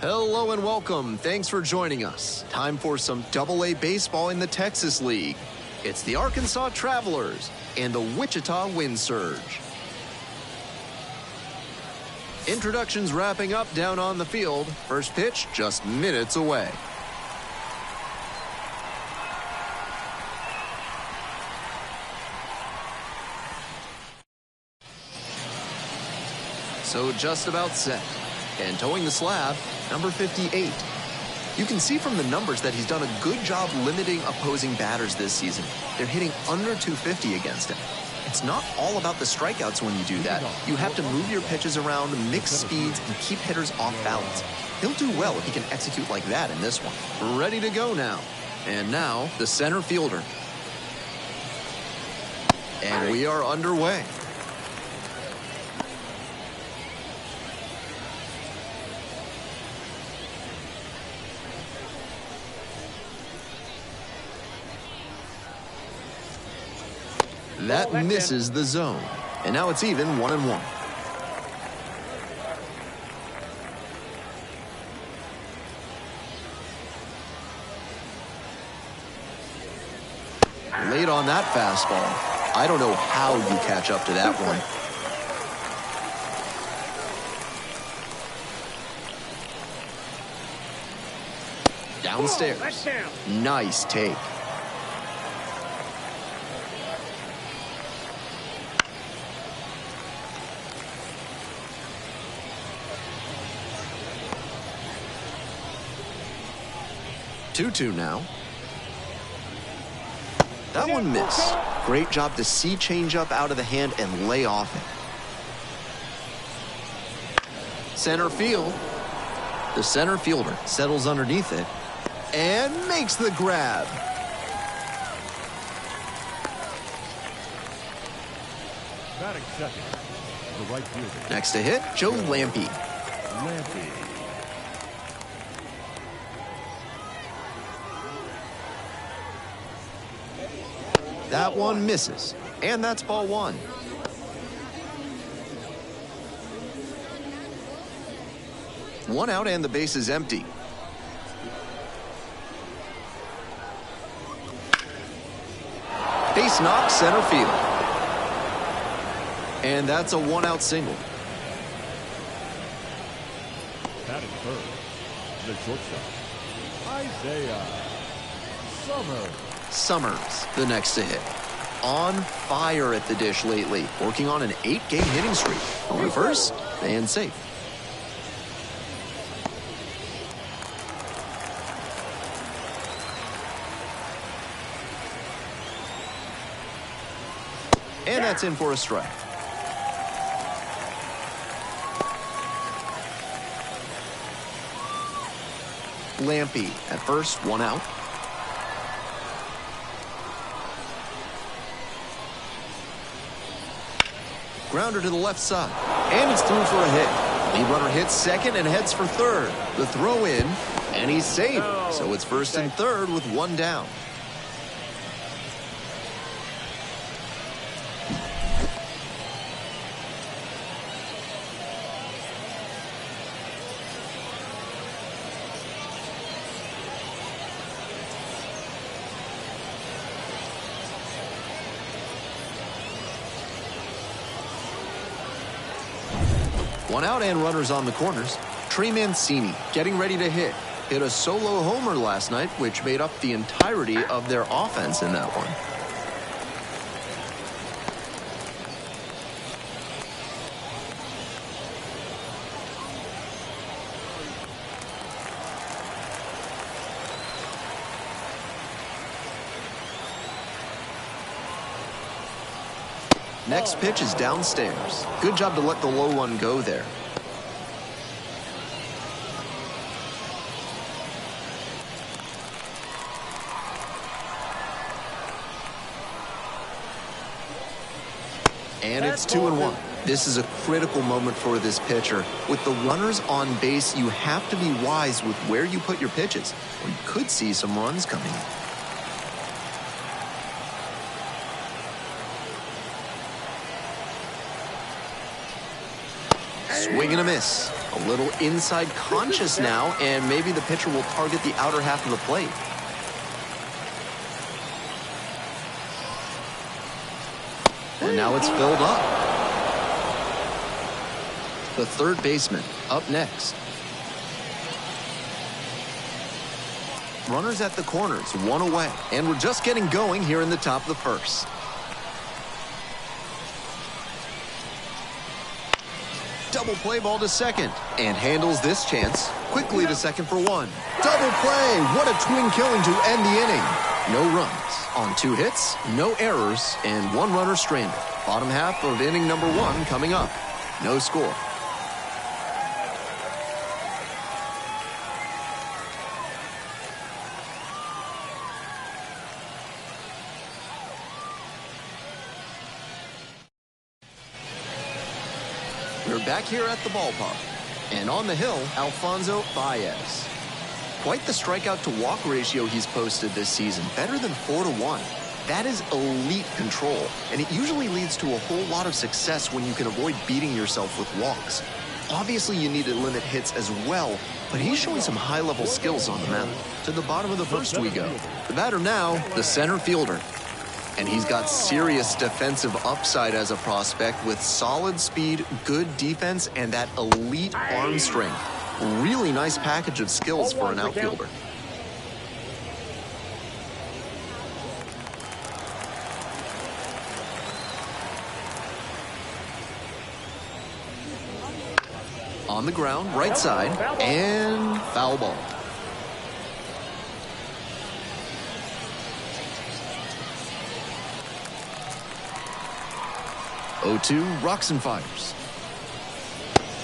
Hello and welcome. Thanks for joining us. Time for some AA baseball in the Texas League. It's the Arkansas Travelers and the Wichita Wind Surge. Introductions wrapping up down on the field. First pitch just minutes away. So just about set. And towing the slab, number 58. You can see from the numbers that he's done a good job limiting opposing batters this season. They're hitting under 250 against him. It's not all about the strikeouts when you do that. You have to move your pitches around, mix speeds, and keep hitters off balance. He'll do well if he can execute like that in this one. Ready to go now. And now, the center fielder. And we are underway. That misses the zone. And now it's even 1-1. Late on that fastball. I don't know how you catch up to that one. Downstairs. Nice take. Two now. That one missed. Great job to see changeup out of the hand and lay off it. Center field. The center fielder settles underneath it and makes the grab. Batting second, the right fielder. Next to hit, Joe Lampe. That one misses, and that's ball one. One out and the base is empty. Base knock, center field. And that's a one-out single. Batting third, the shortstop, Isaiah Summers, the next to hit. On fire at the dish lately, working on an 8-game hitting streak. On first and safe. And that's in for a strike. Lampe at first, one out. Grounder to the left side, and it's through for a hit. Lead runner hits second and heads for third. The throw in, and he's safe. So it's first and third with one down. One out and runners on the corners. Trey Mancini getting ready to hit. Hit a solo homer last night, which made up the entirety of their offense in that one. Next pitch is downstairs. Good job to let the low one go there. And it's 2-1. This is a critical moment for this pitcher. With the runners on base, you have to be wise with where you put your pitches, or you could see some runs coming. Swing and a miss. A little inside conscious now, and maybe the pitcher will target the outer half of the plate. And now it's filled up. The third baseman up next. Runners at the corners, one away. And we're just getting going here in the top of the first. Double play ball to second, and handles this chance quickly to second for one. Double play! What a twin killing to end the inning. No runs on 2 hits, no errors, and 1 runner stranded. Bottom half of inning number 1 coming up. No score. We're back here at the ballpark. And on the hill, Alfonso Baez. Quite the strikeout to walk ratio he's posted this season. Better than 4-1. That is elite control. And it usually leads to a whole lot of success when you can avoid beating yourself with walks. Obviously, you need to limit hits as well, but he's showing some high-level skills on the mound. To the bottom of the first we go. The batter now, the center fielder. And he's got serious defensive upside as a prospect with solid speed, good defense, and that elite arm strength. Really nice package of skills for an outfielder. On the ground, right side, and foul ball. (0-2) rocks and fires.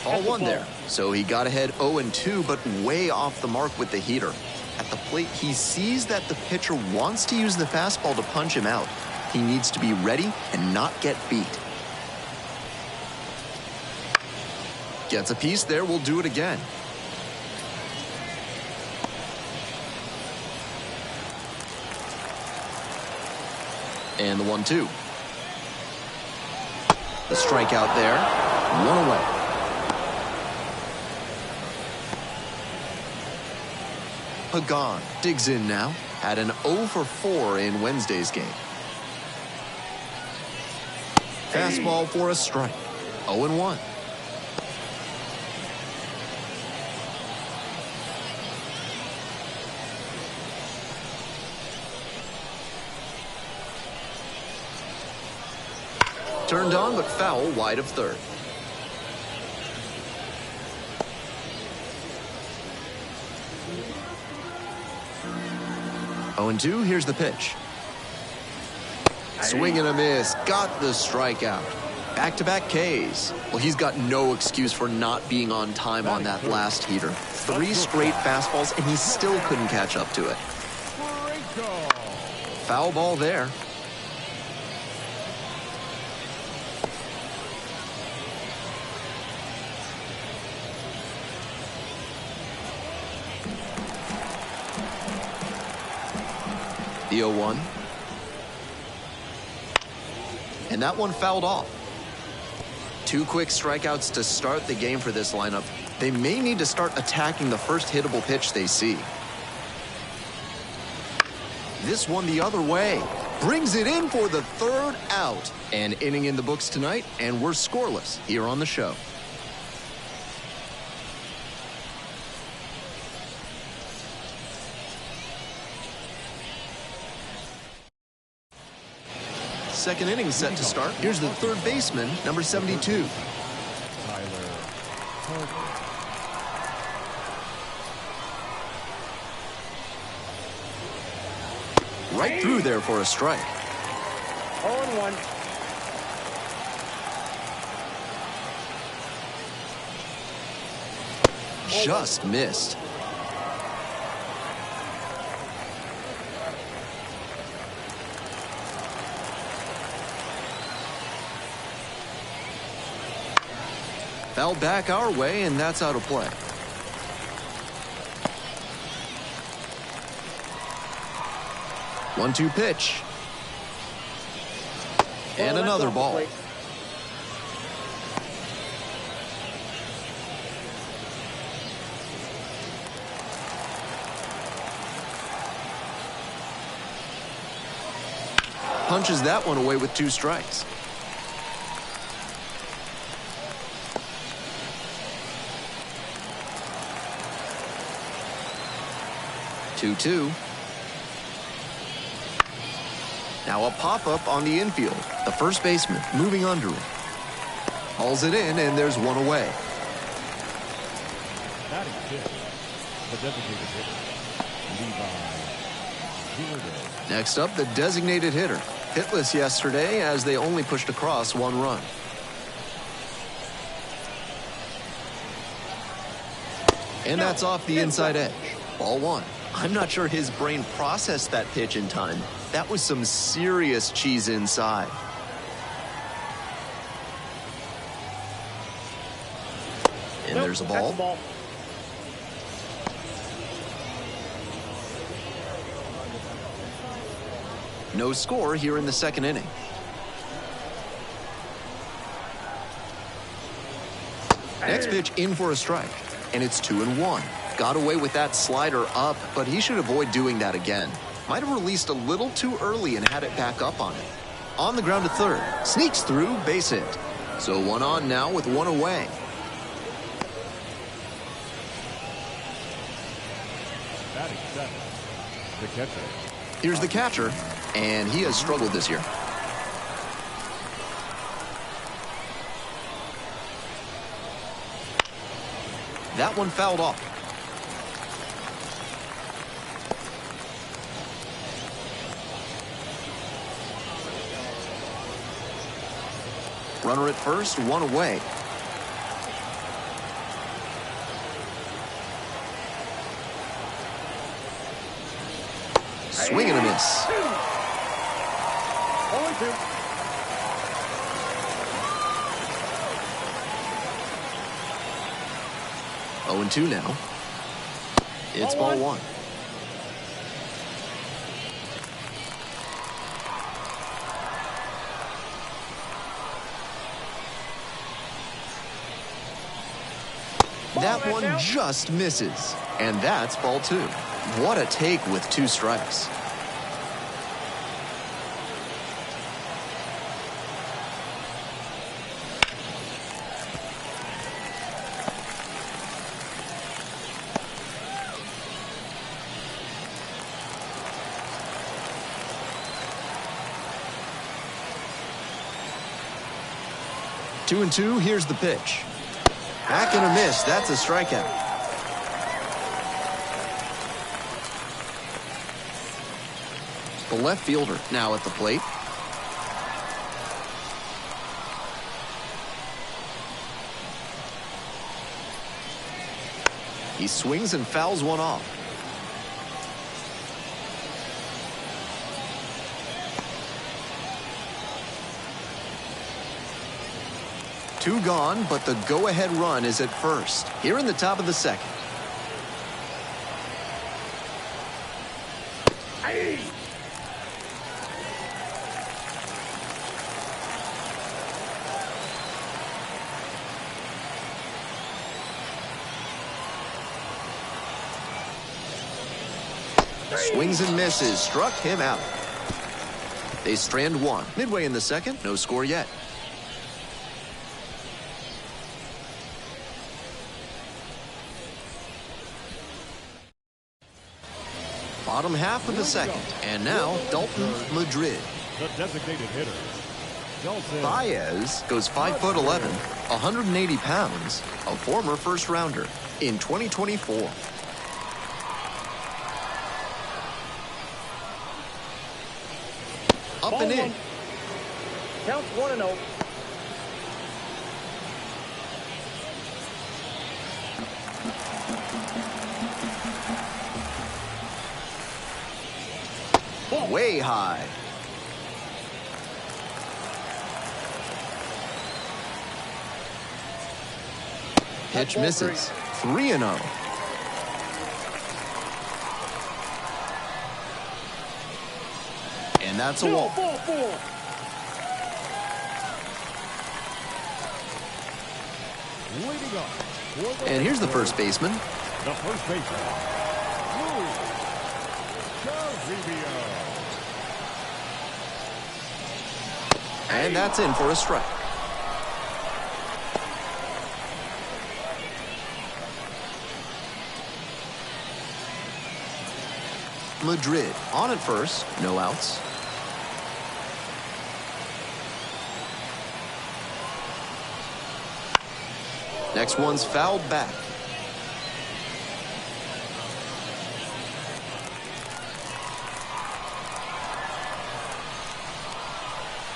Ball 1 there. So he got ahead 0-2, but way off the mark with the heater. At the plate, he sees that the pitcher wants to use the fastball to punch him out. He needs to be ready and not get beat. Gets a piece there, we'll do it again. And the 1-2. The strikeout there, 1 away. Pagan digs in now, at an 0-for-4 in Wednesday's game. Fastball for a strike, 0-1. Turned on, but foul wide of third. Oh, and 2, here's the pitch. Swing and a miss, got the strikeout. Back-to-back Ks. Well, he's got no excuse for not being on time on that last heater. 3 straight fastballs, and he still couldn't catch up to it. Foul ball there. The 0-1. And that one fouled off. 2 quick strikeouts to start the game for this lineup. They may need to start attacking the first hittable pitch they see. This one the other way. Brings it in for the 3rd out. An inning in the books tonight, and we're scoreless here on the show. Second inning set to start. Here's the third baseman, number 72. Right through there for a strike. 0-1. Just missed. Fouled back our way, and that's out of play. One-two pitch. And another ball. Punches that one away with 2 strikes. Two. Now a pop-up on the infield. The first baseman moving under it. Hauls it in, and there's one away. Batting fifth, the designated hitter, Levi. Next up, the designated hitter. Hitless yesterday as they only pushed across 1 run. And that's off the inside edge. Ball 1. I'm not sure his brain processed that pitch in time. That was some serious cheese inside. And there's a ball. No score here in the second inning. Next pitch in for a strike, and it's 2-1. Got away with that slider up, but he should avoid doing that again. Might have released a little too early and had it back up on him. On the ground to third, sneaks through, base hit. So 1 on now with 1 away. Batting seventh, the catcher. Here's the catcher, and he has struggled this year. That one fouled off. Runner at first, 1 away. Swing and a miss. 0-2. Oh and 2 now. It's ball 1. That one just misses. And that's ball 2. What a take with 2 strikes. Two and 2, here's the pitch. Back and a miss, that's a strikeout. The left fielder now at the plate. He swings and fouls one off. Two gone, but the go-ahead run is at first. Here in the top of the second. Hey. Swings and misses, struck him out. They strand one. Midway in the second, no score yet. Bottom half of the second, and now Dalton Madrid. The designated hitter, Dalton. Baez goes 5'11", 180 pounds, a former first rounder in 2024. Up Ball and in. one. Counts 1-0. Way high. Pitch Ball misses. 3-0. And that's a No, walk. ball four. Leading up. for And here's the first baseman. The first baseman, Luis Garcia. And that's in for a strike. Madrid on at first, no outs. Next one's fouled back.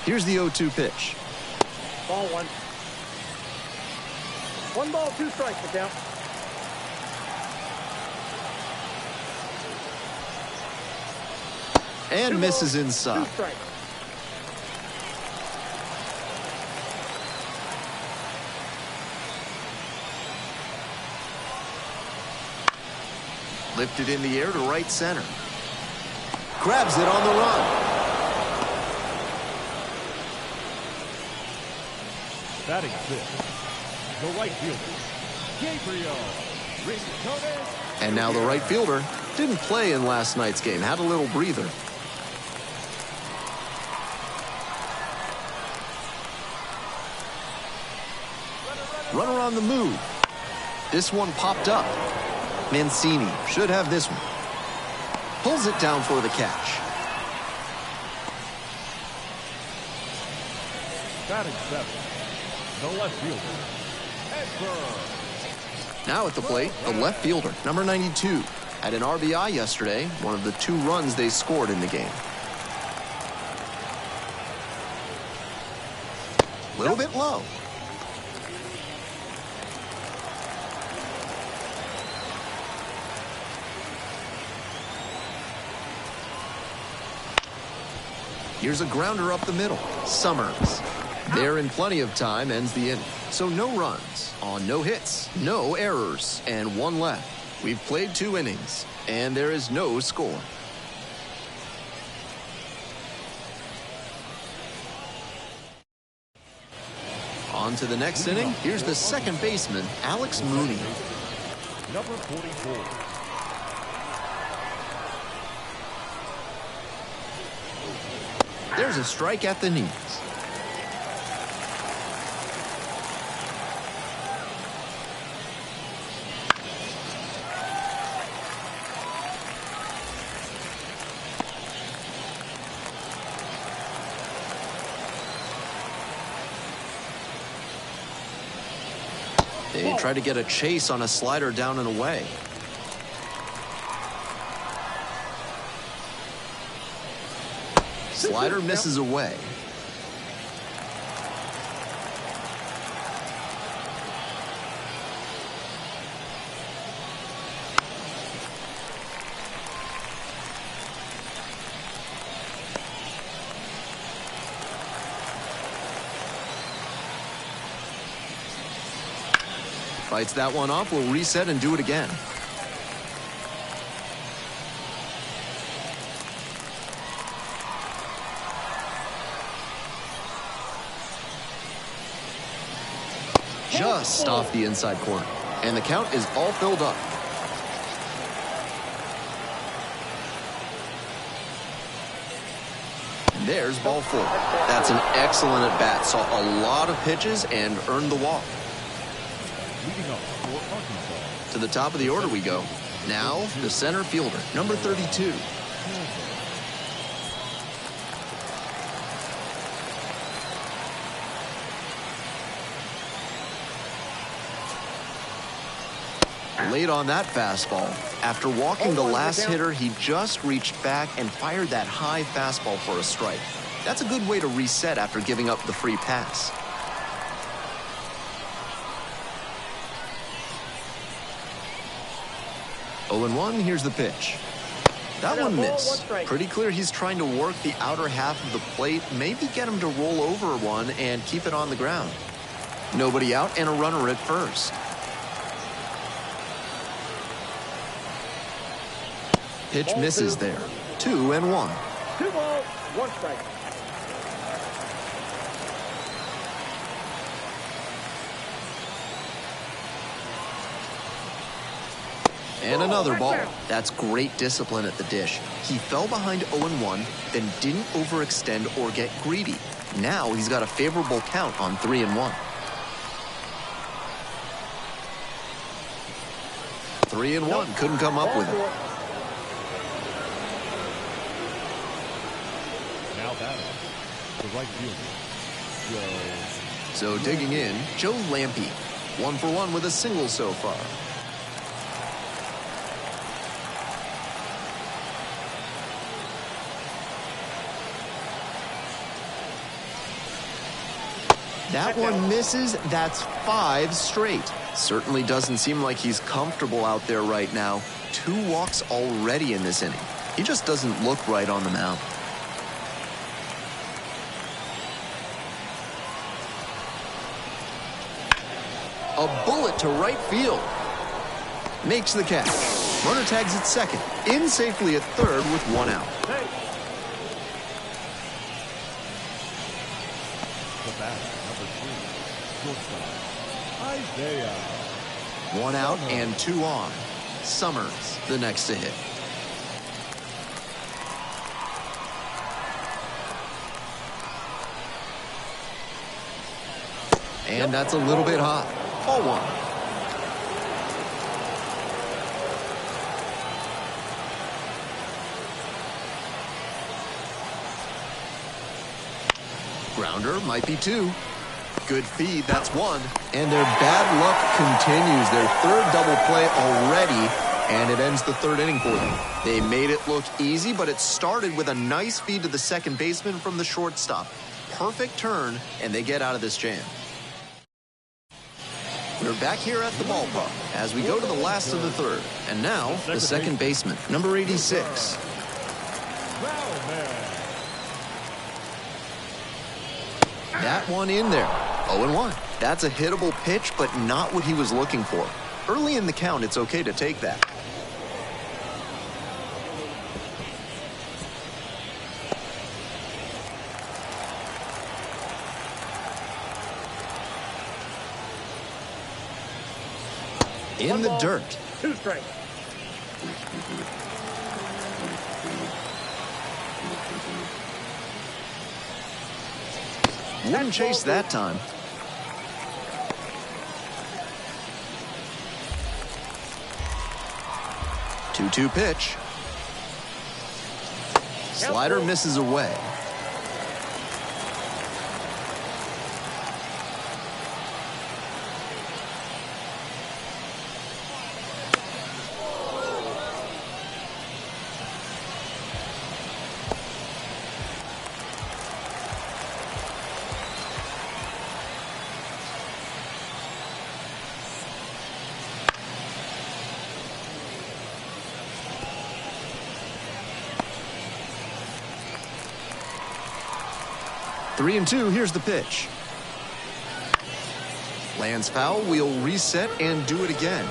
Here's the 0-2 pitch. Ball one. 1 ball, 2 strikes to count. And 2 misses balls, inside. 2 strikes. Lifted in the air to right center. Grabs it on the run. Batting fifth, the right fielder, Gabriel Rincones. And now the right fielder didn't play in last night's game, had a little breather. Runner on the move. This one popped up. Mancini should have this one. Pulls it down for the catch. Batting seventh, the left fielder, Edgar. Now at the plate, the left fielder, number 92, had an RBI yesterday, one of the 2 runs they scored in the game. Little bit low. Here's a grounder up the middle. Summers. There in plenty of time, ends the inning. So no runs on no hits, no errors, and 1 left. We've played 2 innings, and there is no score. On to the next inning. Here's the second baseman, Alex Mooney. Number 44. There's a strike at the knees. They try to get a chase on a slider down and away. Slider misses away. Fights that one off, will reset and do it again. Just off the inside corner. And the count is all filled up. And there's ball 4. That's an excellent at-bat. Saw a lot of pitches and earned the walk. Leading up for Arkansas. To the top of the order we go. Now, the center fielder, number 32. Late on that fastball. After walking the last hitter, he just reached back and fired that high fastball for a strike. That's a good way to reset after giving up the free pass. Oh and 1, here's the pitch. That one missed. Pretty clear he's trying to work the outer half of the plate, maybe get him to roll over one and keep it on the ground. Nobody out and a runner at first. Pitch misses there. 2 and 1. 2 balls, 1 strike. And another ball. That's great discipline at the dish. He fell behind 0-1, then didn't overextend or get greedy. Now he's got a favorable count on 3-1. 3-1, couldn't come up with it. Now batting, the right fielder, Joe. So digging in, Joe Lampe. 1 for 1 with a single so far. That one misses. That's 5 straight. Certainly doesn't seem like he's comfortable out there right now. 2 walks already in this inning. He just doesn't look right on the mound. A bullet to right field. Makes the catch. Runner tags at second. In safely at third with 1 out. The batter, number 3, shortstop, Isaiah. 1 out and 2 on. Summers, the next to hit. And that's a little bit hot. Ball 1. Grounder might be 2. Good feed, that's 1. And their bad luck continues. Their 3rd double play already, and it ends the 3rd inning for them. They made it look easy, but it started with a nice feed to the second baseman from the shortstop. Perfect turn, and they get out of this jam. We're back here at the ballpark as we go to the last of the 3rd. And now, the second baseman, number 86. That one in there. 0-1. That's a hittable pitch, but not what he was looking for. Early in the count, it's okay to take that. In the dirt. 2 strikes. Wouldn't chase that time. Two-two pitch. Slider misses away. Three and 2, here's the pitch. Lands foul, we'll reset and do it again.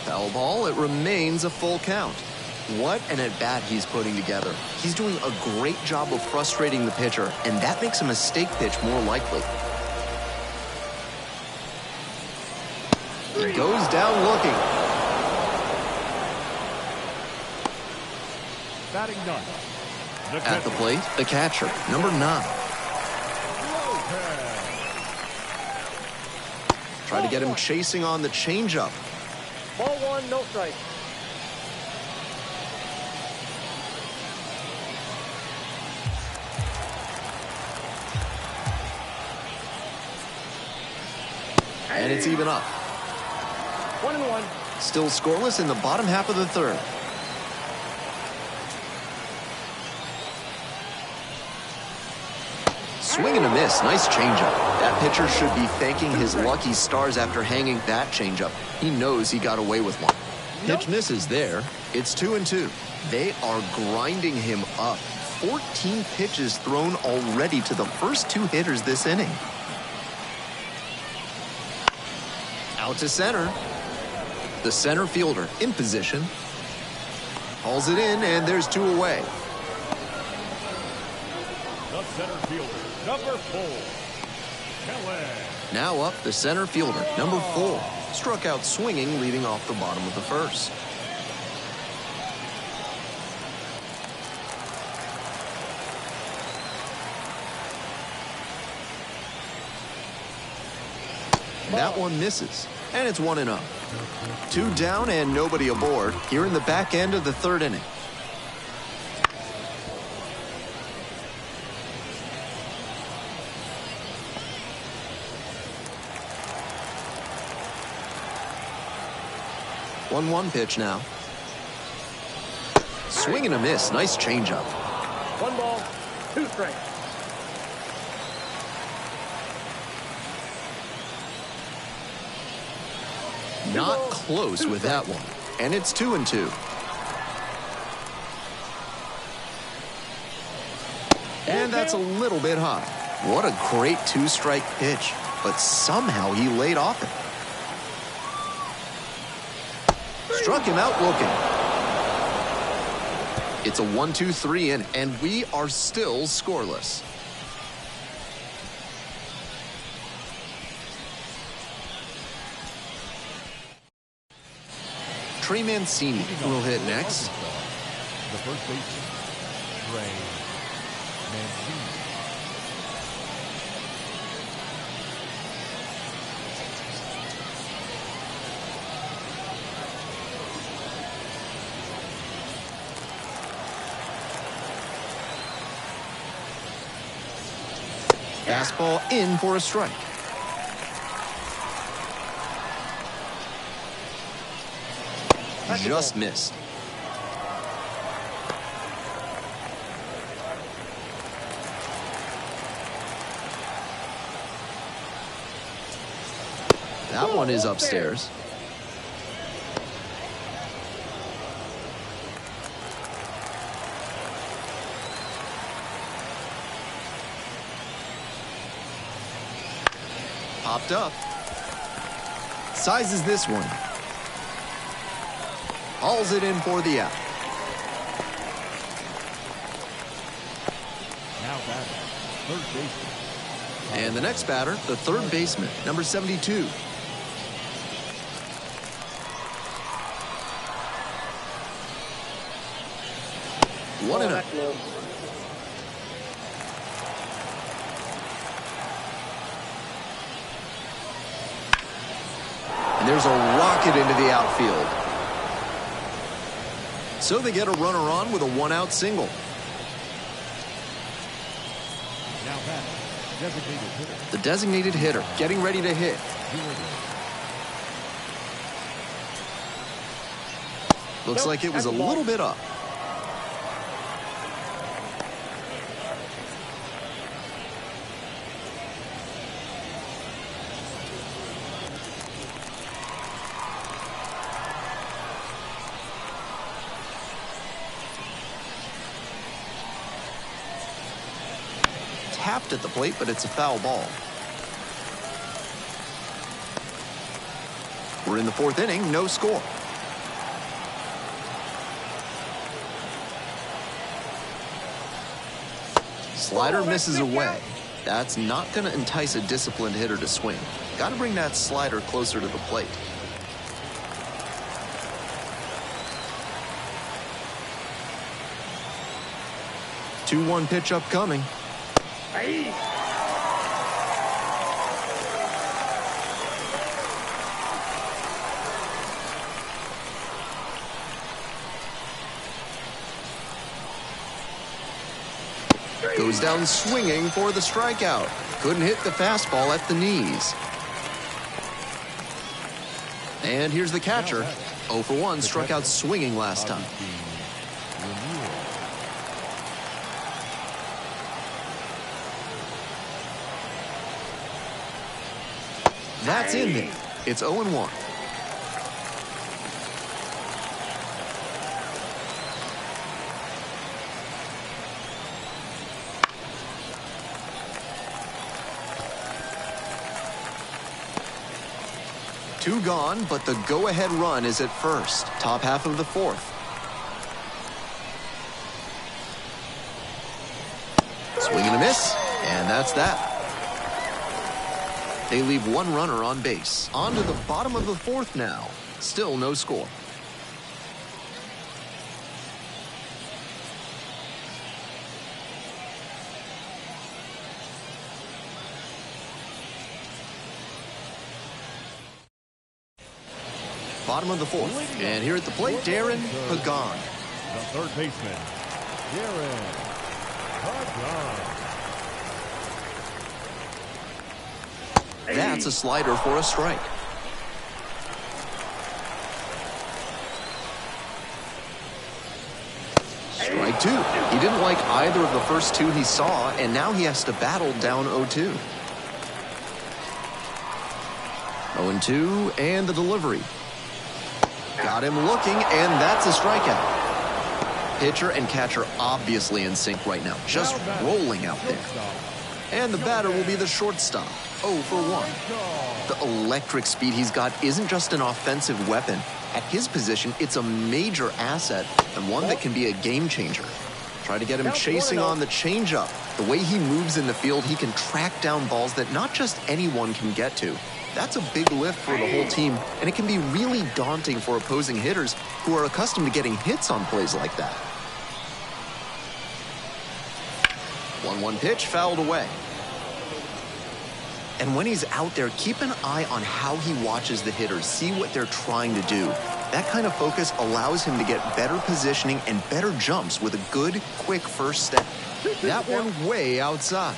Foul ball, it remains a full count. What an at-bat he's putting together. He's doing a great job of frustrating the pitcher, and that makes a mistake pitch more likely. He goes down looking. Batting none. At the plate, the catcher, number 9. Try to get him chasing on the changeup. Ball 1, no strike. And it's even up. 1-1. Still scoreless in the bottom half of the third. Swing and a miss. Nice changeup. That pitcher should be thanking his lucky stars after hanging that changeup. He knows he got away with one. Pitch misses there. It's 2-2. They are grinding him up. 14 pitches thrown already to the first two hitters this inning. Out to center. The center fielder in position. Hauls it in, and there's two away. The center fielder, number 4, Kelly. Now up the center fielder, number 4. Struck out swinging, leading off the bottom of the first. That one misses, and it's 1-0. 2 down and nobody aboard here in the back end of the third inning. One pitch now. Swing and a miss. Nice changeup. 1 ball, 2 strikes. Not close with that one. And it's 2-2. And that's a little bit high. What a great 2-strike pitch. But somehow he laid off it. Struck him out looking. It's a 1-2-3 in, and we are still scoreless. Trey Mancini will hit next. The first baseman, Trey Mancini. Fastball in for a strike. Just missed. That one is upstairs. Popped up. Sizes this one. Hauls it in for the out. Now batting, third baseman. And the next batter, the third baseman, number 72. One and up. And there's a rocket into the outfield. So they get a runner on with a 1-out single. Now batting, designated hitter. The designated hitter getting ready to hit. Looks like it was a little bit up. Tapped at the plate, but it's a foul ball. We're in the fourth inning, no score. Slider misses away. That's not going to entice a disciplined hitter to swing. Got to bring that slider closer to the plate. Two-one pitch upcoming. Goes down swinging for the strikeout. Couldn't hit the fastball at the knees. And here's the catcher. 0 for 1, struck out swinging last time. That's in there. It's 0 and 1. Two gone, but the go-ahead run is at first. Top half of the fourth. Swing and a miss, and that's that. They leave one runner on base. On to the bottom of the fourth now. Still no score. Bottom of the fourth. And here at the plate, Darren Pagan. The third baseman, Darren Pagan. That's a slider for a strike. Strike two. He didn't like either of the first two he saw, and now he has to battle down 0-2. 0-2, and the delivery. Got him looking, and that's a strikeout. Pitcher and catcher obviously in sync right now, just rolling out there. And the batter will be the shortstop, 0 for 1. The electric speed he's got isn't just an offensive weapon. At his position, it's a major asset and one that can be a game changer. Try to get him chasing on the changeup. The way he moves in the field, he can track down balls that not just anyone can get to. That's a big lift for the whole team, and it can be really daunting for opposing hitters who are accustomed to getting hits on plays like that. 1-1 pitch, fouled away. And when he's out there, keep an eye on how he watches the hitters, see what they're trying to do. That kind of focus allows him to get better positioning and better jumps with a good, quick first step. That one way outside.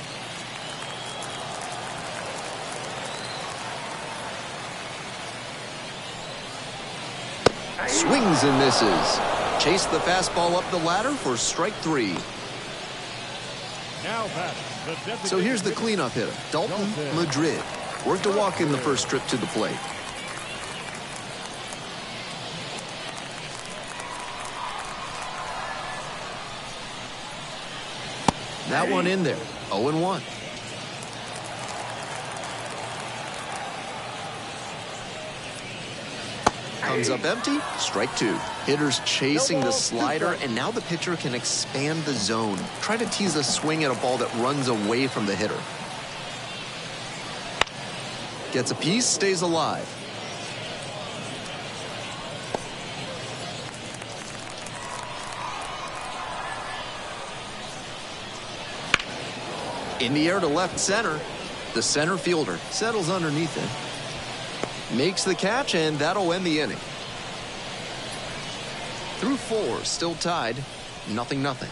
Swings and misses. Chase the fastball up the ladder for strike three. Now back, the So here's the cleanup hitter, Dalton Madrid. Worked a walk in the first trip to the plate. That one in there, 0-1. Comes up empty, strike two. Hitters chasing the slider, and now the pitcher can expand the zone. Try to tease a swing at a ball that runs away from the hitter. Gets a piece, stays alive. In the air to left center. The center fielder settles underneath it. Makes the catch, and that'll end the inning. Through four, still tied, 0-0.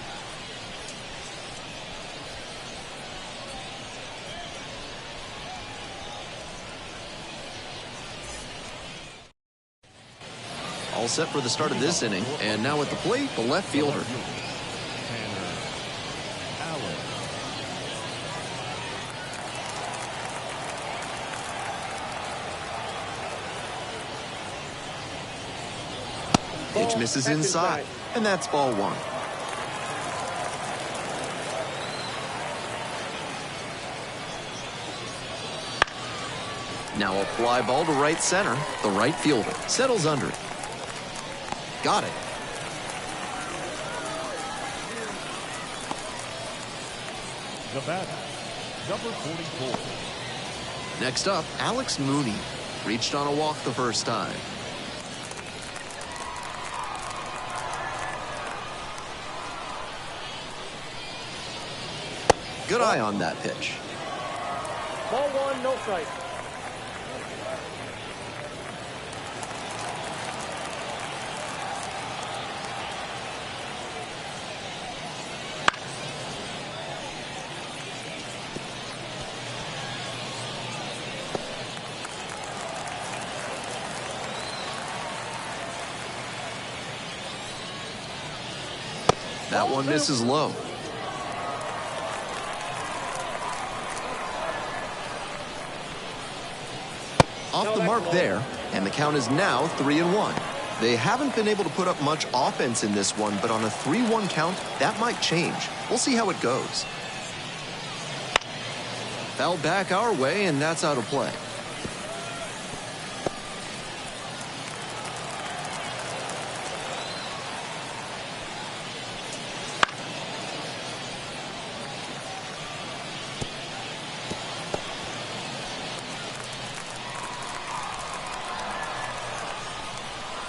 All set for the start of this inning, and now at the plate, the left fielder. Pitch misses inside, and that's ball one. Now a fly ball to right center. The right fielder settles under it. Got it. The batter, number 44. Next up, Alex Mooney. Reached on a walk the first time. Good eye on that pitch. Ball one, no strike. That one misses low. Off the mark there, and the count is now 3-1. They haven't been able to put up much offense in this one, but on a 3-1 count, that might change. We'll see how it goes. Foul back our way, and that's out of play.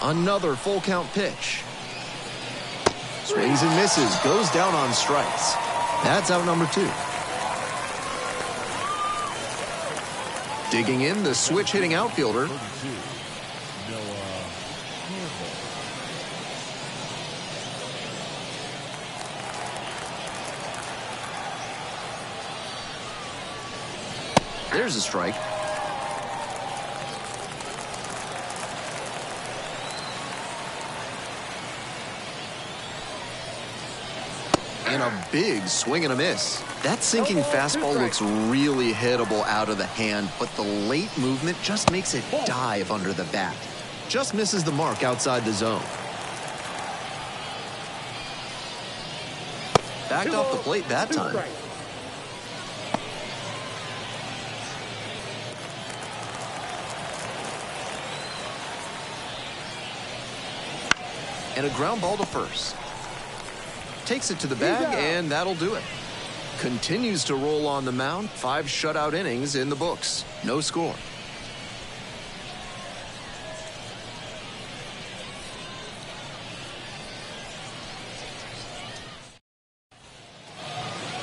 Another full count pitch. Swings and misses, goes down on strikes. That's out number 2. Digging in, the switch hitting outfielder. There's a strike. And a big swing and a miss. That sinking fastball looks really hittable out of the hand, but the late movement just makes it dive under the bat. Just misses the mark outside the zone. Backed off the plate that time. And a ground ball to first. Takes it to the bag, and that'll do it. Continues to roll on the mound. 5 shutout innings in the books. No score.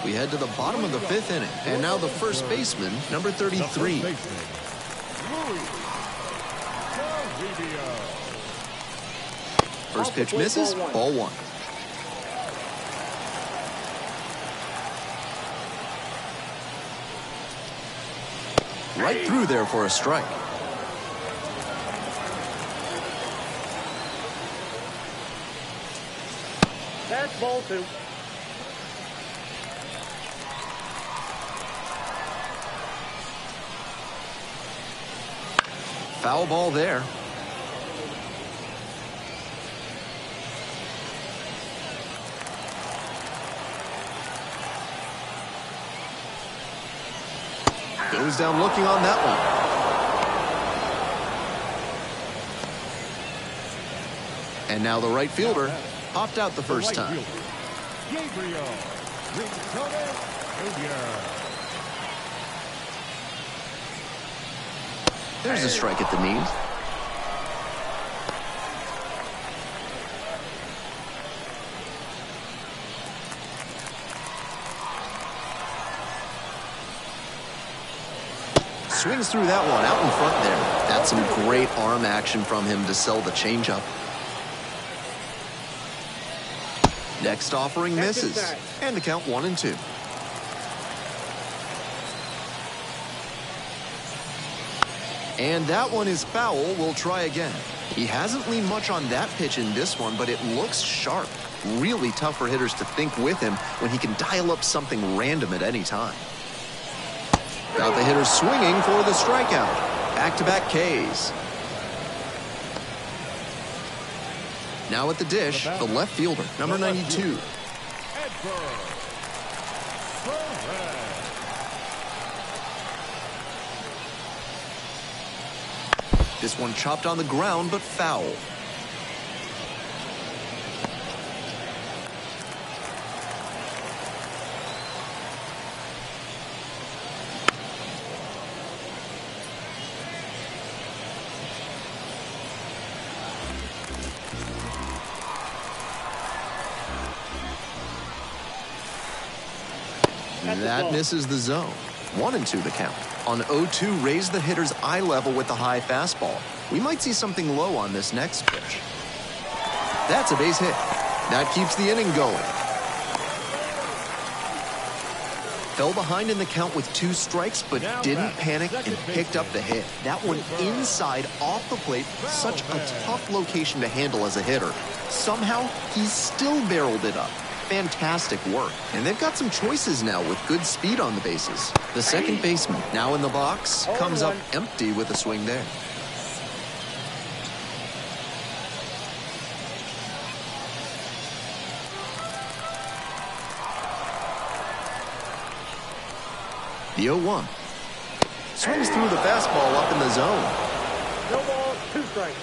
We head to the bottom of the 5th inning, and now the first baseman, number 33. First pitch misses, ball 1. Right through there for a strike. That's ball 2. Foul ball there. Goes down looking on that one. And now the right fielder popped out the first time. There's a strike at the knees. Swings through that one out in front there. That's some great arm action from him to sell the changeup. Next offering misses. And the count 1-2. And that one is foul. We'll try again. He hasn't leaned much on that pitch in this one, but it looks sharp. Really tough for hitters to think with him when he can dial up something random at any time. Got the hitter swinging for the strikeout. Back-to-back Ks. Now at the dish, the left fielder, number 92. This one chopped on the ground, but foul. That misses the zone. 1-2 the count. On 0-2, raise the hitter's eye level with the high fastball. We might see something low on this next pitch. That's a base hit. That keeps the inning going. Fell behind in the count with 2 strikes, but didn't panic and picked up the hit. That one inside, off the plate, such a tough location to handle as a hitter. Somehow, he still barreled it up. fantastic work. And they've got some choices now with good speed on the bases. The second baseman, now in the box, comes up empty with a swing there. The 0-1. Swings through the fastball up in the zone. No ball, 2 strikes.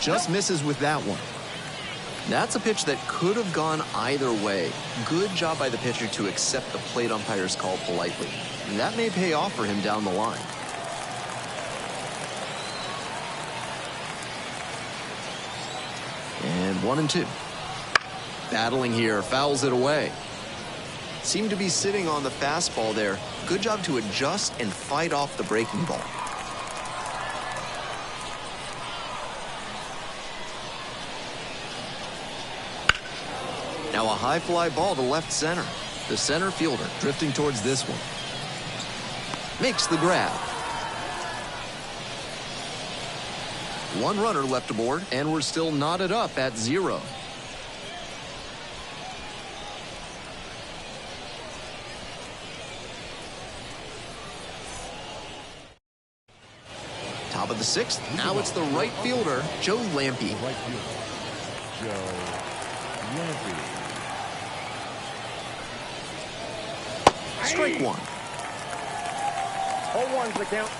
Just misses with that one. That's a pitch that could have gone either way. Good job by the pitcher to accept the plate umpire's call politely. And that may pay off for him down the line. And 1-2. Battling here, fouls it away. Seemed to be sitting on the fastball there. Good job to adjust and fight off the breaking ball. Now a high fly ball to left center. The center fielder drifting towards this one. Makes the grab. One runner left aboard, and we're still knotted up at 0. Top of the 6th. Now it's the right fielder, Joe Lampe. Right fielder, Joe Lampe. Strike 1. 0-1's the count.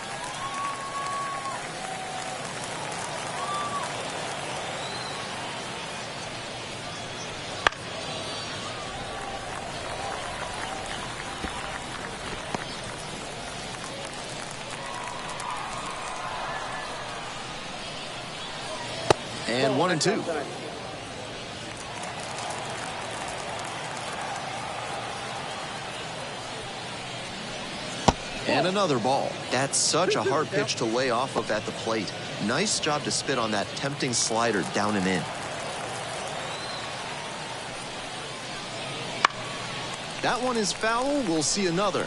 And 1-2. And another ball. That's such a hard pitch to lay off of at the plate. Nice job to spit on that tempting slider down and in. That one is foul. We'll see another.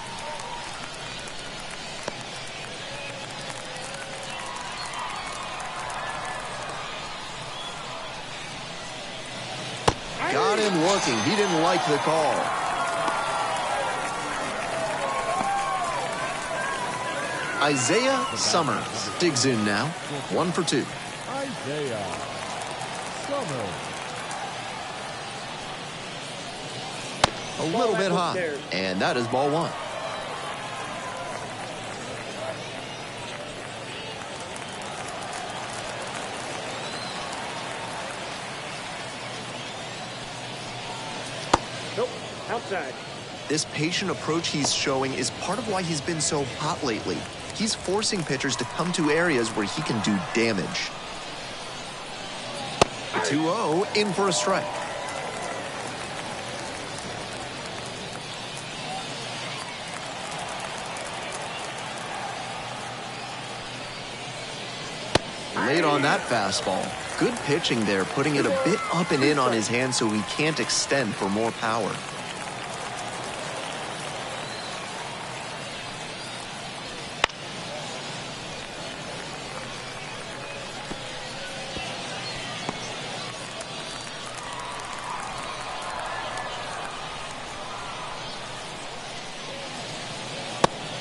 Got him looking. He didn't like the call. Isaiah Summers digs in now. 1 for 2. Isaiah Summers. A little bit high. And that is ball 1. Nope, outside. This patient approach he's showing is part of why he's been so hot lately. He's forcing pitchers to come to areas where he can do damage. 2-0, in for a strike. Late on that fastball. Good pitching there, putting it a bit up and in on his hand so he can't extend for more power.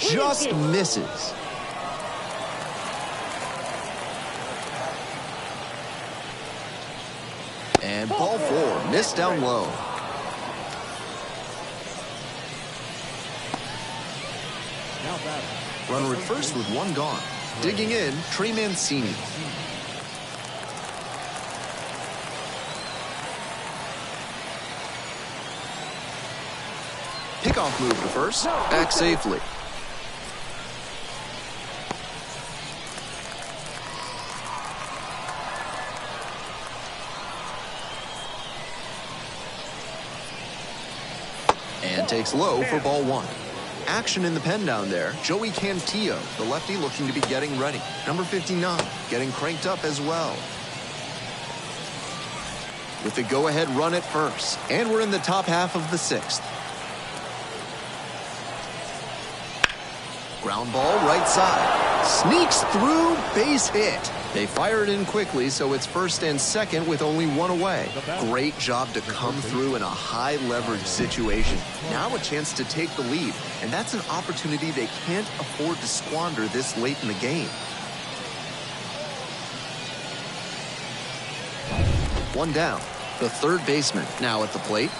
Just misses. And ball 4, missed down low. Now batting. Runner at first with 1 gone. Digging in, Trey Mancini. Pickoff move to first, back safely. And takes low for ball 1. Action in the pen down there. Joey Cantillo, the lefty, looking to be getting ready. Number 59, getting cranked up as well. With the go-ahead run at first. And we're in the top half of the 6th. Ground ball right side. Sneaks through, base hit. They fire it in quickly, so it's first and second with only one away. Great job to come through in a high-leverage situation. Now a chance to take the lead, and that's an opportunity they can't afford to squander this late in the game. One down. The third baseman now at the plate.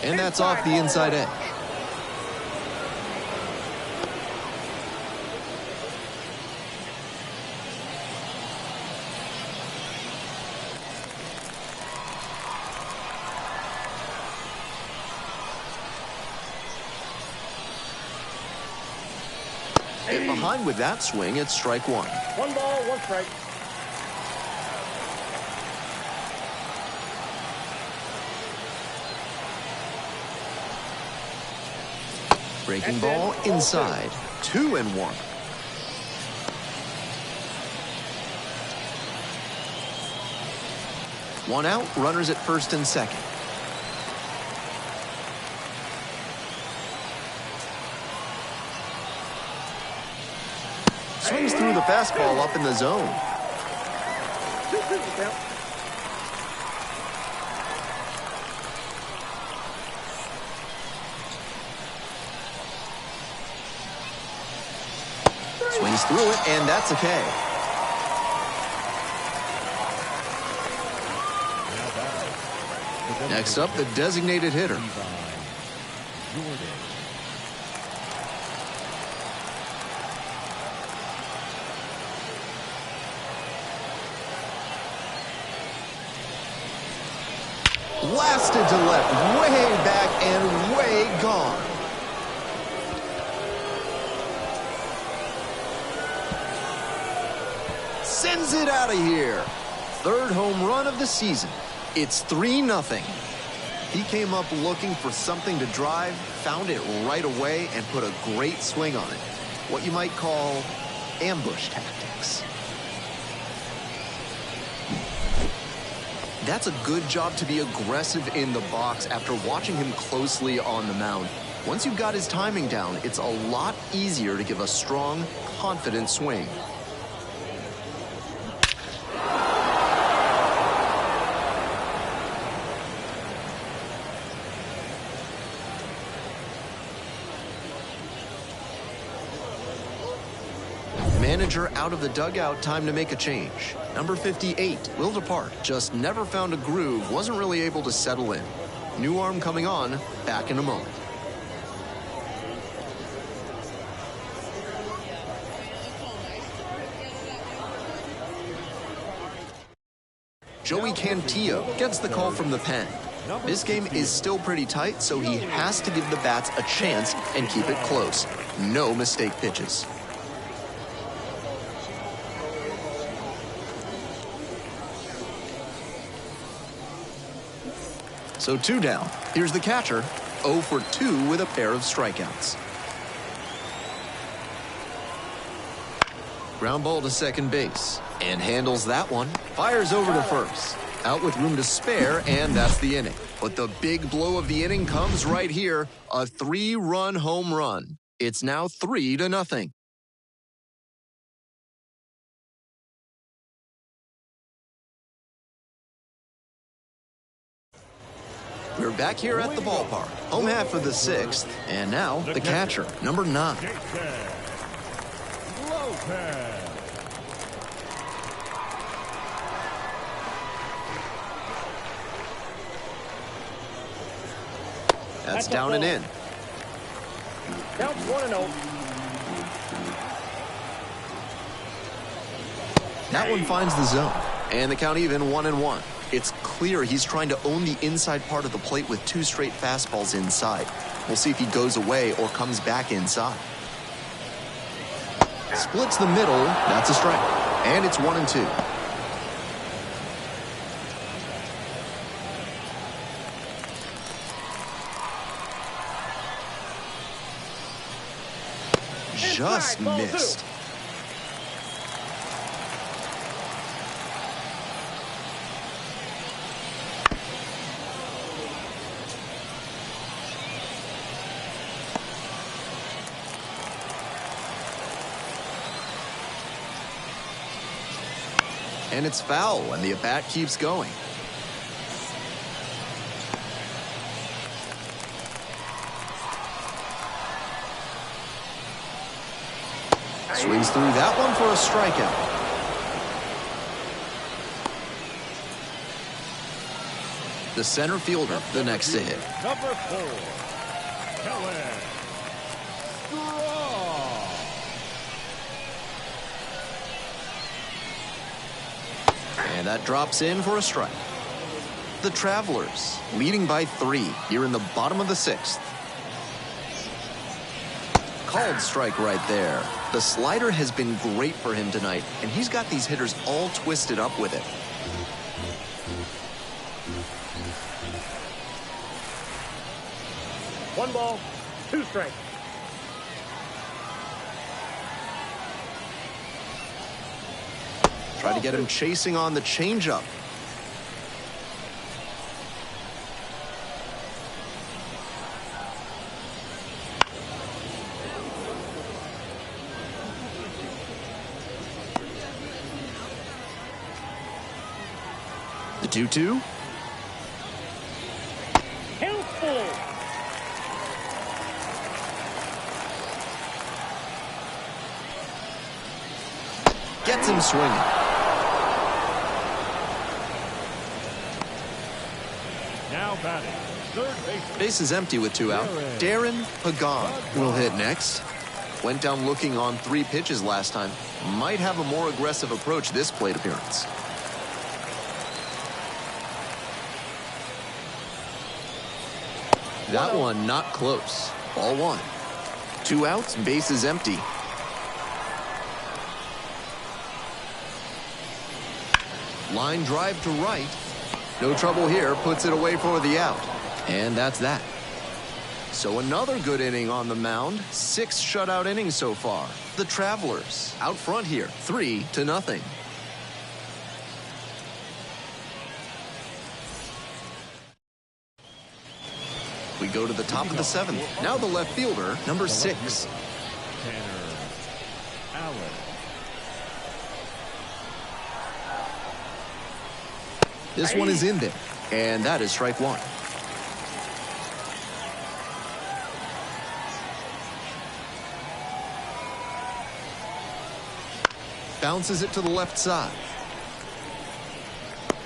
And that's off the inside edge. Get behind with that swing, it's strike one. 1 ball, 1 strike. Breaking ball inside. 2-1. One out, runners at first and second. Swings through the fastball up in the zone. 2-2 count. Swings through it, and that's a K. Next up, the designated hitter. Blasted to left, way back and way gone. Sends it out of here. Third home run of the season. It's 3-0. He came up looking for something to drive, found it right away, and put a great swing on it. What you might call ambush tactics. That's a good job to be aggressive in the box after watching him closely on the mound. Once you've got his timing down, it's a lot easier to give a strong, confident swing. Manager out of the dugout, time to make a change. Number 58 will depart. Just never found a groove, wasn't really able to settle in. New arm coming on, back in a moment. Joey Cantillo gets the call from the pen. This game is still pretty tight, so he has to give the bats a chance and keep it close. No mistake pitches. So 2 down. Here's the catcher, 0 for 2 with a pair of strikeouts. Ground ball to second base, and handles that one. Fires over to first. Out with room to spare, and that's the inning. But the big blow of the inning comes right here, a 3-run home run. It's now 3-0. We're back here at the ballpark. Home half of the 6th, and now the catcher, number 9. That's down and in. Counts 1-0. That one finds the zone, and the count even 1-1. It's clear he's trying to own the inside part of the plate with 2 straight fastballs inside. We'll see if he goes away or comes back inside. Splits the middle, that's a strike. And it's 1-2. Just missed. And it's foul, and the at-bat keeps going. Swings through that one for a strikeout. The center fielder, the next to hit. Number 4, Kellen. And that drops in for a strike. The Travelers, leading by 3 here in the bottom of the 6th. Called strike right there. The slider has been great for him tonight, and he's got these hitters all twisted up with it. One ball, 2 strikes. Try to get him chasing on the changeup. The 2-2. Count full. Gets him swinging. Now batting, third base. Base is empty with 2 out. Darren Pagan will hit next. Went down looking on 3 pitches last time. Might have a more aggressive approach this plate appearance. That one not close. Ball 1. 2 outs, base is empty. Line drive to right. No trouble here, puts it away for the out. And that's that. So another good inning on the mound. 6 shutout innings so far. The Travelers out front here, 3-0. We go to the top of the 7th. Now the left fielder, number 6. Tanner Allen. This one is in there, and that is strike 1. Bounces it to the left side.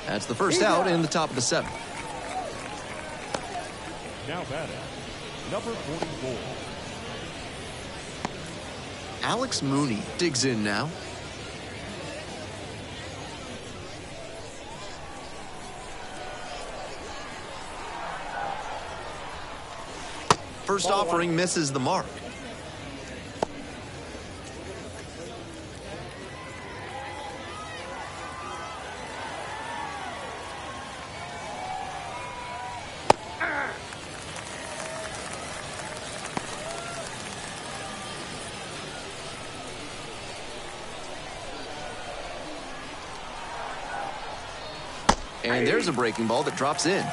That's the first out in the top of the 7th. Now batting, number 44. Alex Mooney digs in now. First offering misses the mark. And there's a breaking ball that drops in.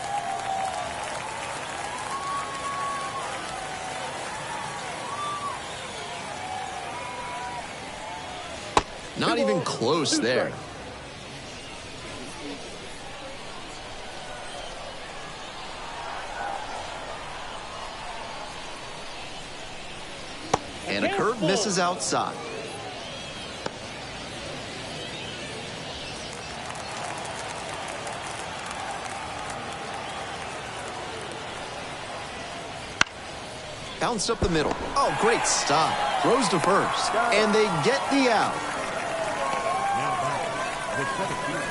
Not even close there. And a curve misses outside. Bounced up the middle. Oh, great stop. Throws to first. And they get the out. Now batting, the center fielder,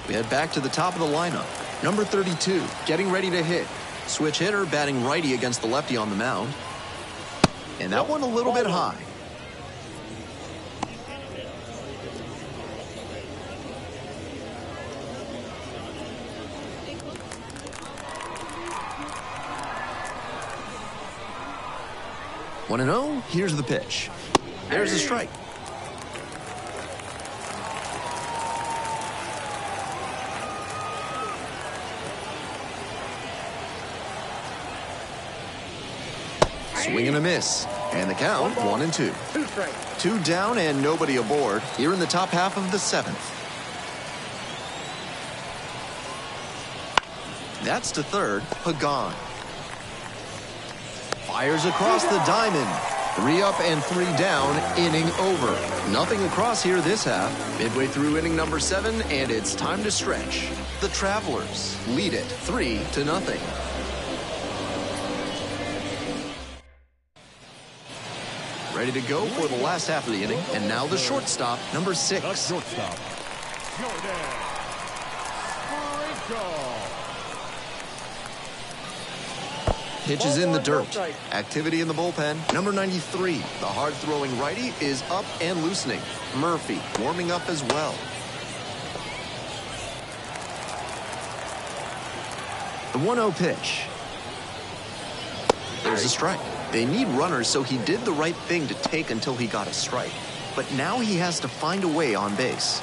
We head back to the top of the lineup. Number 32, getting ready to hit. Switch hitter batting righty against the lefty on the mound. And that one a little bit high. One and 0, here's the pitch. There's a strike. Swing and a miss. And the count, 1-2. 2 strikes. 2 down and nobody aboard here in the top half of the 7th. That's to third, Pagan. Fires across the diamond. 3 up and 3 down, inning over. Nothing across here this half. Midway through inning number 7, and it's time to stretch. The Travelers lead it 3-0. Ready to go for the last half of the inning, and now the shortstop, number 6. The shortstop, Jordan Sprinkle. Pitch is in the dirt. Activity in the bullpen. Number 93, the hard-throwing righty, is up and loosening. Murphy warming up as well. The 1-0 pitch. There's a strike. They need runners, so he did the right thing to take until he got a strike. But now he has to find a way on base.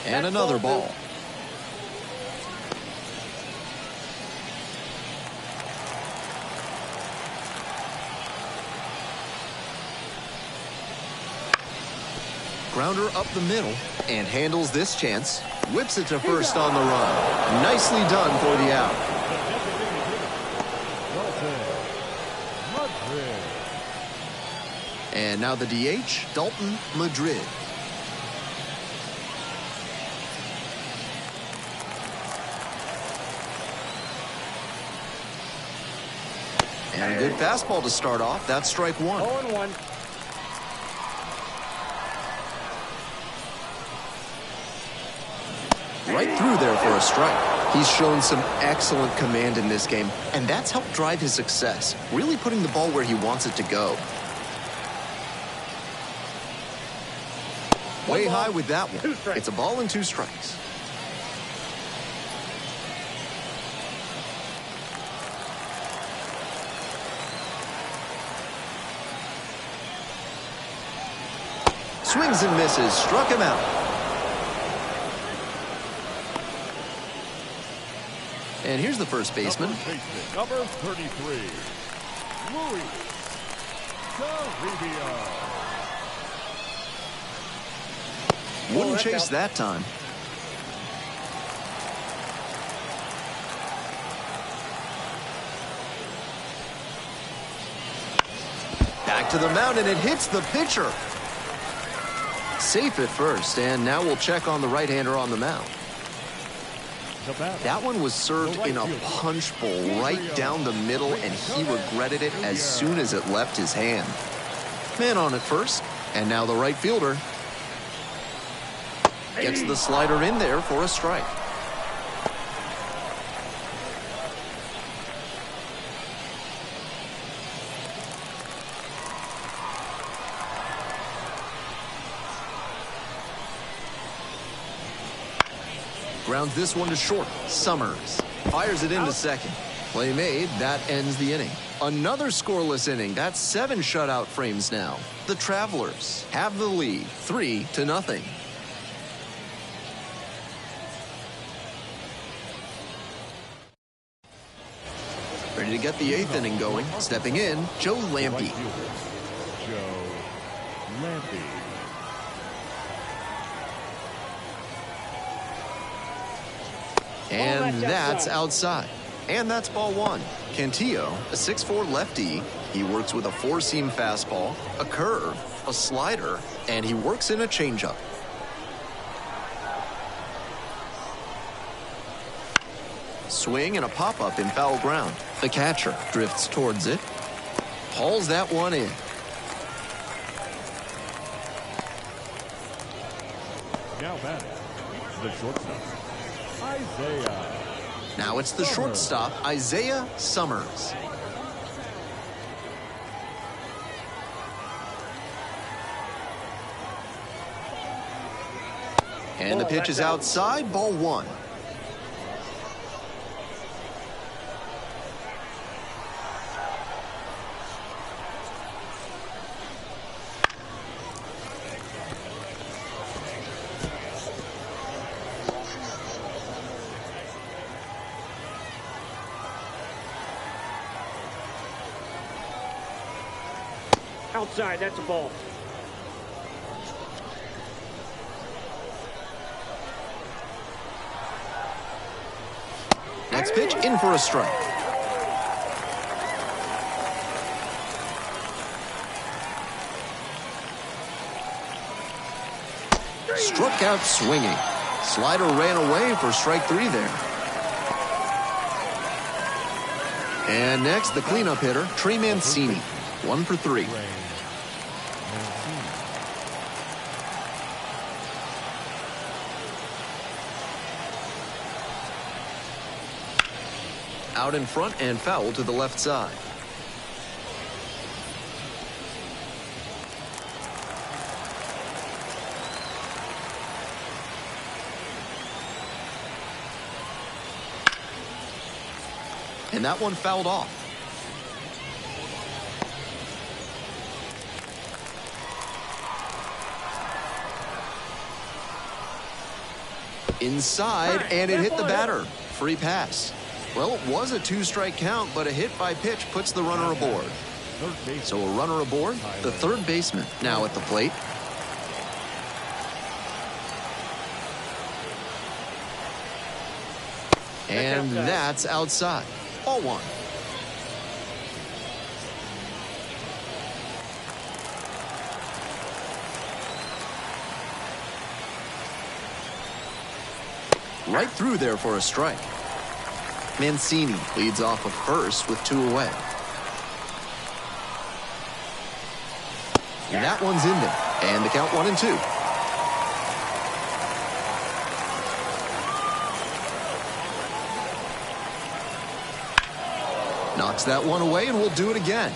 And another ball. Grounder up the middle and handles this chance. Whips it to first on the run. Nicely done for the out. And now the DH, Dalton Madrid. And a good fastball to start off. That's strike 1. 0-1. Right through there for a strike. He's shown some excellent command in this game, and that's helped drive his success, really putting the ball where he wants it to go. Way high with that one. It's a ball and 2 strikes. Swings and misses, struck him out. And here's the first baseman. Number 33, Luis Toribio. Wouldn't chase that time. Back to the mound, and it hits the pitcher. Safe at first, and now we'll check on the right-hander on the mound. That one was served in a punch bowl right down the middle, and he regretted it as soon as it left his hand. Man on at first, and now the right fielder gets the slider in there for a strike. Grounds this one to short. Summers fires it into second. Play made. That ends the inning. Another scoreless inning. That's 7 shutout frames now. The Travelers have the lead, 3-0. Ready to get the 8th inning going. Stepping in, Joe Lampe. Joe Lampe. And that's outside. And that's ball 1. Cantillo, a 6'4" lefty. He works with a 4-seam fastball, a curve, a slider, and he works in a changeup. Swing and a pop-up in foul ground. The catcher drifts towards it, hauls that one in. Now batting, the shortstop, Isaiah. Now it's the shortstop, Isaiah Summers. And the pitch is outside, ball 1. Outside, that's a ball. Next pitch, in for a strike. Struck out swinging. Slider ran away for strike 3 there. And next, the cleanup hitter, Trey Mancini. 1 for 3. Out in front and foul to the left side. And that one fouled off. Inside, and it hit the batter. Free pass. Well, it was a 2-strike count, but a hit by pitch puts the runner aboard. So a runner aboard, the third baseman now at the plate. And that's outside. Ball 1. Right through there for a strike. Mancini leads off of first with 2 away. And that one's in there. And the count 1-2. Knocks that one away, and we'll do it again.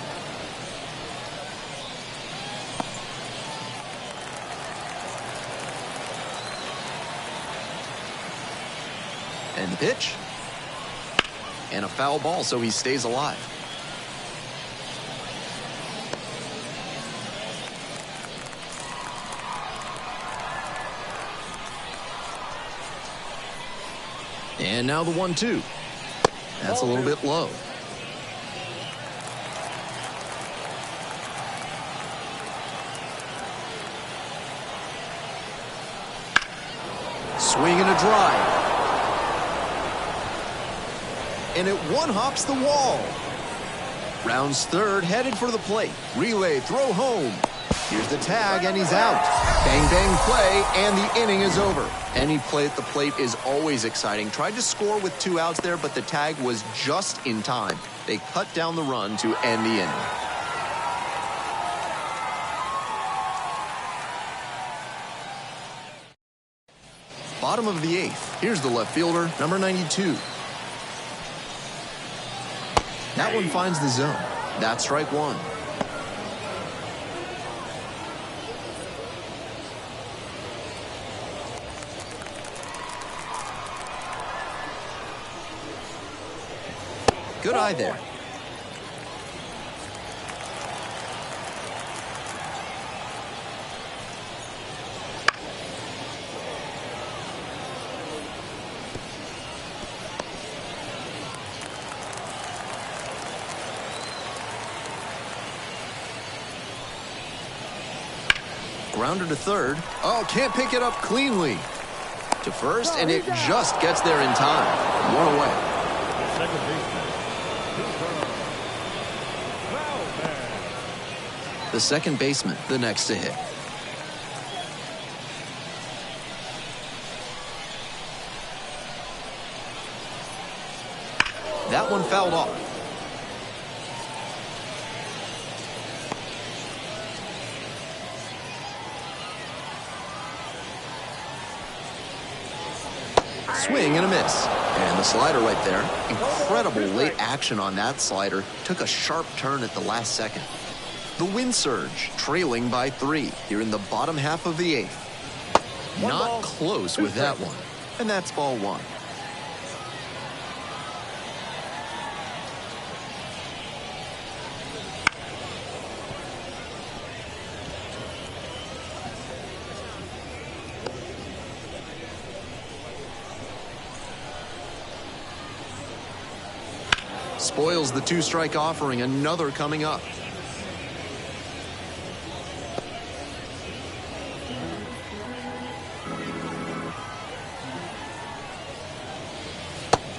And the pitch. And a foul ball, so he stays alive. And now the 1-2. That's a little bit low. Swing and a drive. And it one-hops the wall. Rounds third, headed for the plate. Relay, throw home. Here's the tag, and he's out. Bang, bang, play, and the inning is over. Any play at the plate is always exciting. Tried to score with 2 outs there, but the tag was just in time. They cut down the run to end the inning. Bottom of the 8th. Here's the left fielder, number 92. That one finds the zone. That's strike 1. Good eye there. Grounder to third. Oh, can't pick it up cleanly. To first, and it just gets there in time. 1 away. Second baseman. Foul man. The second baseman, the next to hit. That one fouled off. Swing and a miss. And the slider right there. Incredible late action on that slider. Took a sharp turn at the last second. The wind surge, trailing by 3 here in the bottom half of the 8th. Not close with that one. And that's ball 1. Spoils the 2-strike offering. Another coming up.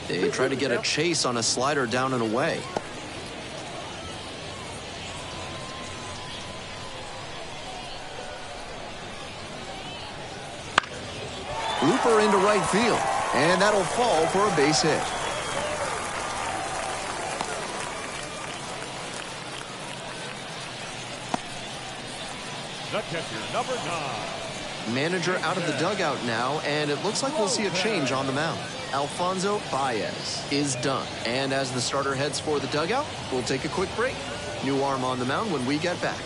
They try to get a chase on a slider down and away. Looper into right field, and that'll fall for a base hit. The catcher, number 9. Manager out of the dugout now, and it looks like we'll see a change on the mound. Alfonso Baez is done. And as the starter heads for the dugout, we'll take a quick break. New arm on the mound when we get back.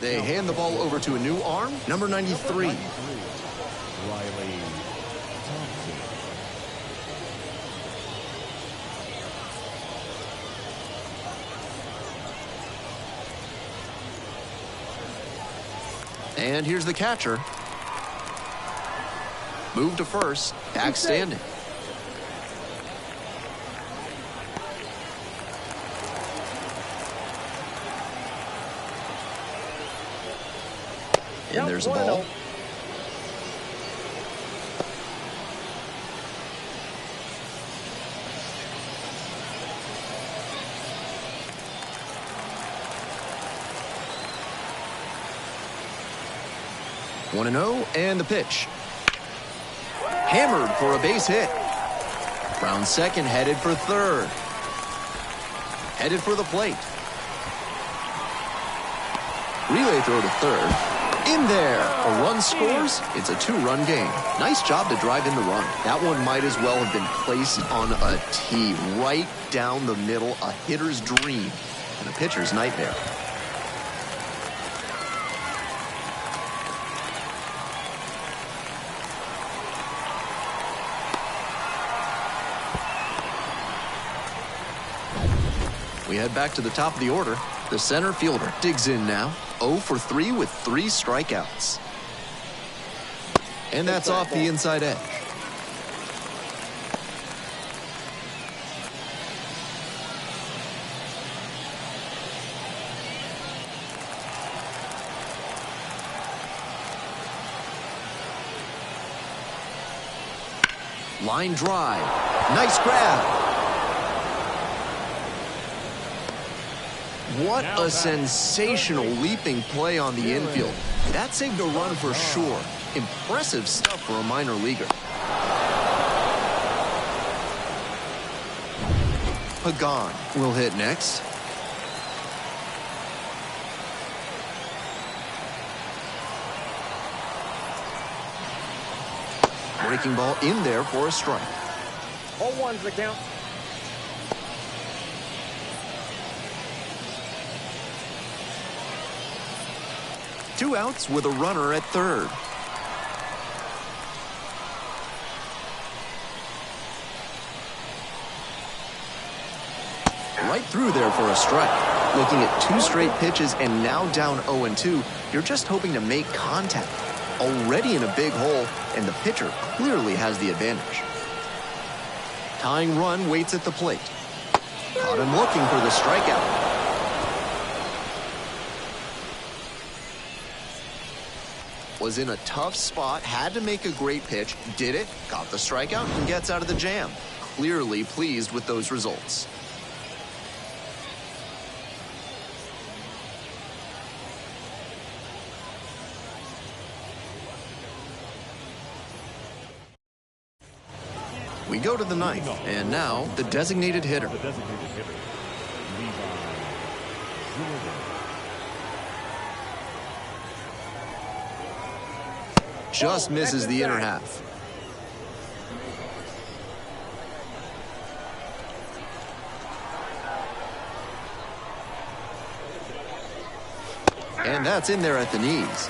They hand the ball over to a new arm, number 93. Riley Thompson. And here's the catcher. Move to first, back standing. And there's a ball. One and 0, and the pitch. Hammered for a base hit. Round second, headed for third. Headed for the plate. Relay throw to third. In there. A run scores. It's a 2-run game. Nice job to drive in the run. That one might as well have been placed on a tee right down the middle. A hitter's dream and a pitcher's nightmare. We head back to the top of the order. The center fielder digs in now. 0 for 3 with 3 strikeouts. And that's off the inside edge. Line drive. Nice grab. What a sensational leaping play on the infield. That saved a run for sure. Impressive stuff for a minor leaguer. Pagan will hit next. Breaking ball in there for a strike. 0-1's the count. Two outs with a runner at third. Right through there for a strike. Looking at 2 straight pitches and now down 0-2, you're just hoping to make contact. Already in a big hole, and the pitcher clearly has the advantage. Tying run waits at the plate. Caught him looking for the strikeout. Was in a tough spot, had to make a great pitch, did it, got the strikeout, and gets out of the jam. Clearly pleased with those results. We go to the ninth, and now the designated hitter. The designated hitter, Levi Zimmerman. Just misses the inner half. And that's in there at the knees.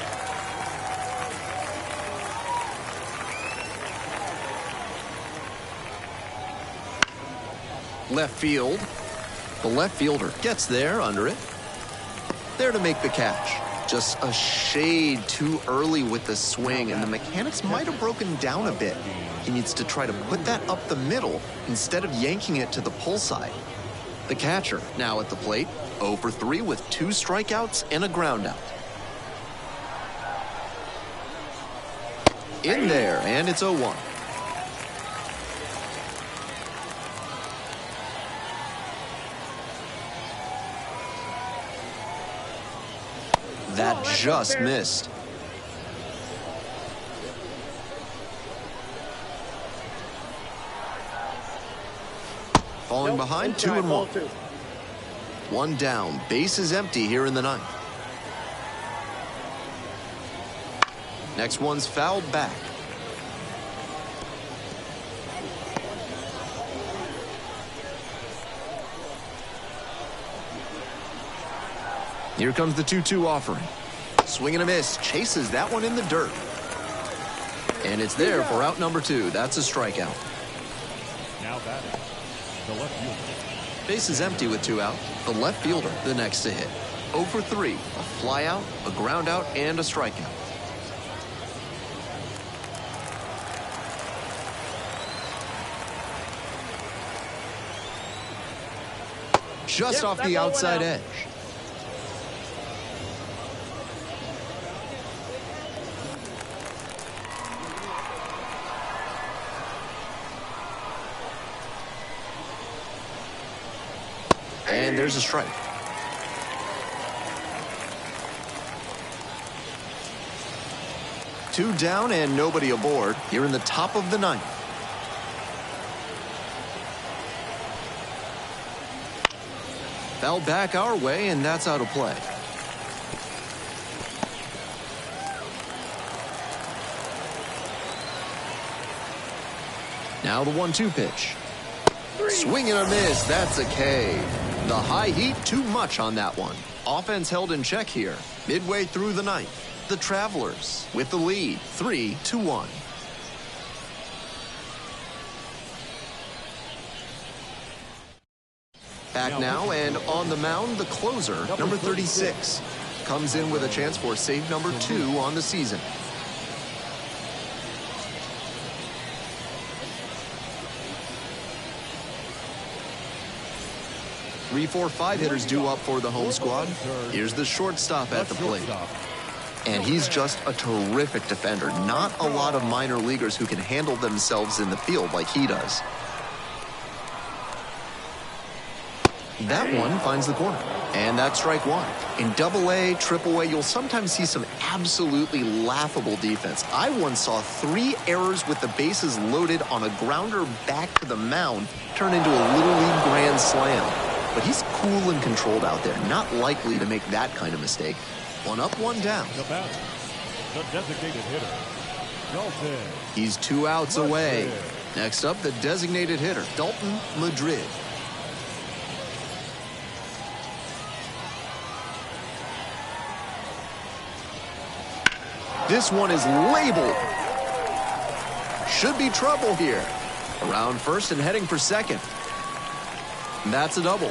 Left field. The left fielder gets there under it. There to make the catch. Just a shade too early with the swing, and the mechanics might have broken down a bit. He needs to try to put that up the middle instead of yanking it to the pull side. The catcher now at the plate, 0 for 3 with 2 strikeouts and a ground out. In there, and it's 0-1. That just missed. Falling behind, 2-1. One down, base is empty here in the ninth. Next one's fouled back. Here comes the 2-2 offering. Swing and a miss, chases that one in the dirt. And it's there for out number 2. That's a strikeout. Now batting, the left fielder. Base is empty with 2 out. The left fielder, the next to hit. 0 for 3, a fly out, a ground out, and a strikeout. Just off the outside edge. And there's a strike. Two down and nobody aboard here in the top of the ninth. Foul back our way, and that's out of play. Now the 1-2 pitch. Swing and a miss. That's a K. The high heat, too much on that one. Offense held in check here. Midway through the ninth, the Travelers with the lead, 3-1. Back now, and on the mound, the closer, number 36. Comes in with a chance for save number 2 on the season. Three, 4, 5 hitters due up for the home squad. Here's the shortstop at the plate. And he's just a terrific defender. Not a lot of minor leaguers who can handle themselves in the field like he does. That one finds the corner. And that's strike 1. In Double-A, Triple-A, you'll sometimes see some absolutely laughable defense. I once saw 3 errors with the bases loaded on a grounder back to the mound turn into a Little League grand slam. But he's cool and controlled out there, not likely to make that kind of mistake. 1 up, 1 down. The batter, the designated hitter, Dalton. He's 2 outs away. Madrid. Next up, the designated hitter, Dalton Madrid. This one is labeled. Should be trouble here. Around first and heading for second. That's a double.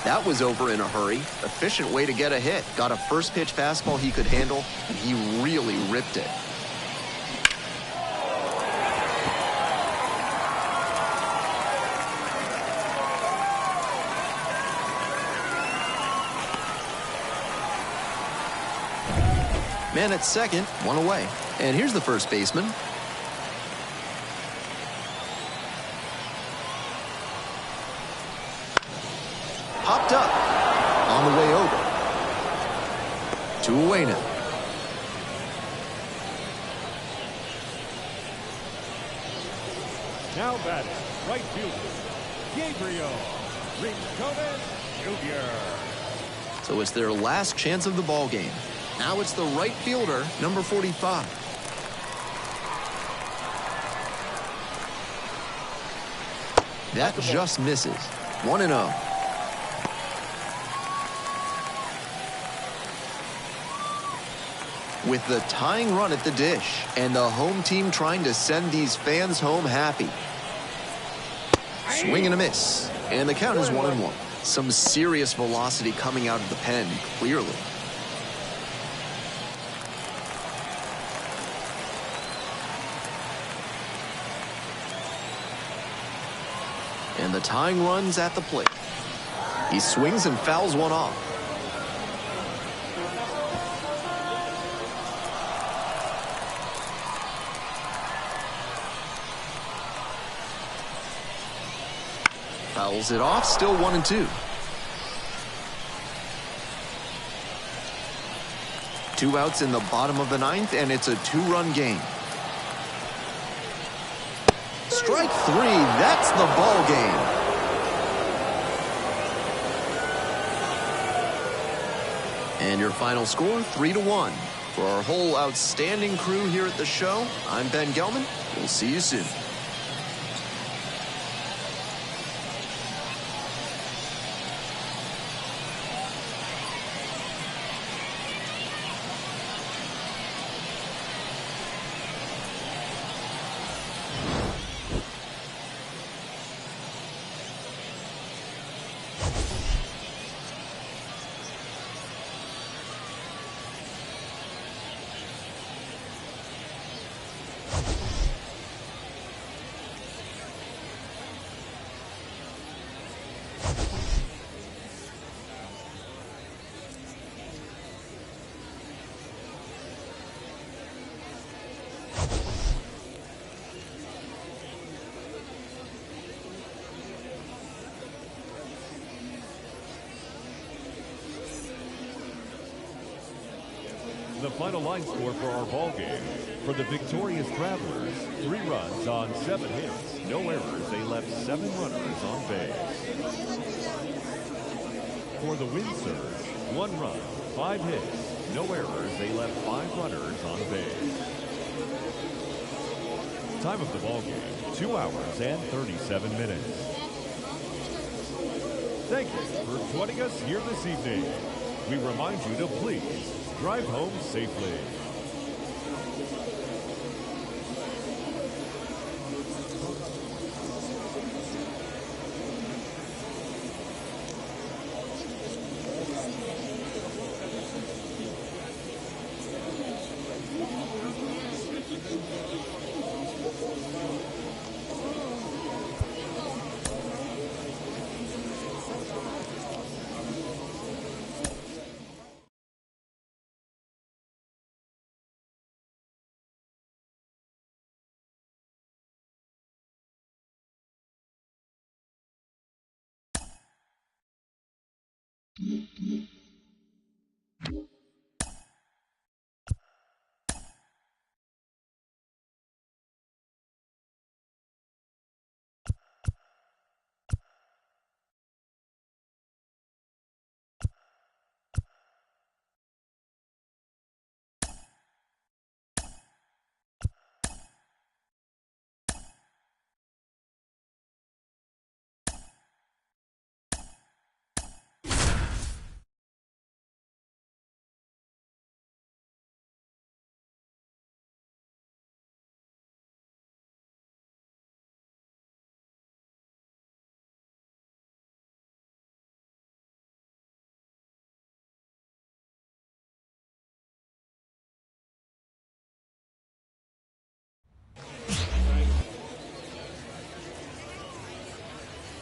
That was over in a hurry. Efficient way to get a hit. Got a first pitch fastball he could handle, and he really ripped it. Man at second, 1 away. And here's the first baseman. Popped up. On the way over. 2 away now. Now batting, right fielder, Gabriel Rincones Jr. So it's their last chance of the ball game. Now it's the right fielder, number 45. That just misses. 1-0. With the tying run at the dish, and the home team trying to send these fans home happy. Swing and a miss, and the count is 1-1. Some serious velocity coming out of the pen, clearly. And the tying run's at the plate. He swings and fouls one off. Fouls it off, still 1-2. 2 outs in the bottom of the 9th, and it's a 2-run game. Strike 3, that's the ball game. And your final score, 3-1. For our whole outstanding crew here at the show, I'm Ben Gelman. We'll see you soon. The final line score for our ball game. For the victorious Travelers, 3 runs on 7 hits, no errors. They left 7 runners on base. For the Wind Surge, 1 run, 5 hits, no errors. They left 5 runners on base. Time of the ball game, 2 hours and 37 minutes. Thank you for joining us here this evening. We remind you to please drive home safely.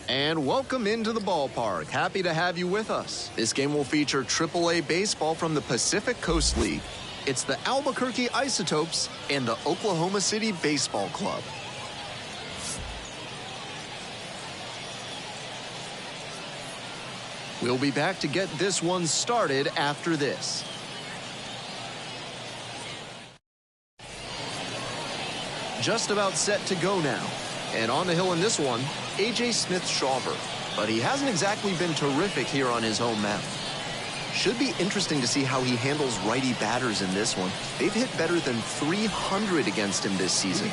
And welcome into the ballpark. Happy to have you with us. This game will feature AAA baseball from the Pacific Coast League. It's the Albuquerque Isotopes and the Oklahoma City Baseball Club. We'll be back to get this one started after this. Just about set to go now. And on the hill in this one, A.J. Smith-Shawver. But he hasn't exactly been terrific here on his home mound. Should be interesting to see how he handles righty batters in this one. They've hit better than 300 against him this season.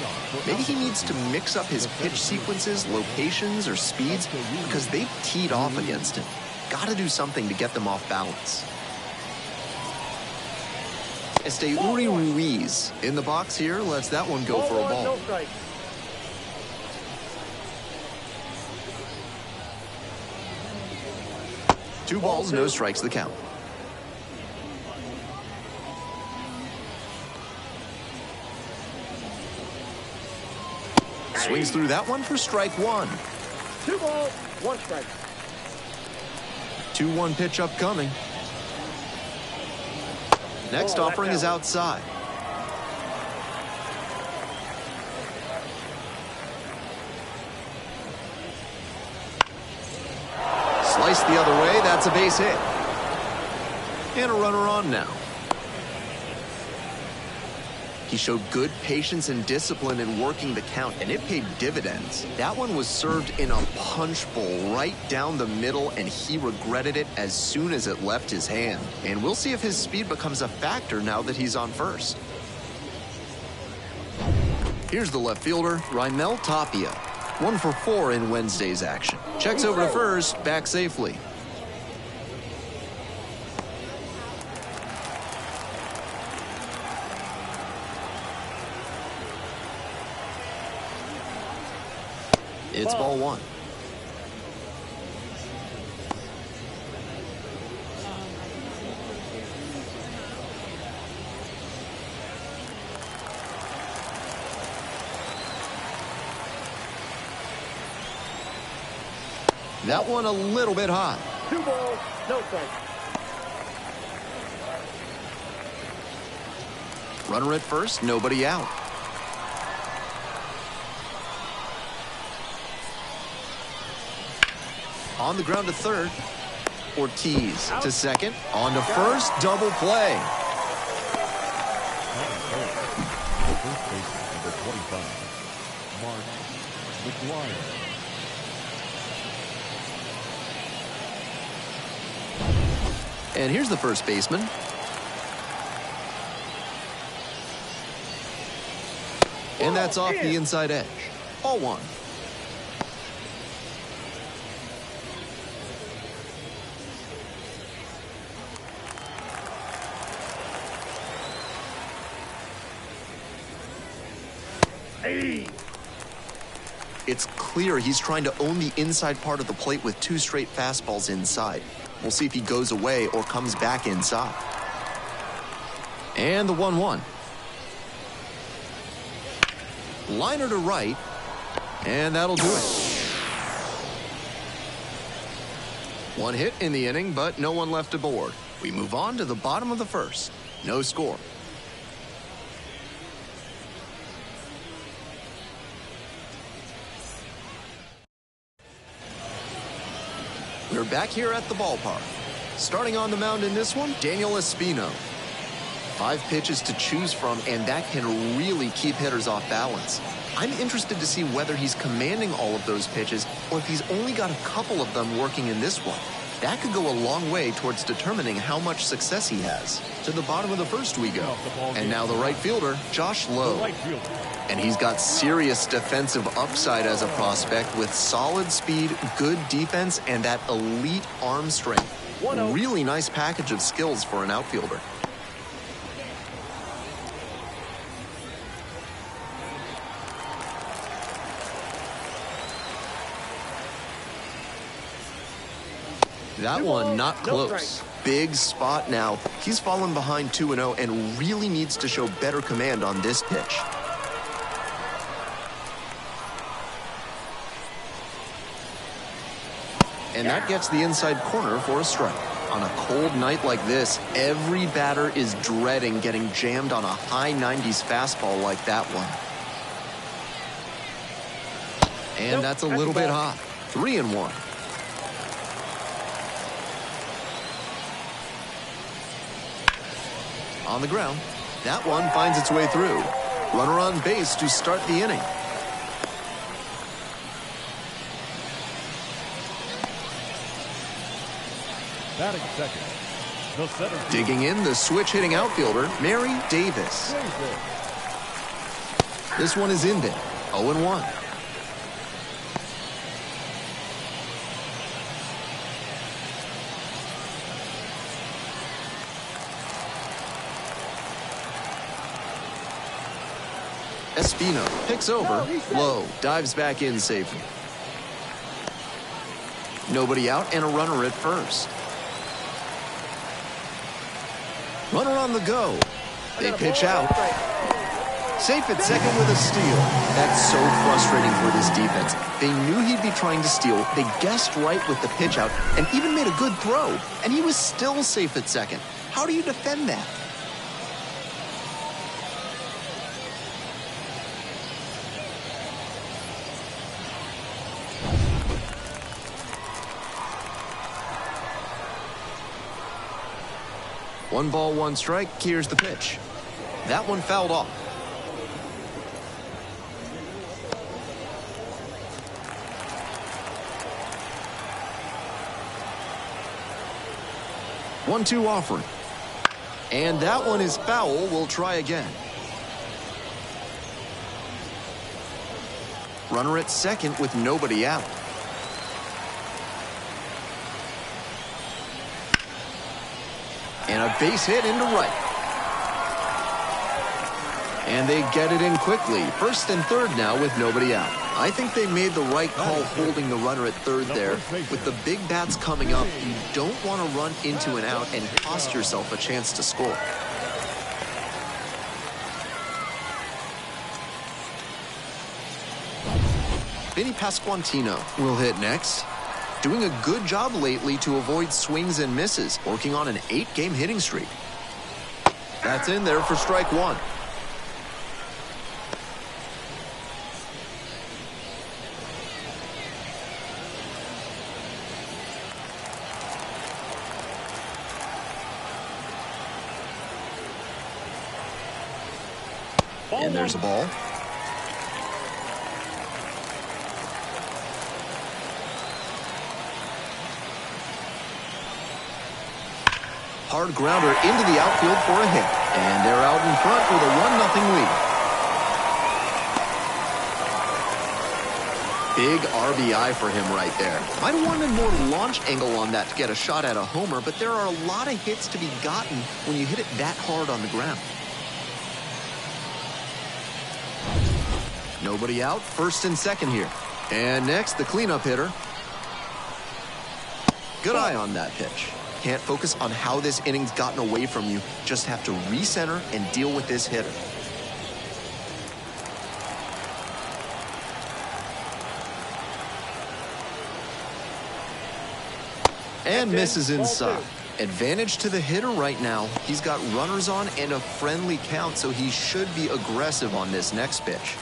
Maybe he needs to mix up his pitch sequences, locations, or speeds because they've teed off against him. Got to do something to get them off balance. Uri Ruiz in the box here lets that one go for a ball. No strike. Two balls, no strikes, the count. Swings through that one for strike 1. 2 balls, 1 strike. 2-1 pitch upcoming. Next offering is outside. Sliced the other way, that's a base hit. And a runner on now. He showed good patience and discipline in working the count, and it paid dividends. That one was served in a punch bowl right down the middle, and he regretted it as soon as it left his hand. And we'll see if his speed becomes a factor now that he's on first. Here's the left fielder, Raimel Tapia. 1 for 4 in Wednesday's action. Checks over to first, back safely. It's ball 1. That one a little bit high. 2 balls, no strikes. Runner at first, nobody out. On the ground to third. Ortiz to second. On to first. Double play. First baseman, number 25, Mark McGuire. And here's the first baseman. And that's off the inside edge. Ball 1. It's clear he's trying to own the inside part of the plate with 2 straight fastballs inside. We'll see if he goes away or comes back inside. And the 1-1. Liner to right, and that'll do it. 1 hit in the inning, but no one left aboard. We move on to the bottom of the first. No score. We're back here at the ballpark. Starting on the mound in this one, Daniel Espino. 5 pitches to choose from, and that can really keep hitters off balance. I'm interested to see whether he's commanding all of those pitches or if he's only got a couple of them working in this one. That could go a long way towards determining how much success he has. To the bottom of the first we go. And now the right fielder, Josh Lowe. And he's got serious defensive upside as a prospect with solid speed, good defense, and that elite arm strength. Really nice package of skills for an outfielder. That one not close. Big spot now. He's fallen behind 2-0 and really needs to show better command on this pitch. And that gets the inside corner for a strike. On a cold night like this, every batter is dreading getting jammed on a high 90s fastball like that one. And that's a little bit hot. 3-1. On the ground. That one finds its way through. Runner on base to start the inning. Batting second, the center. Digging in, the switch-hitting outfielder, Mary Davis. This one is in there. 0-1. Espino picks over. Low dives back in safely. Nobody out and a runner at first. Runner on the go. They pitch out. Safe at second with a steal. That's so frustrating for this defense. They knew he'd be trying to steal. They guessed right with the pitch out and even made a good throw. And he was still safe at second. How do you defend that? 1 ball, 1 strike. Here's the pitch. That one fouled off. One-two offering. And that one is foul. We'll try again. Runner at second with nobody out. And a base hit into right. And they get it in quickly. First and third now with nobody out. I think they made the right call holding the runner at third there. With the big bats coming up, you don't want to run into an out and cost yourself a chance to score. Vinny Pasquantino will hit next. Doing a good job lately to avoid swings and misses, working on an 8-game hitting streak. That's in there for strike 1. And there's a ball. Hard grounder into the outfield for a hit. And they're out in front with a 1-0 lead. Big RBI for him right there. Might have wanted more launch angle on that to get a shot at a homer, but there are a lot of hits to be gotten when you hit it that hard on the ground. Nobody out, first and second here. And next, the cleanup hitter. Good eye on that pitch. Can't focus on how this inning's gotten away from you. Just have to recenter and deal with this hitter. And misses inside. Advantage to the hitter right now. He's got runners on and a friendly count, so he should be aggressive on this next pitch.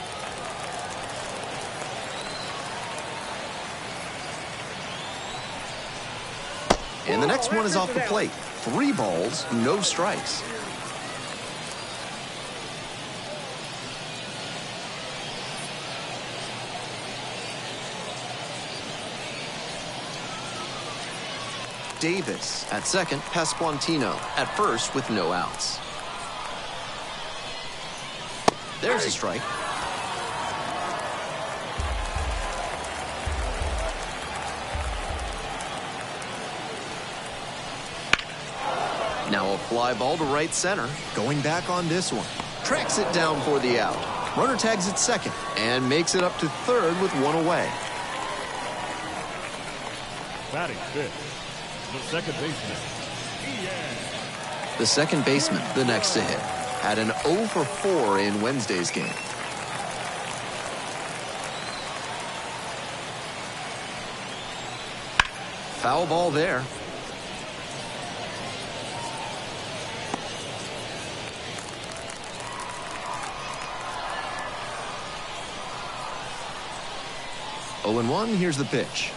And the next one is off the plate. 3 balls, no strikes. Davis at second, Pasquantino at first with no outs. There's a strike. Now a fly ball to right center. Going back on this one. Tracks it down for the out. Runner tags at second and makes it up to third with 1 away. Batting fifth, the second baseman. The second baseman, the next to hit, had an 0 for 4 in Wednesday's game. Foul ball there. Oh and 1, here's the pitch.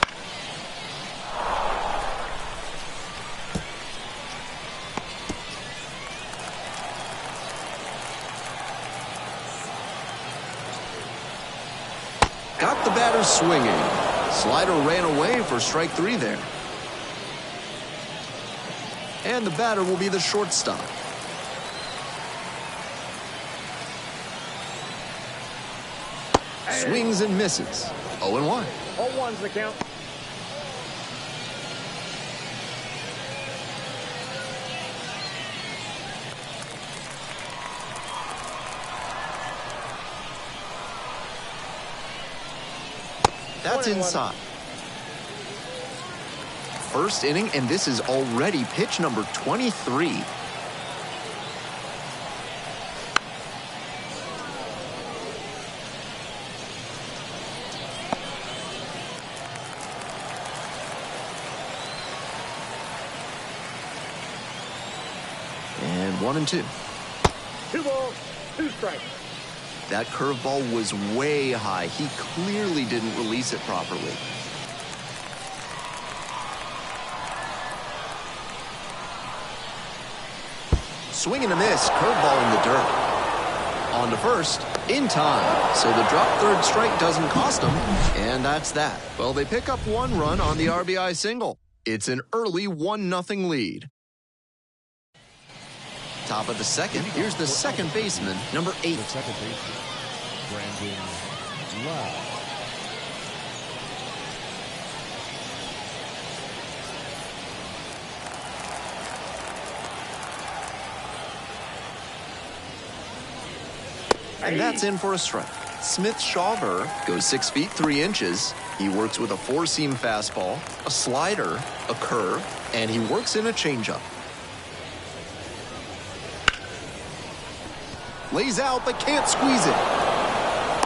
Got the batter swinging. Slider ran away for strike 3 there. And the batter will be the shortstop. Swings and misses. 0 and 1. 0-1's the count. That's inside. First inning, and this is already pitch number 23. And 1 and 2. 2 balls, 2 strikes. That curveball was way high. He clearly didn't release it properly. Swing and a miss, curveball in the dirt. On to first, in time. So the drop third strike doesn't cost them, and that's that. Well, they pick up one run on the RBI single. It's an early 1-0 lead. Top of the second, here's the second baseman, number 8. The second baseman, Brandon Lowe. And that's in for a strike. Smith Shawver goes 6 feet 3 inches. He works with a 4-seam fastball, a slider, a curve, and he works in a changeup. Lays out but can't squeeze it.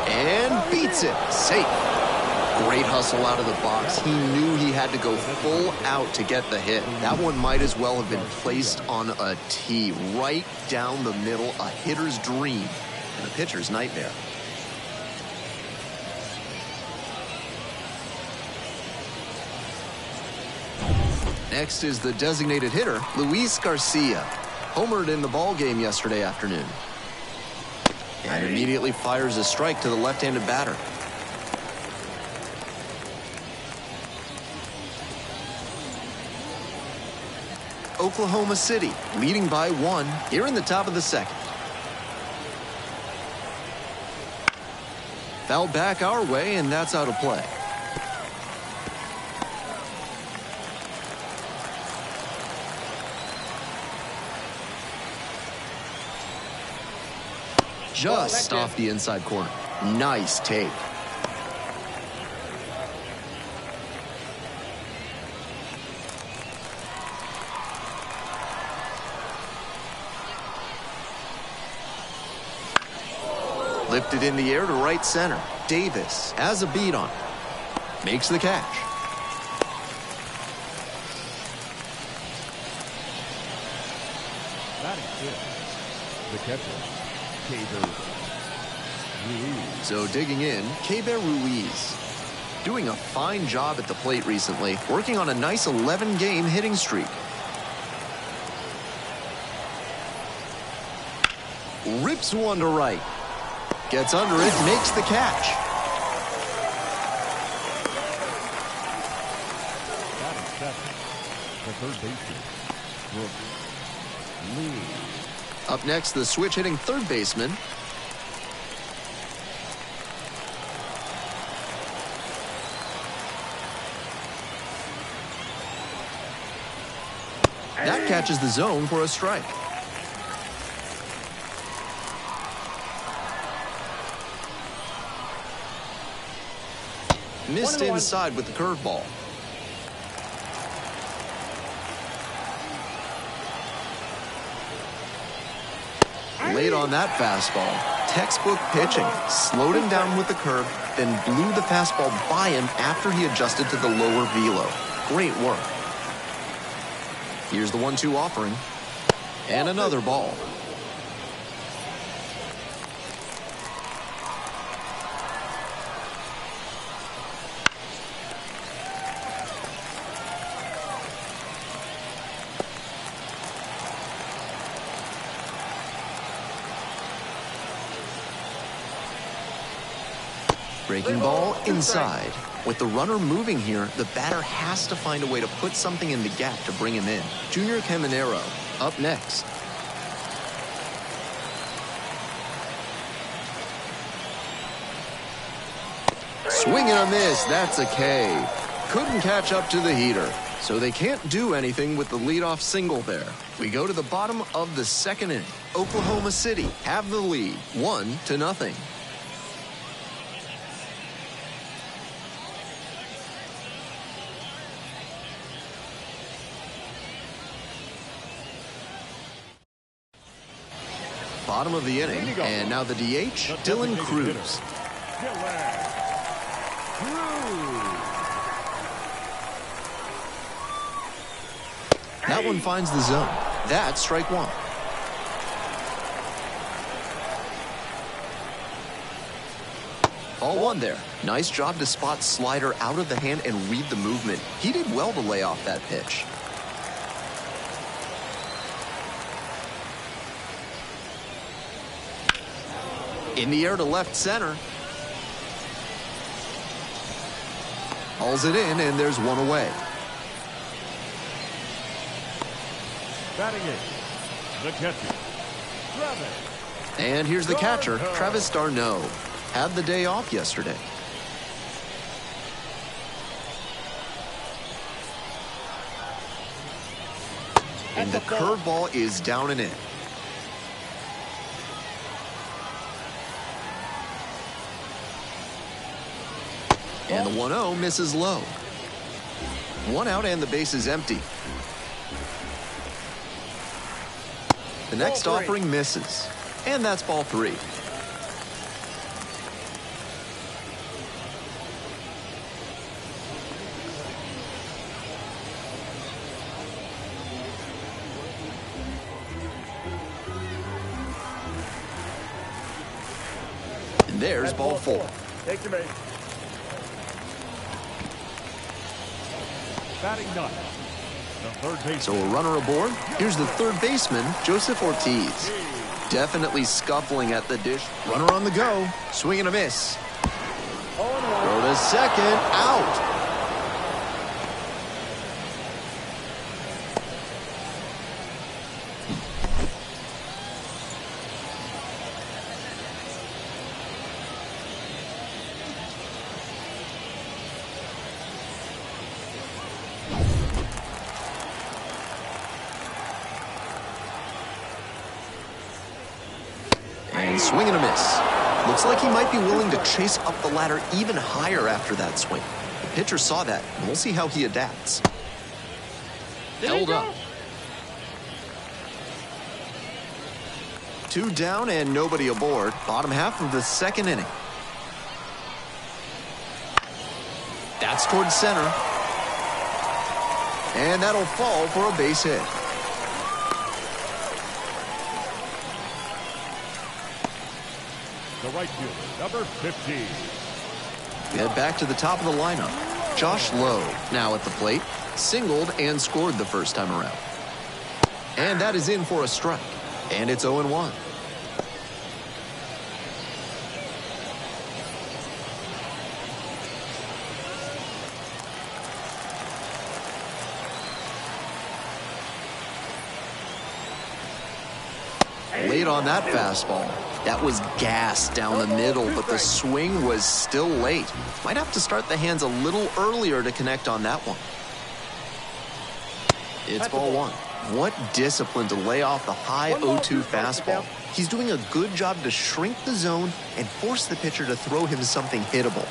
And beats it. Safe. Great hustle out of the box. He knew he had to go full out to get the hit. That one might as well have been placed on a tee right down the middle. A hitter's dream and a pitcher's nightmare. Next is the designated hitter, Luis Garcia. Homered in the ball game yesterday afternoon. And immediately fires a strike to the left-handed batter. Oklahoma City leading by 1 here in the top of the second. Foul back our way, and that's out of play. Just off the inside corner. Nice take. Lifted in the air to right center. Davis has a beat on it. Makes the catch. Batting fifth, the catcher, Keber Ruiz. So digging in, Keber Ruiz. Doing a fine job at the plate recently, working on a nice 11-game hitting streak. Rips one to right. Gets under it, makes the catch. Batting seventh, the third baseman, Brooks Lee. Up next, the switch-hitting third baseman. That catches the zone for a strike. Missed inside with the curveball. Late on that fastball. Textbook pitching. Slowed him down with the curve, then blew the fastball by him after he adjusted to the lower velo. Great work. Here's the 1-2 offering. And another ball. Breaking ball inside. With the runner moving here, the batter has to find a way to put something in the gap to bring him in. Junior Caminero up next. Swing and a miss. That's a K. Couldn't catch up to the heater, so they can't do anything with the leadoff single there. We go to the bottom of the second inning. Oklahoma City have the lead, 1-0. Bottom of the inning, and now the DH, Dylan Cruz. That one finds the zone. That's strike one. Ball one there. Nice job to spot slider out of the hand and read the movement. He did well to lay off that pitch. In the air to left center. Hauls it in, and there's one away. Batting in, the catcher, Travis. And here's the catcher, Travis d'Arnaud. Had the day off yesterday. And the curveball is down and in. And the 1-0 misses low. One out and the base is empty. The next offering misses. And that's ball 3. And there's ball 4. Take your base. Batting ninth, the third baseman. So a runner aboard. Here's the third baseman, Joseph Ortiz. Definitely scuffling at the dish. Runner on the go. Swing and a miss. Throw to second. Out. And swing and a miss. Looks like he might be willing to chase up the ladder even higher after that swing. The pitcher saw that, and we'll see how he adapts. Held up. 2 down and nobody aboard. Bottom half of the second inning. That's towards center. And that'll fall for a base hit. The right fielder, number 15. We head back to the top of the lineup. Josh Lowe now at the plate. Singled and scored the first time around. And that is in for a strike. And it's 0-1. Late on that fastball. That was gassed down the middle, but the swing was still late. Might have to start the hands a little earlier to connect on that one. It's ball 1. What discipline to lay off the high 0-2 fastball. He's doing a good job to shrink the zone and force the pitcher to throw him something hittable.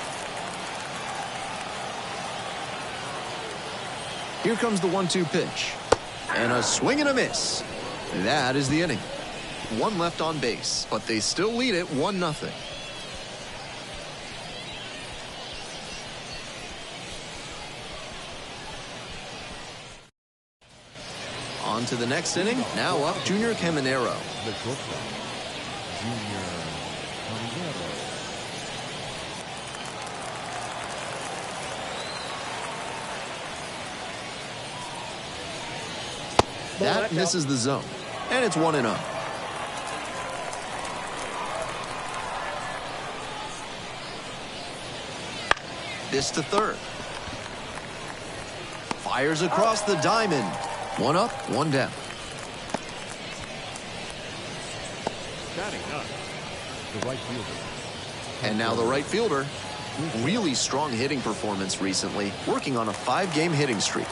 Here comes the 1-2 pitch. And a swing and a miss. That is the inning. 1 left on base, but they still lead it 1-0. On to the next inning. Now up, Junior Caminero. The shortstop, Junior Caminero. That misses the zone, and it's 1-0. This to third. Fires across the diamond. 1 up, 1 down. Batting ninth, the right fielder. And now the right fielder. Really strong hitting performance recently, working on a 5-game hitting streak.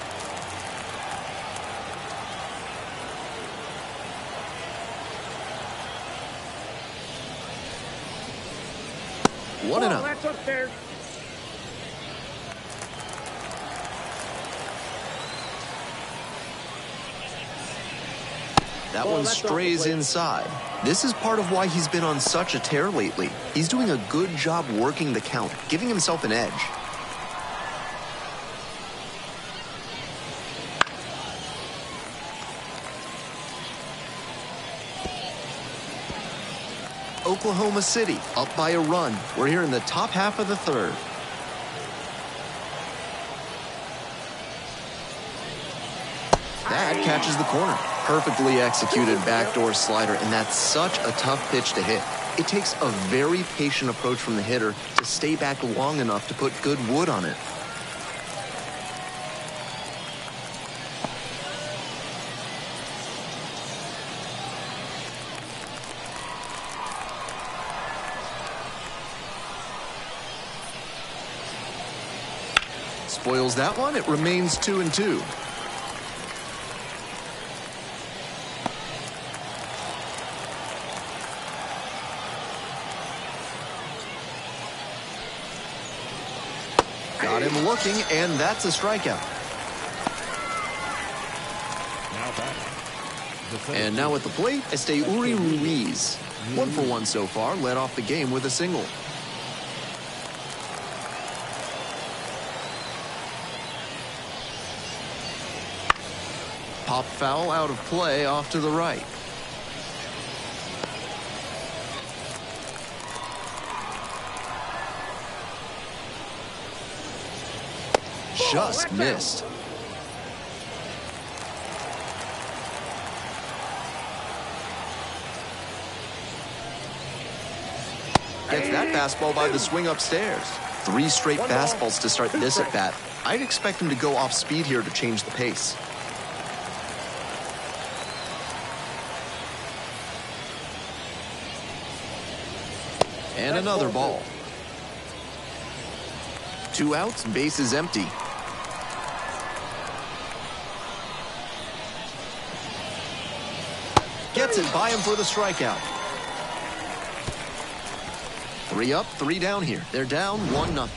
One and up. That's upstairs. That one strays inside. This is part of why he's been on such a tear lately. He's doing a good job working the count, giving himself an edge. Oklahoma City up by a run. We're here in the top half of the third. That catches the corner. Perfectly executed backdoor slider, and that's such a tough pitch to hit. It takes a very patient approach from the hitter to stay back long enough to put good wood on it. Spoils that one. It remains 2-2. Got him looking, and that's a strikeout. And now at the plate, Uri Ruiz. 1 for 1 so far, led off the game with a single. Pop foul out of play off to the right. Just missed. Gets that fastball by the swing upstairs. 3 straight fastballs to start this at bat. I'd expect him to go off speed here to change the pace. And another ball. 2 outs, base is empty. Gets it by him for the strikeout. 3 up, 3 down here. They're down 1-0.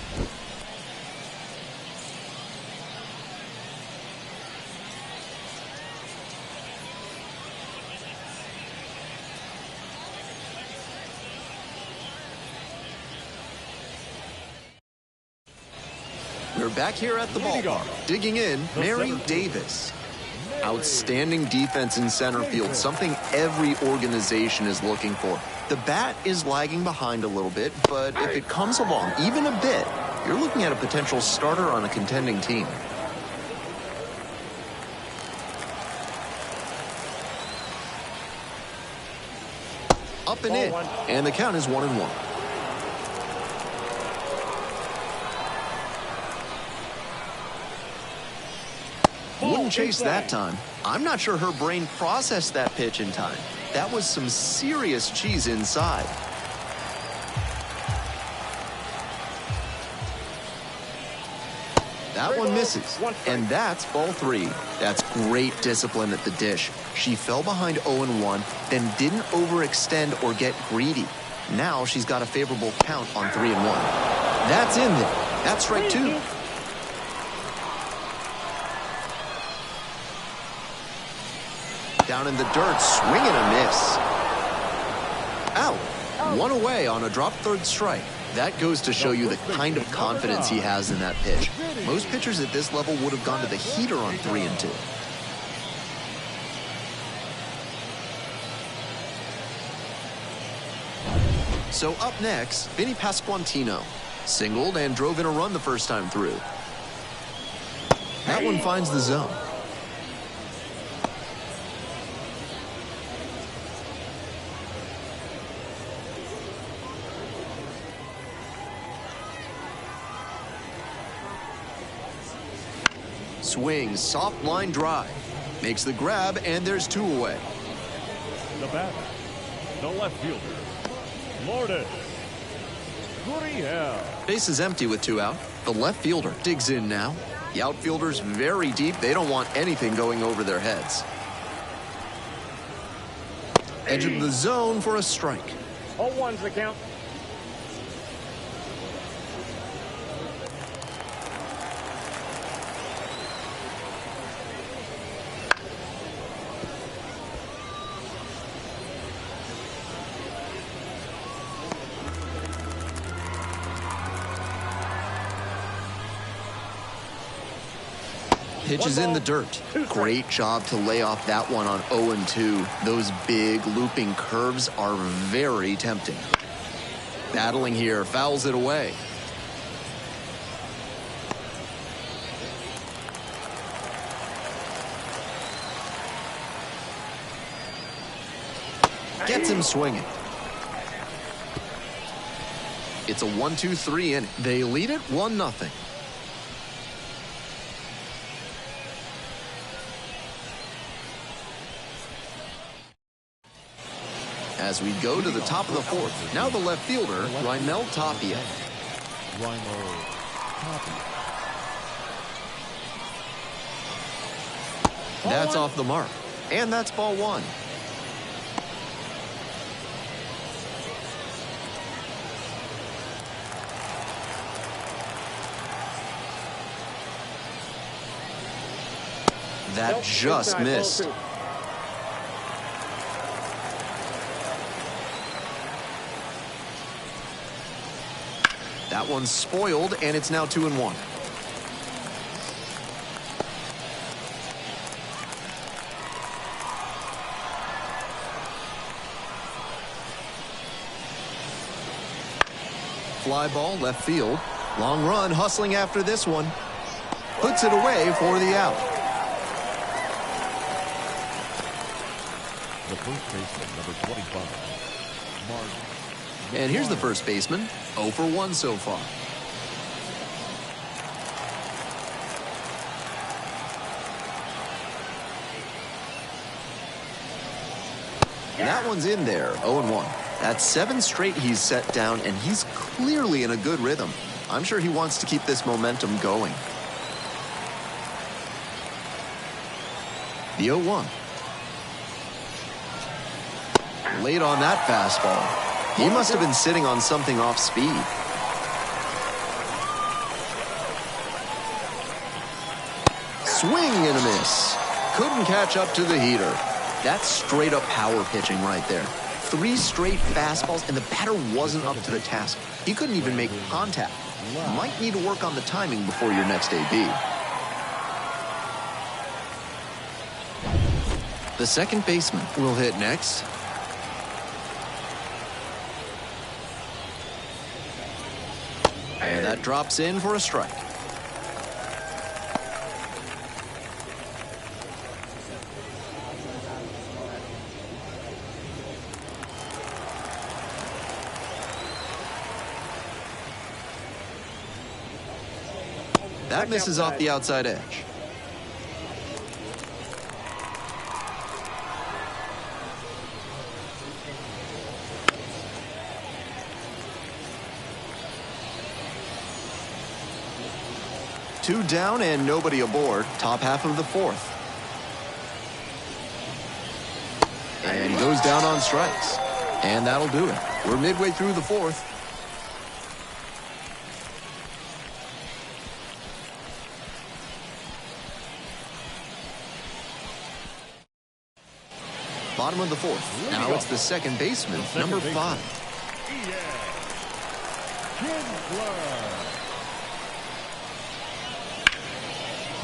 We're back here at the ballpark. Digging in, Mary Davis. Outstanding defense in center field, something every organization is looking for. The bat is lagging behind a little bit, but if it comes along even a bit, you're looking at a potential starter on a contending team. Up and in, and the count is 1-1. Wouldn't chase that time. I'm not sure her brain processed that pitch in time. That was some serious cheese inside. That one misses, and that's ball 3. That's great discipline at the dish. She fell behind 0-1, then didn't overextend or get greedy. Now she's got a favorable count on 3-1. That's in there. That's strike 2. Down in the dirt, swing and a miss. Out. 1 away on a drop third strike. That goes to show you the kind of confidence he has in that pitch. Most pitchers at this level would have gone to the heater on 3-2. So up next, Vinny Pasquantino. Singled and drove in a run the first time through. That one finds the zone. Swings, soft line drive. Makes the grab, and there's 2 away. The batter, the left fielder, Lourdes Gurriel. Base is empty with 2 out. The left fielder digs in now. The outfielder's very deep. They don't want anything going over their heads. Edge of the zone for a strike. 0-1's the count. Pitch is in the dirt. Great job to lay off that one on 0-2. Those big looping curves are very tempting. Battling here, fouls it away. Gets him swinging. It's a 1-2-3 inning. They lead it 1-0. As we go to the top of the fourth, now the left fielder, Raimel Tapia. That's off the mark, and that's ball one. That just missed. That one's spoiled, and it's now 2-1. Fly ball left field. Long run hustling after this one. Puts it away for the out. The first baseman, number 25, Mark. And here's the first baseman, 0 for 1 so far. That one's in there, 0-1. That's 7 straight he's set down, and he's clearly in a good rhythm. I'm sure he wants to keep this momentum going. The 0-1. Late on that fastball. He must have been sitting on something off speed. Swing and a miss. Couldn't catch up to the heater. That's straight up power pitching right there. 3 straight fastballs, and the batter wasn't up to the task. He couldn't even make contact. Might need to work on the timing before your next AB. The second baseman will hit next. And that drops in for a strike. That misses off the outside edge. Two down and nobody aboard. Top half of the fourth. And he goes down on strikes. And that'll do it. We're midway through the fourth. Bottom of the fourth. Now it's the second baseman, number 5.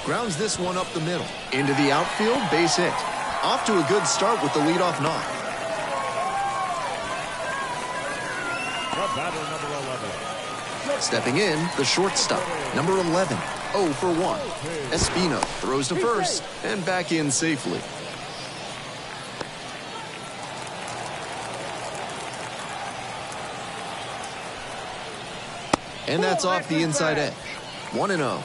Grounds this one up the middle. Into the outfield, base hit. Off to a good start with the leadoff knock. The batter, number 11. Stepping in, the shortstop, number 11, 0 for 1. Espino throws to first and back in safely. And that's off the inside edge. 1-0.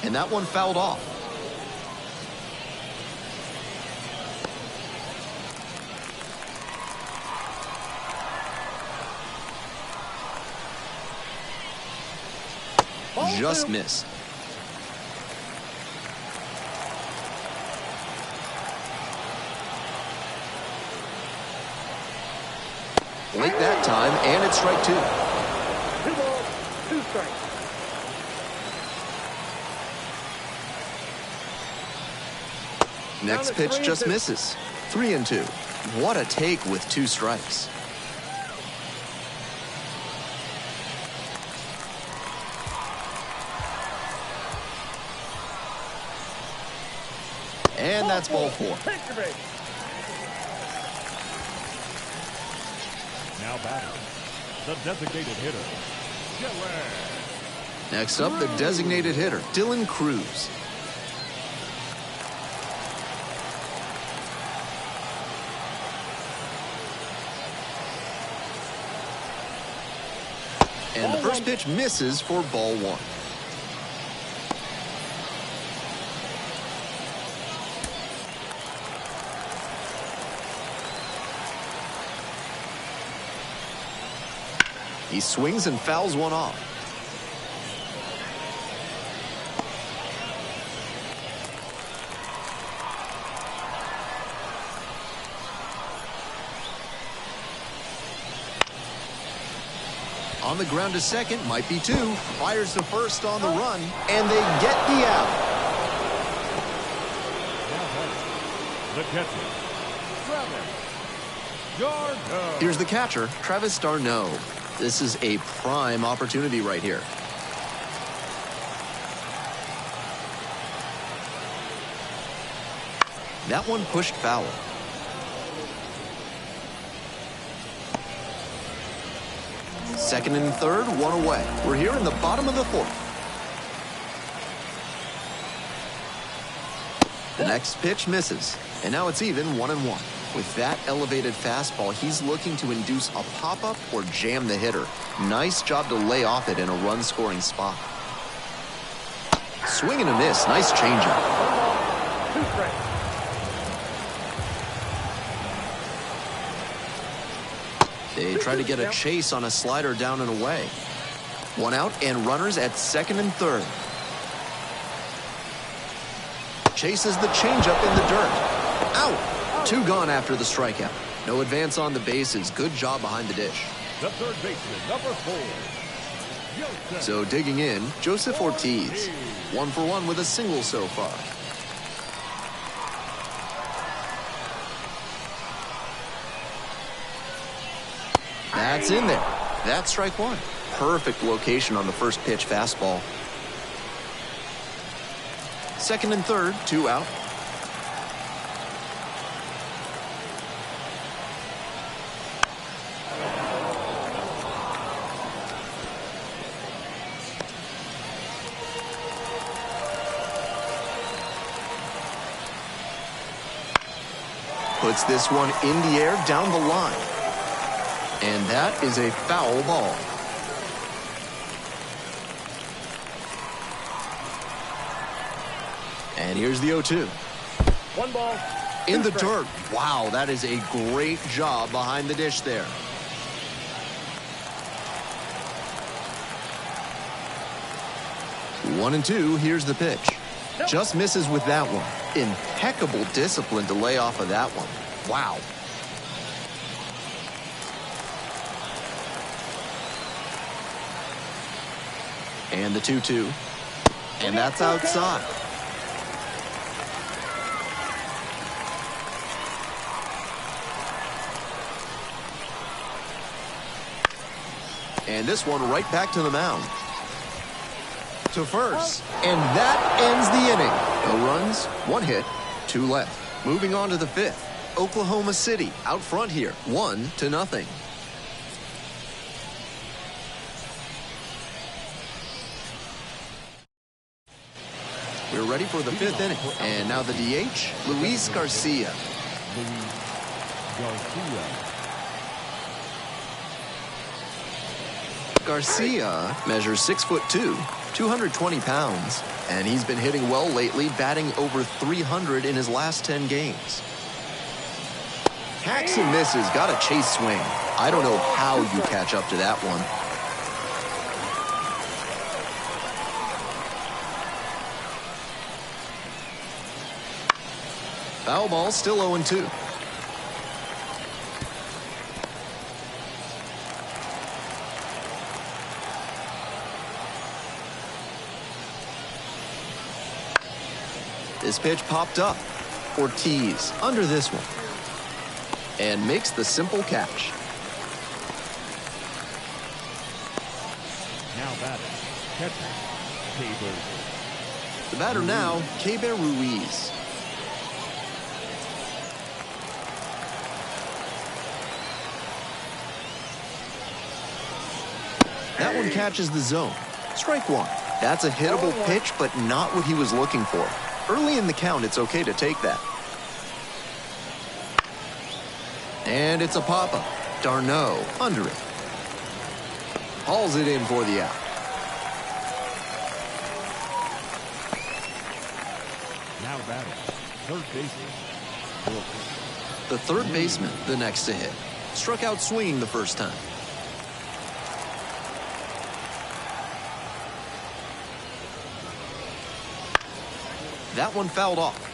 And that one fouled off. Just missed. Late that time, and it's strike 2. 2 balls, 2 strikes. Next pitch just misses. 3-2. What a take with 2 strikes. And that's ball 4. Now batting, the designated hitter, Gillette. Next up, the designated hitter, Dylan Cruz. And the first pitch misses for ball one. He swings and fouls one off. On the ground to second, might be two. Fires to first on the run, and they get the out. The catcher, Travis d'Arnaud. Here's the catcher, Travis d'Arnaud. This is a prime opportunity right here. That one pushed foul. Second and third, one away. We're here in the bottom of the fourth. The next pitch misses, and now it's even 1-1. With that elevated fastball, he's looking to induce a pop-up or jam the hitter. Nice job to lay off it in a run-scoring spot. Swing and a miss. Nice changeup. 2 strikes. They try to get a chase on a slider down and away. One out and runners at second and third. Chases the changeup in the dirt. Out! 2 gone after the strikeout. No advance on the bases. Good job behind the dish. The third baseman, number 4. Joseph. So digging in, Joseph Ortiz. 1 for 1 with a single so far. That's in there. That's strike one. Perfect location on the first pitch fastball. Second and third, 2 out. Puts this one in the air down the line. And that is a foul ball. And here's the 0-2. 1 ball. In 2 the strikes. dirt. Wow, that is a great job behind the dish there. One and 2, here's the pitch. Just misses with that one. Impeccable discipline to lay off of that one. Wow. And the 2-2. And that's outside. And this one right back to the mound. To first. And that ends the inning. No runs, 1 hit, 2 left. Moving on to the 5th. Oklahoma City out front here, 1-0. We're ready for the 5th inning. And now the DH, Luis Garcia. Garcia measures 6'2", 220 pounds, and he's been hitting well lately, batting over 300 in his last 10 games. Hacks and misses, got a chase swing. I don't know how you catch up to that one. Foul ball, still 0-2. This pitch popped up. Ortiz under this one. And makes the simple catch. Now batting, catcher, Keber. The batter now, Keber Ruiz. That one catches the zone. Strike one. That's a hittable pitch, but not what he was looking for. Early in the count, it's okay to take that. And it's a pop-up. Darno under it. Hauls it in for the out. Now batting, third baseman. The third baseman, the next to hit. Struck out swinging the first time. That one fouled off.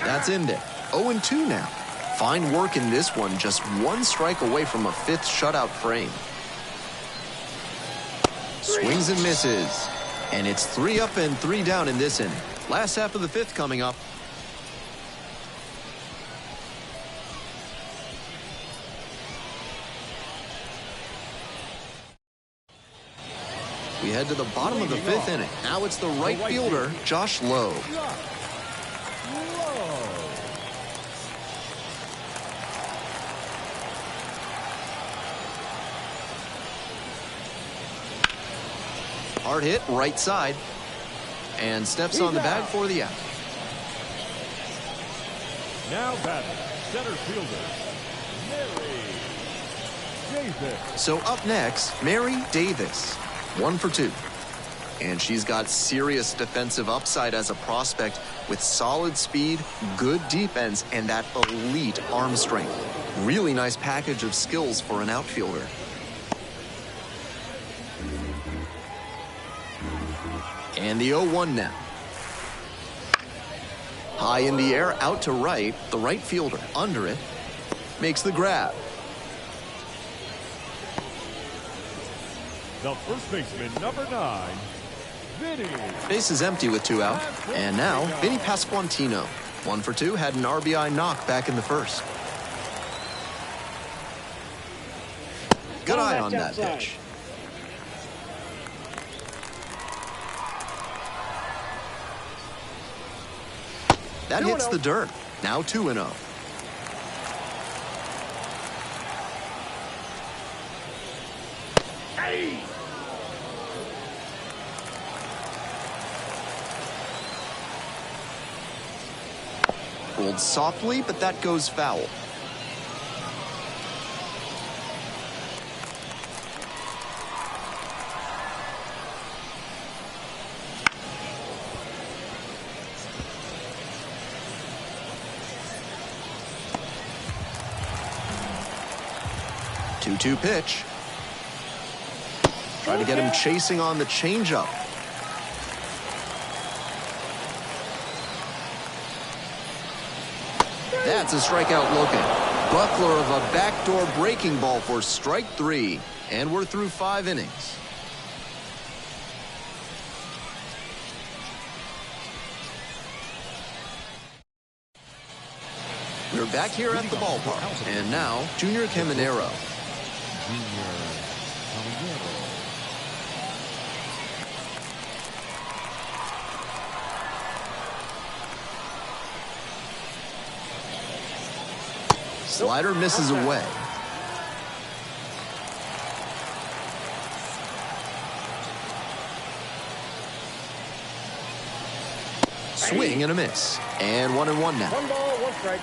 That's in there. 0-2 now. Fine work in this one, just one strike away from a fifth shutout frame. Swings and misses. And it's 3 up and 3 down in this inning. Last half of the fifth coming up. We head to the bottom of the fifth inning. Now it's the right fielder, Josh Lowe. Hard hit, right side. And steps on the bag for the out. Now batting, center fielder, Mary Davis. So up next, Mary Davis. 1 for 2. And she's got serious defensive upside as a prospect with solid speed, good defense, and that elite arm strength. Really nice package of skills for an outfielder. And the 0-1 now. High in the air, out to right. The right fielder under it. Makes the grab. The first baseman, number 9, Vinny. Base is empty with 2 out. And now, Vinny Pasquantino. 1 for 2, had an RBI knock back in the first. Good eye on that pitch. That hits the dirt. Now 2-0. Rolled softly, but that goes foul. Two pitch. Try to get him chasing on the changeup. That's a strikeout looking. Buckler of a backdoor breaking ball for strike 3. And we're through 5 innings. We're back here at the ballpark. And now, Junior Caminero. Slider misses away. Swing and a miss. And 1-1 now. 1 ball, 1 strike.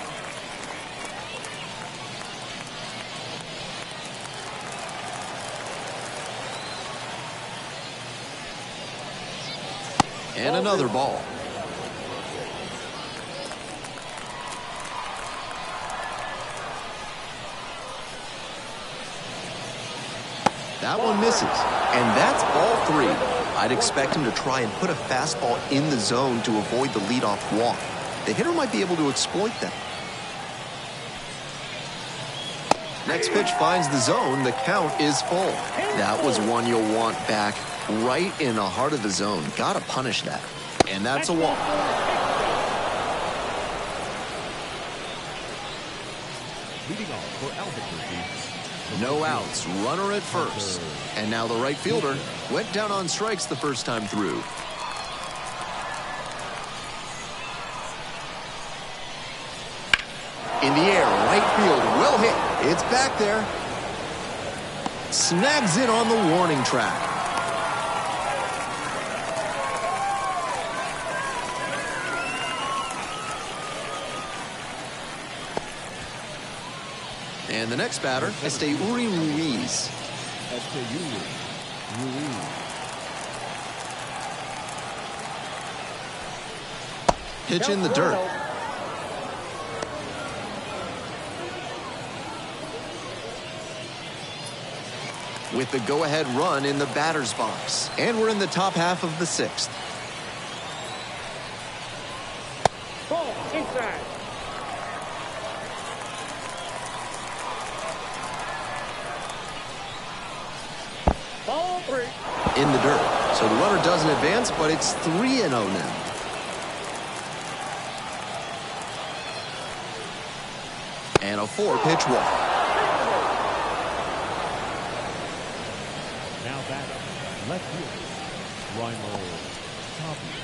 And another ball. That one misses. And that's ball 3. I'd expect him to try and put a fastball in the zone to avoid the leadoff walk. The hitter might be able to exploit that. Next pitch finds the zone. The count is full. That was one you'll want back right in the heart of the zone. Gotta punish that. And that's a walk. Leading off for Albuquerque. No outs, runner at first. And now the right fielder went down on strikes the first time through. In the air, right field, well hit. It's back there. Snags it on the warning track. And the next batter, Uri Ruiz. Pitch in the dirt. With the go-ahead run in the batter's box. And we're in the top half of the sixth. Ball inside. Ball 3. In the dirt. So the runner doesn't advance, but it's 3-0 now. And a 4-pitch walk. Now batter, left field, Reinhold Tapia.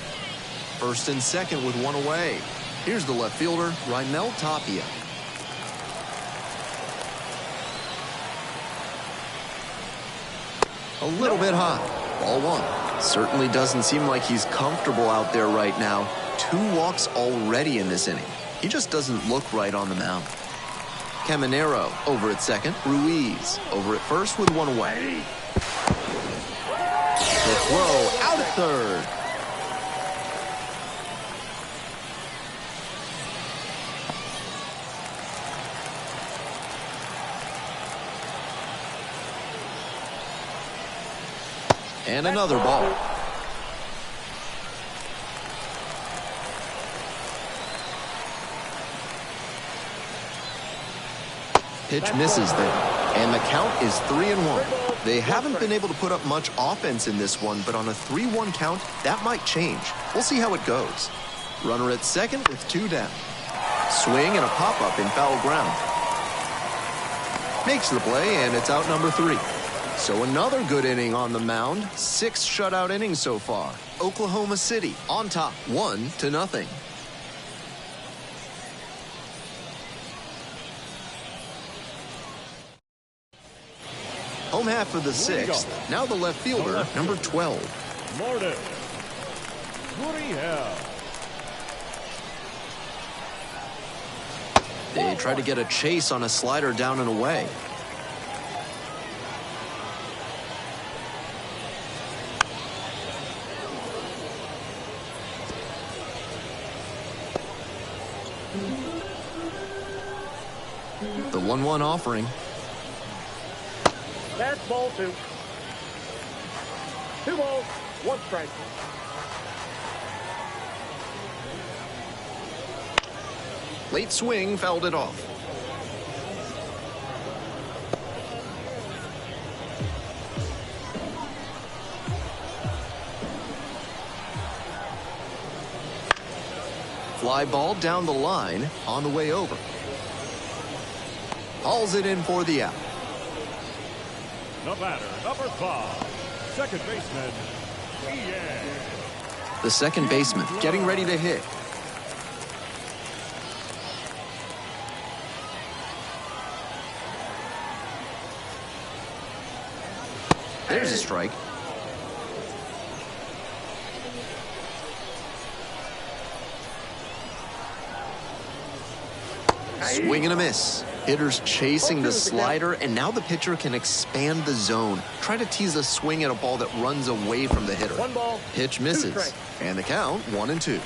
First and second with one away. Here's the left fielder, Reinhold Tapia. A little bit high. Ball 1. Certainly doesn't seem like he's comfortable out there right now. 2 walks already in this inning. He just doesn't look right on the mound. Caminero over at second. Ruiz over at first with one away. The throw out at third. And another ball. Pitch misses there. And the count is 3-1. They haven't been able to put up much offense in this one, but on a 3-1 count, that might change. We'll see how it goes. Runner at second with 2 down. Swing and a pop-up in foul ground. Makes the play, and it's out number 3. So another good inning on the mound. 6 shutout innings so far. Oklahoma City on top, 1-0. Home half of the 6th. Now the left fielder, number 12. Martin Gurriel. They try to get a chase on a slider down and away. The 1-1 offering. That's ball 2. 2 balls, 1 strike. Late swing fouled it off. Fly ball down the line on the way over. Hauls it in for the out. The batter, number 5, second baseman, Ian. The second baseman getting ready to hit. There's a strike. Swing and a miss. Hitters chasing the slider, and now the pitcher can expand the zone. Try to tease a swing at a ball that runs away from the hitter. 1 ball. Pitch misses. And the count, 1-2.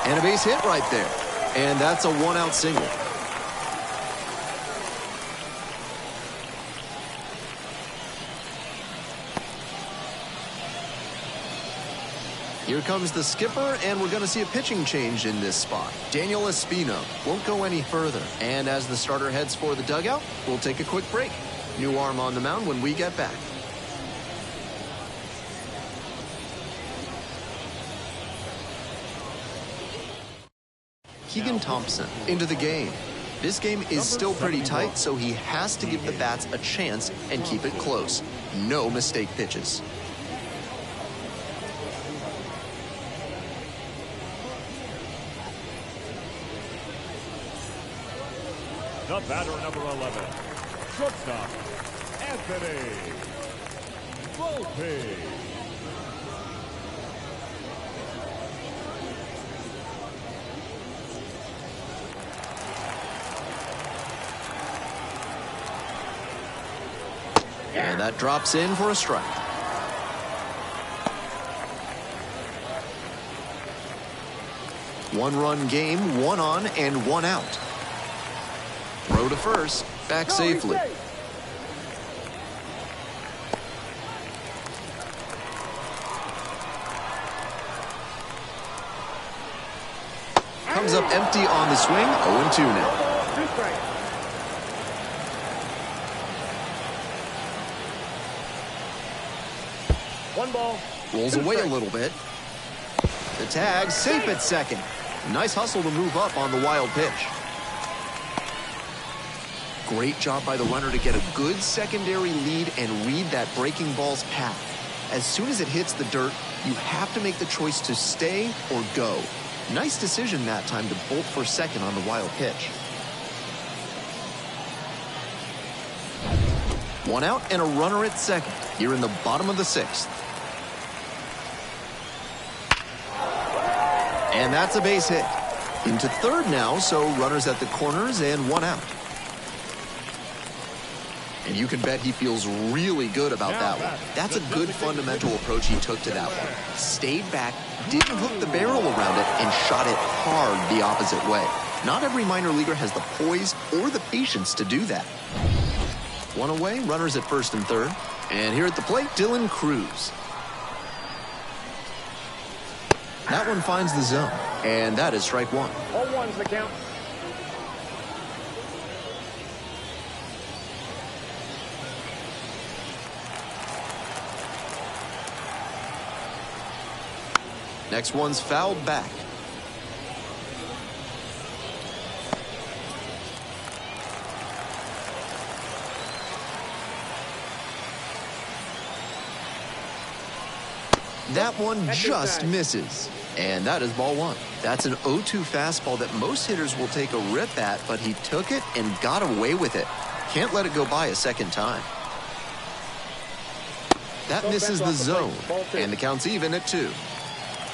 And a base hit right there. And that's a 1-out single. Here comes the skipper, and we're going to see a pitching change in this spot. Daniel Espino won't go any further. And as the starter heads for the dugout, we'll take a quick break. New arm on the mound when we get back. Keegan Thompson into the game. This game is still pretty tight, so he has to give the bats a chance and keep it close. No mistake pitches. The batter, number 11, shortstop, Anthony Volpe. And that drops in for a strike. One-run game, one on and one out. Throw to first, back safely. Comes up empty on the swing, 0-2 now. 2 strikes. One ball. Rolls away a little bit. The tag, safe at second. Nice hustle to move up on the wild pitch. Great job by the runner to get a good secondary lead and read that breaking ball's path. As soon as it hits the dirt, you have to make the choice to stay or go. Nice decision that time to bolt for second on the wild pitch. One out and a runner at second here in the bottom of the 6th. And that's a base hit. Into third now, so runners at the corners and one out. And you can bet he feels really good about that one. That's a good fundamental approach he took to that one. Stayed back, didn't hook the barrel around it, and shot it hard the opposite way. Not every minor leaguer has the poise or the patience to do that. One away, runners at first and third. And here at the plate, Dylan Cruz. That one finds the zone, and that is strike one. 0-1's the count. Next one's fouled back. That one just misses. And that is ball one. That's an 0-2 fastball that most hitters will take a rip at, but he took it and got away with it. Can't let it go by a second time. That misses the zone, and the count's even at 2.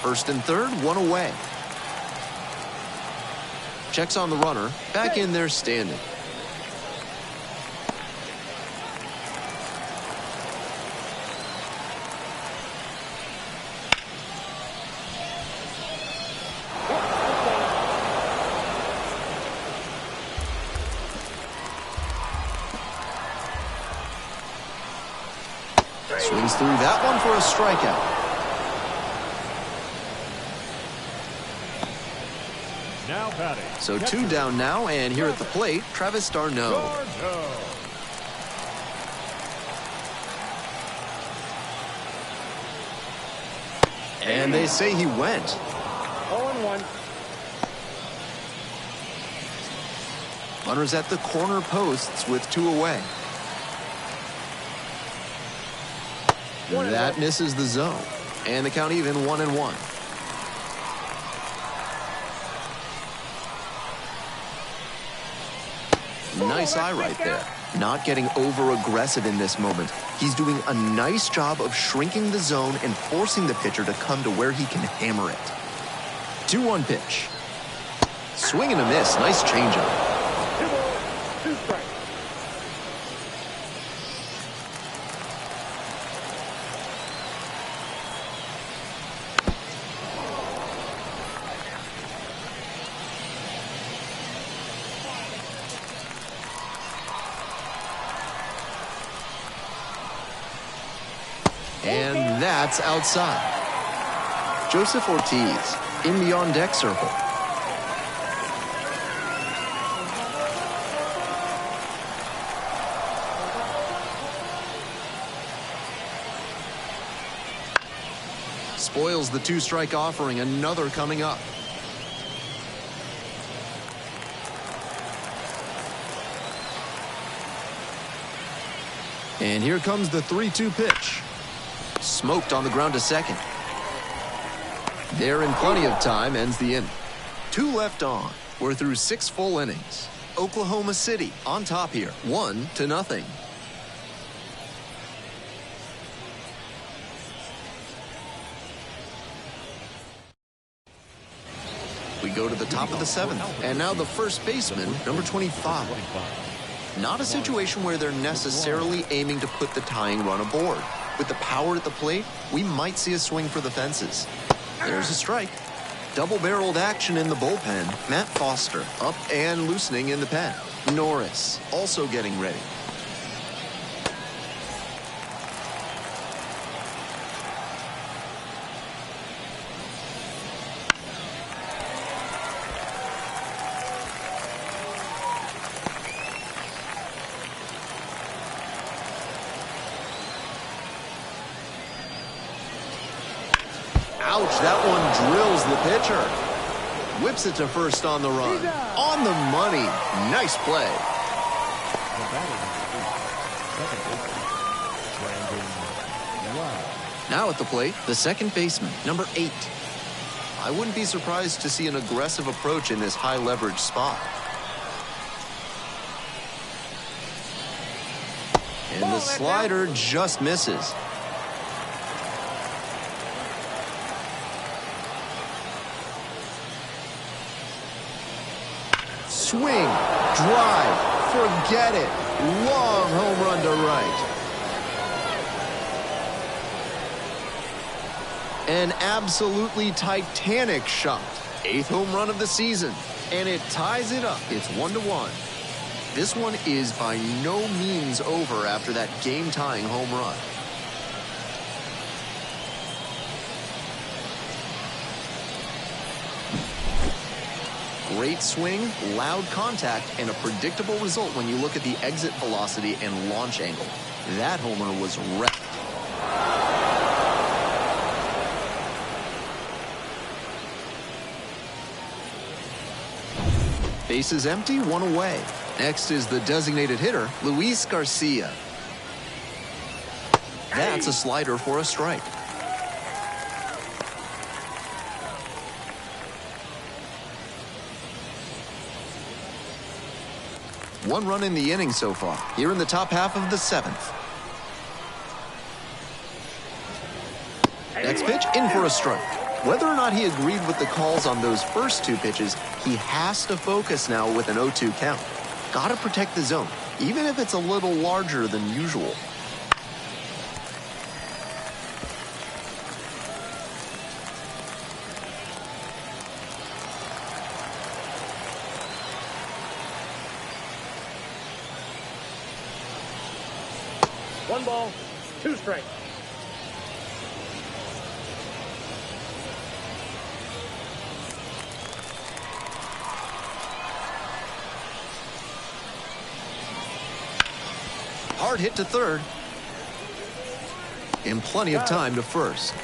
First and third, one away. Checks on the runner, back in there standing. Swings through that one for a strikeout. Now batting. So 2 down now, and here at the plate, Travis d'Arnaud. And they say he went. 0-1. Runners at the corner posts with 2 away. That misses the zone. And the count even 1-1. Nice eye right there. Not getting over aggressive in this moment. He's doing a nice job of shrinking the zone and forcing the pitcher to come to where he can hammer it. 2-1 pitch. Swing and a miss. Nice changeup. 2 balls, 2 strikes. And that's outside. Joseph Ortiz in the on-deck circle. Spoils the 2-strike offering, another coming up. And here comes the 3-2 pitch. Smoked on the ground to second. There in plenty of time, ends the inning. 2 left on. We're through 6 full innings. Oklahoma City on top here, 1-0. We go to the top of the 7th, and now the first baseman, number 25. Not a situation where they're necessarily aiming to put the tying run aboard. With the power at the plate, we might see a swing for the fences. There's a strike. Double-barreled action in the bullpen. Matt Foster up and loosening in the pen. Norris also getting ready. Ouch, that one drills the pitcher. Whips it to first on the run. On the money. Nice play. Now at the plate, the second baseman, number 8. I wouldn't be surprised to see an aggressive approach in this high-leverage spot. And the slider just misses. Swing, drive, forget it. Long home run to right. An absolutely titanic shot. 8th home run of the season. And it ties it up. It's 1-1. This one is by no means over after that game-tying home run. Great swing, loud contact, and a predictable result when you look at the exit velocity and launch angle. That homer was wrecked. Bases empty, 1 away. Next is the designated hitter, Luis Garcia. That's a slider for a strike. One run in the inning so far, here in the top half of the 7th. Next pitch, in for a strike. Whether or not he agreed with the calls on those first 2 pitches, he has to focus now with an 0-2 count. Gotta protect the zone, even if it's a little larger than usual. One ball, 2 strikes. Hard hit to third. And plenty of time to first.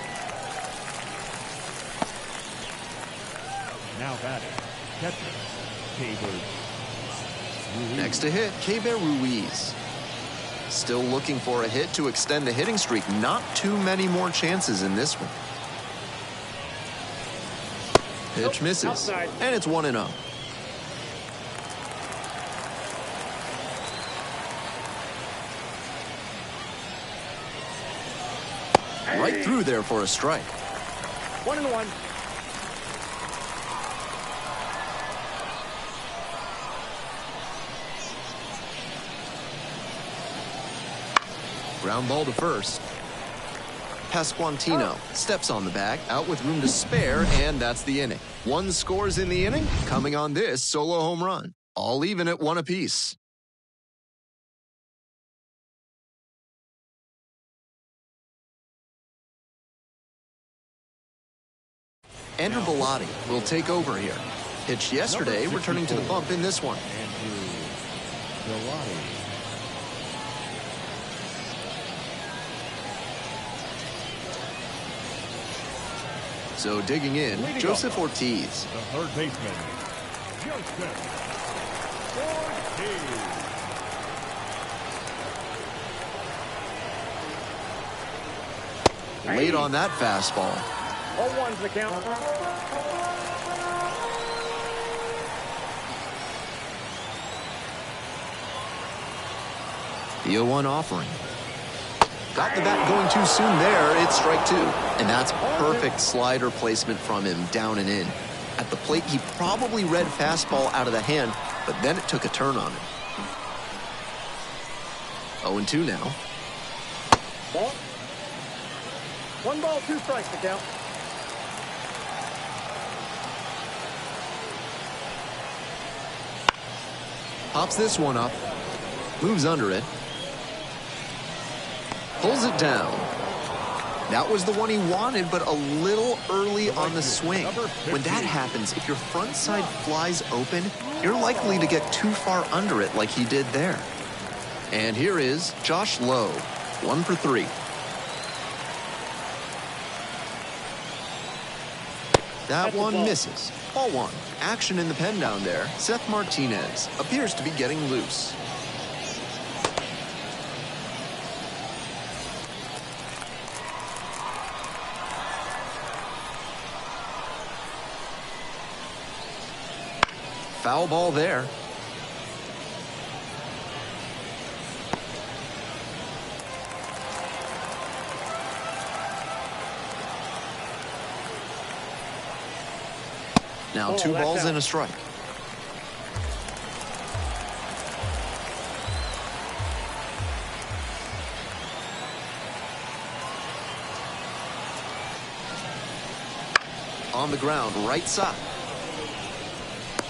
Now batting, catcher, Keber. Next to hit, Keber Ruiz. Still looking for a hit to extend the hitting streak. Not too many more chances in this one. Pitch misses. Outside. And it's 1-0. Right through there for a strike. 1-1. Ground ball to first. Pasquantino steps on the bag, out with room to spare, and that's the inning. 1 scores in the inning, coming on this solo home run. All even at 1 apiece. Andrew Bellotti will take over here. Pitched yesterday, returning to the bump in this one. Andrew Bellotti. So digging in, Joseph Ortiz. The third baseman, Joseph Ortiz. Late on that fastball. 0-1's the count. The 0-1 offering. Got the bat going too soon there. It's strike two. And that's perfect slider placement from him, down and in. At the plate, he probably read fastball out of the hand, but then it took a turn on him. 0-2 now. Ball. 1 ball, 2 strikes to count. Pops this one up. Moves under it. Pulls it down. That was the one he wanted, but a little early on the swing. When that happens, if your front side flies open, you're likely to get too far under it like he did there. And here is Josh Lowe, 1 for 3. That one misses. Ball 1. Action in the pen down there. Seth Martinez appears to be getting loose. Foul ball there. Now 2 balls and a strike. On the ground, right side.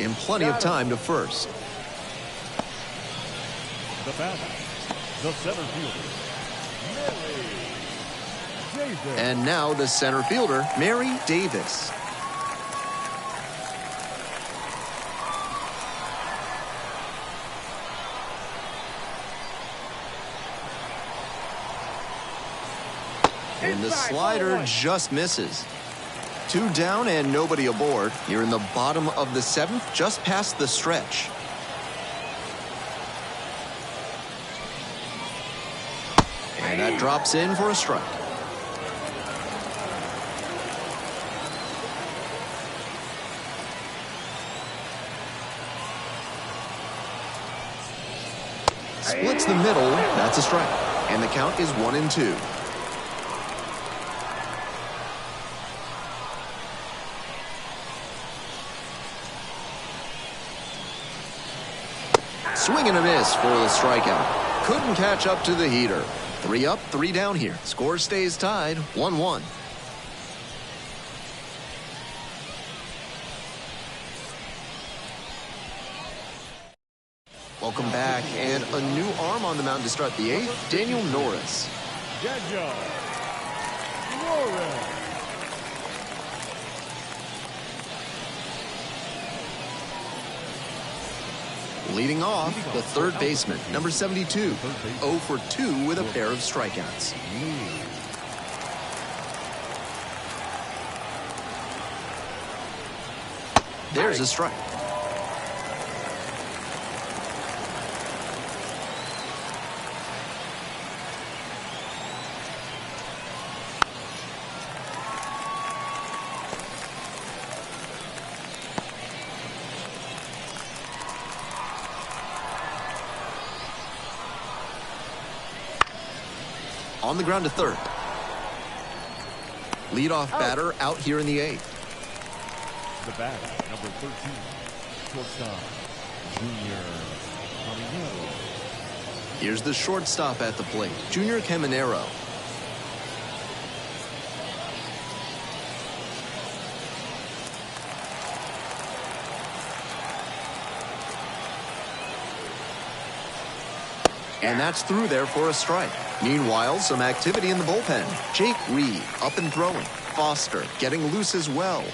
And plenty of time to first. The batter, the center fielder, Mary Davis. And now the center fielder, Mary Davis. And the slider just misses. 2 down and nobody aboard. You're in the bottom of the 7th, just past the stretch. And that drops in for a strike. Splits the middle. That's a strike. And the count is 1-2. Swing and a miss for the strikeout. Couldn't catch up to the heater. 3 up, 3 down here. Score stays tied, 1-1. Welcome back, and a new arm on the mound to start the 8th, Daniel Norris. Daniel Norris. Leading off, the third baseman, number 72, 0 for 2 with a pair of strikeouts. There's a strike. On the ground to third. Leadoff batter out here in the 8th. The batter, number 13, shortstop, Junior Caminero. Here's the shortstop at the plate, Junior Caminero. And that's through there for a strike. Meanwhile, some activity in the bullpen. Jake Reed up and throwing. Foster getting loose as well.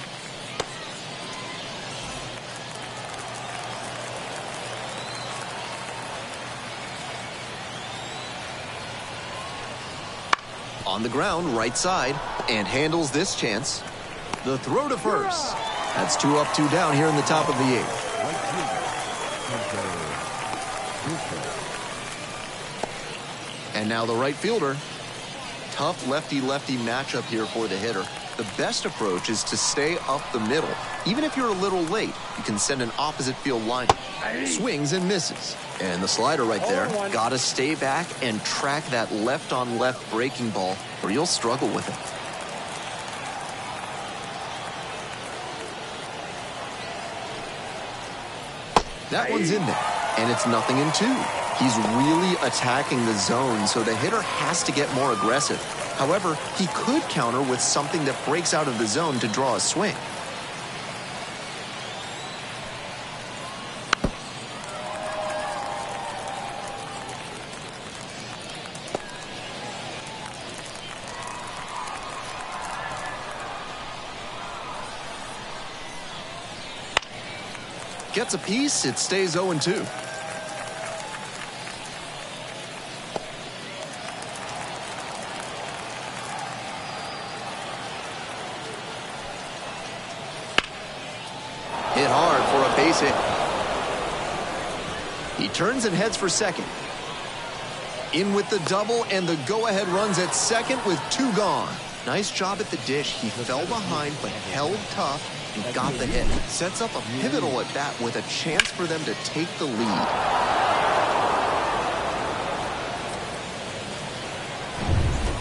On the ground, right side, and handles this chance. The throw to first. That's 2 up, 2 down here in the top of the 8th. And now the right fielder, tough lefty-lefty matchup here for the hitter. The best approach is to stay up the middle. Even if you're a little late, you can send an opposite field lineup. Swings and misses. And the slider right there. Gotta stay back and track that left-on-left breaking ball, or you'll struggle with it. That one's in there, and it's 0-2. He's really attacking the zone, so the hitter has to get more aggressive. However, he could counter with something that breaks out of the zone to draw a swing. Gets a piece, it stays 0-2. Hit hard for a base hit. He turns and heads for second. In with the double, and the go-ahead runs at second with 2 gone. Nice job at the dish. He fell behind but held tough and got the hit. Sets up a pivotal at bat with a chance for them to take the lead.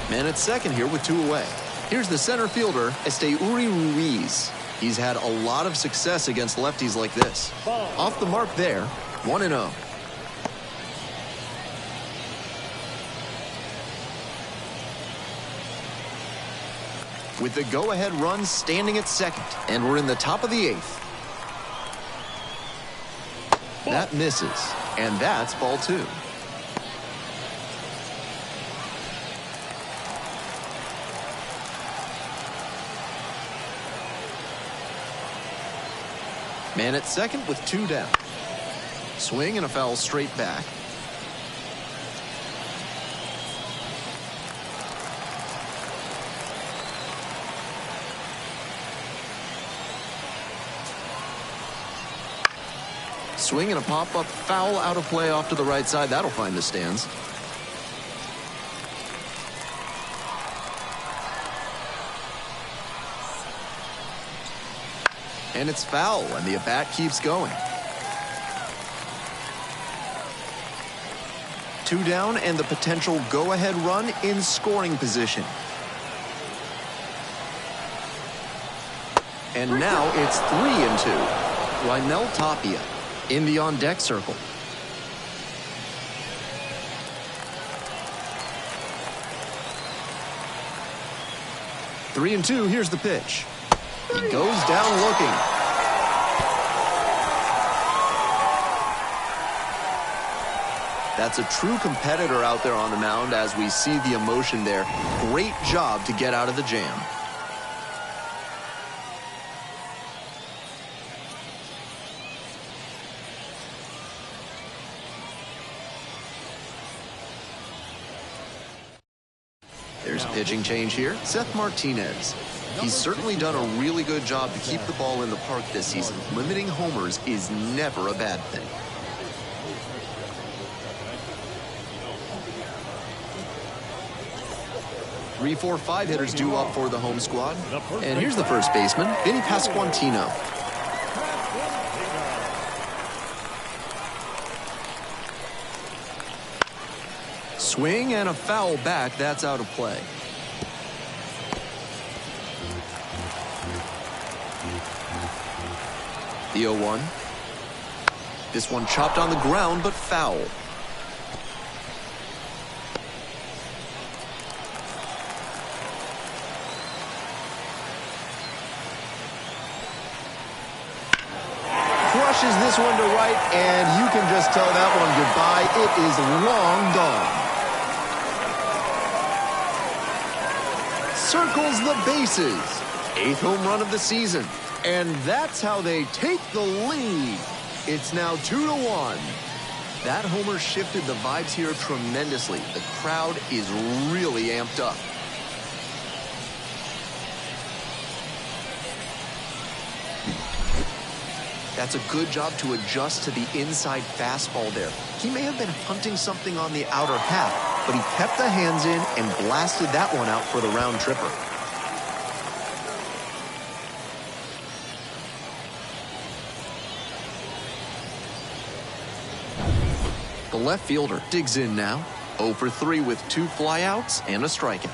Man at second here with 2 away. Here's the center fielder, Ep33 Ruiz. He's had a lot of success against lefties like this. Off the mark there, 1-0. With the go-ahead run standing at second, and we're in the top of the 8th. That misses, and that's ball 2. Man at second with 2 down. Swing and a foul straight back. Swing and a pop-up foul out of play off to the right side. That'll find the stands. And it's foul, and the at-bat keeps going. 2 down, and the potential go-ahead run in scoring position. And now it's 3-2. Raimel Tapia in the on-deck circle. Three and two, here's the pitch. He goes down looking. That's a true competitor out there on the mound as we see the emotion there. Great job to get out of the jam. There's a pitching change here. Seth Martinez. He's certainly done a really good job to keep the ball in the park this season. Limiting homers is never a bad thing. Three, 4, 5 hitters due up for the home squad. And here's the first baseman, Vinny Pasquantino. Swing and a foul back. That's out of play. The 0-1. This one chopped on the ground, but foul. Crushes this one to right, and you can just tell that one goodbye. It is long gone. Circles the bases. 8th home run of the season. And that's how they take the lead. It's now 2-1. That homer shifted the vibes here tremendously. The crowd is really amped up. That's a good job to adjust to the inside fastball there. He may have been hunting something on the outer half, but he kept the hands in and blasted that one out for the round tripper. The left fielder digs in now. 0 for 3 with 2 flyouts and a strikeout.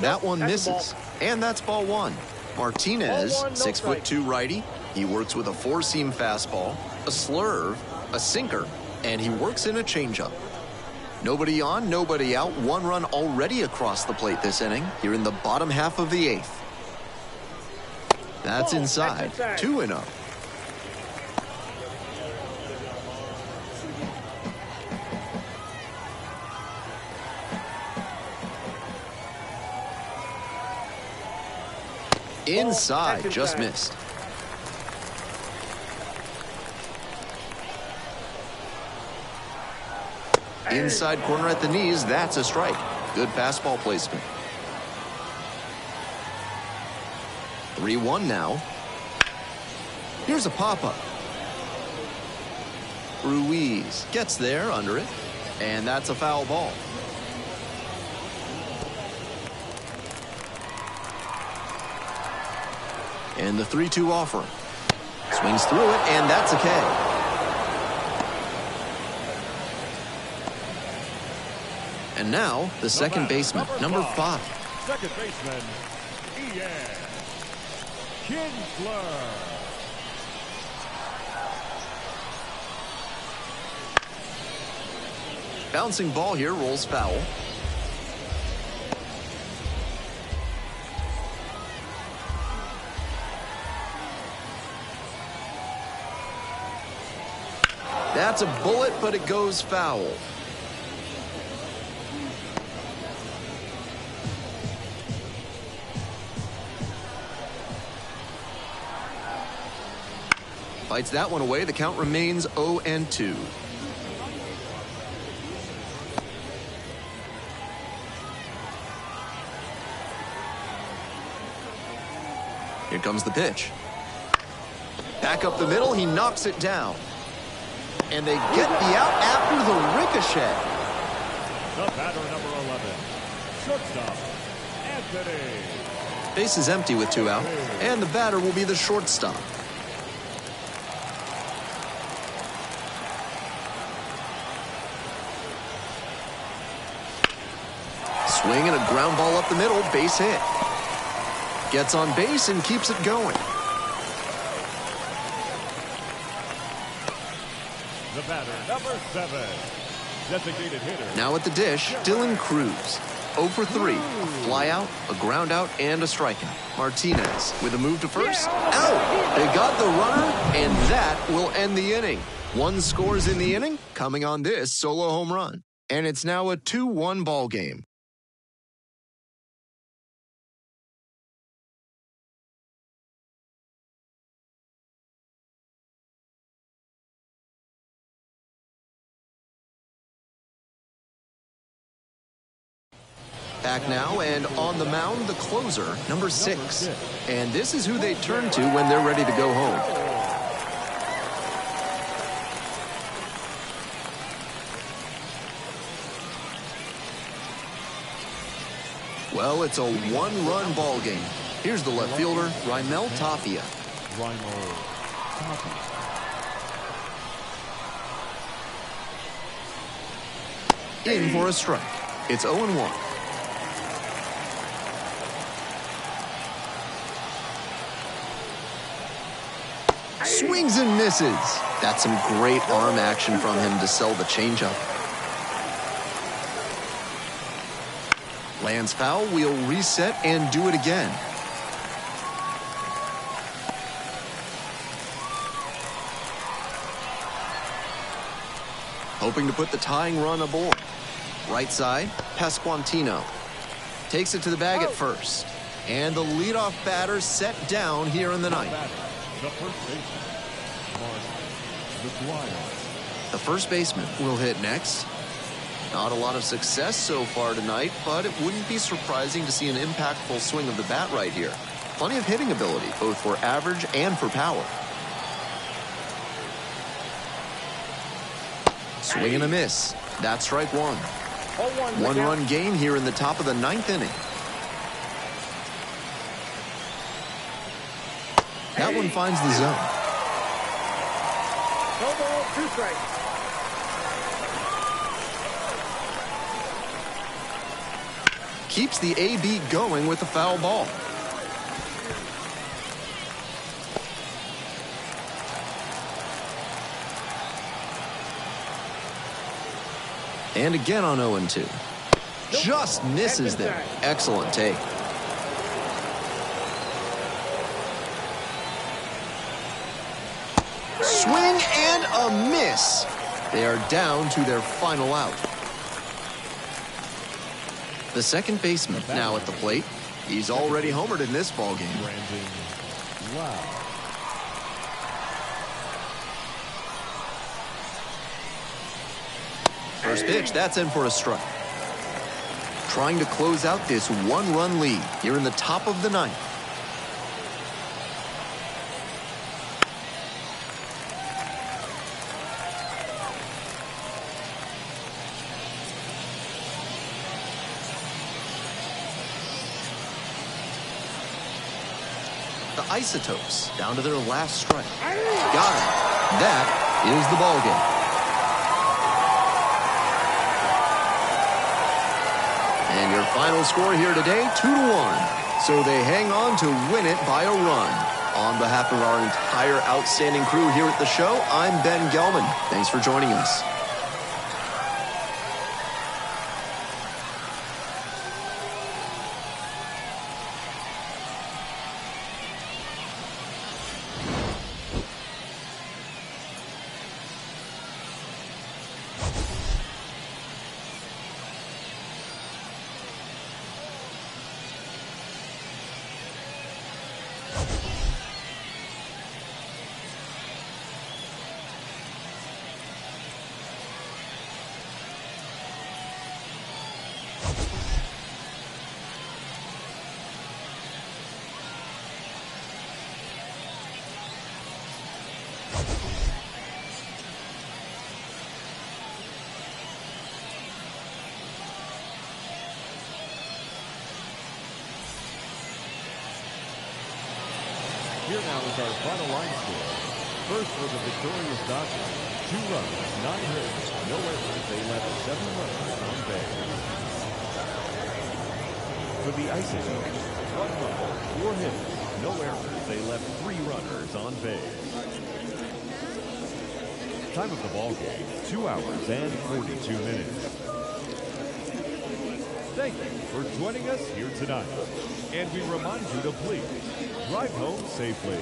That one misses, and that's ball 1. Martinez, Ball 1, no 6'2" righty. He works with a 4-seam fastball, a slurve, a sinker, and he works in a changeup. Nobody on, nobody out. 1 run already across the plate this inning, here in the bottom half of the 8th. That's inside. 2-0. Inside, just missed. Inside corner at the knees, that's a strike. Good fastball placement. 3-1 now. Here's a pop-up. Ruiz gets there under it, and that's a foul ball. And the 3-2 offer. Swings through it, and that's a K. And now, the second baseman, number 5. Second baseman, Ian Kinsler. Bouncing ball here, rolls foul. That's a bullet, but it goes foul. Fights that one away. The count remains 0-2. Here comes the pitch. Back up the middle, he knocks it down. And they get the out after the ricochet. The batter, number 11, shortstop, Anthony. Base is empty with 2 out, and the batter will be the shortstop. Swing and a ground ball up the middle, base hit. Gets on base and keeps it going. The batter, number 7, designated hitter. Now at the dish, Dylan Cruz. 0 for 3, a fly out, a ground out, and a strikeout. Martinez with a move to first. Out! They got the runner, and that will end the inning. 1 scores in the inning, coming on this solo home run. And it's now a 2-1 ball game. Back now, and on the mound, the closer, number 6. And this is who they turn to when they're ready to go home. Well, it's a 1-run ball game. Here's the left fielder, Raimel Tapia. In for a strike. It's 0-1. Swings and misses. That's some great arm action from him to sell the changeup. Lands foul, we'll reset and do it again. Hoping to put the tying run aboard. Right side, Pasquantino. Takes it to the bag at first. And the leadoff batter set down here in the ninth. The first baseman, Mark McGuire. The first baseman will hit next. Not a lot of success so far tonight, but it wouldn't be surprising to see an impactful swing of the bat right here. Plenty of hitting ability, both for average and for power. Swing and a miss. That's strike one. 0-1. One-run game here in the top of the 9th inning. That one finds the zone. No ball, 2 strikes. Keeps the AB going with the foul ball. And again on 0-2. Just misses there. Excellent take. Swing and a miss. They are down to their final out. The second baseman now at the plate. He's already homered in this ballgame. First pitch, that's in for a strike. Trying to close out this one-run lead here in the top of the 9th. The Isotopes down to their last strike. Got it. That is the ball game. And your final score here today, 2-1. So they hang on to win it by a run. On behalf of our entire outstanding crew here at the show, I'm Ben Gelman. Thanks for joining us. Here now is our final line score. First for the victorious Dodgers, 2 runs, 9 hits, no errors. They left 7 runners on base. For the Isotopes, 1 run, 4 hits, no errors. They left 3 runners on base. Time of the ball game, 2 hours and 42 minutes. Thank you for joining us here tonight. And we remind you to please drive home safely.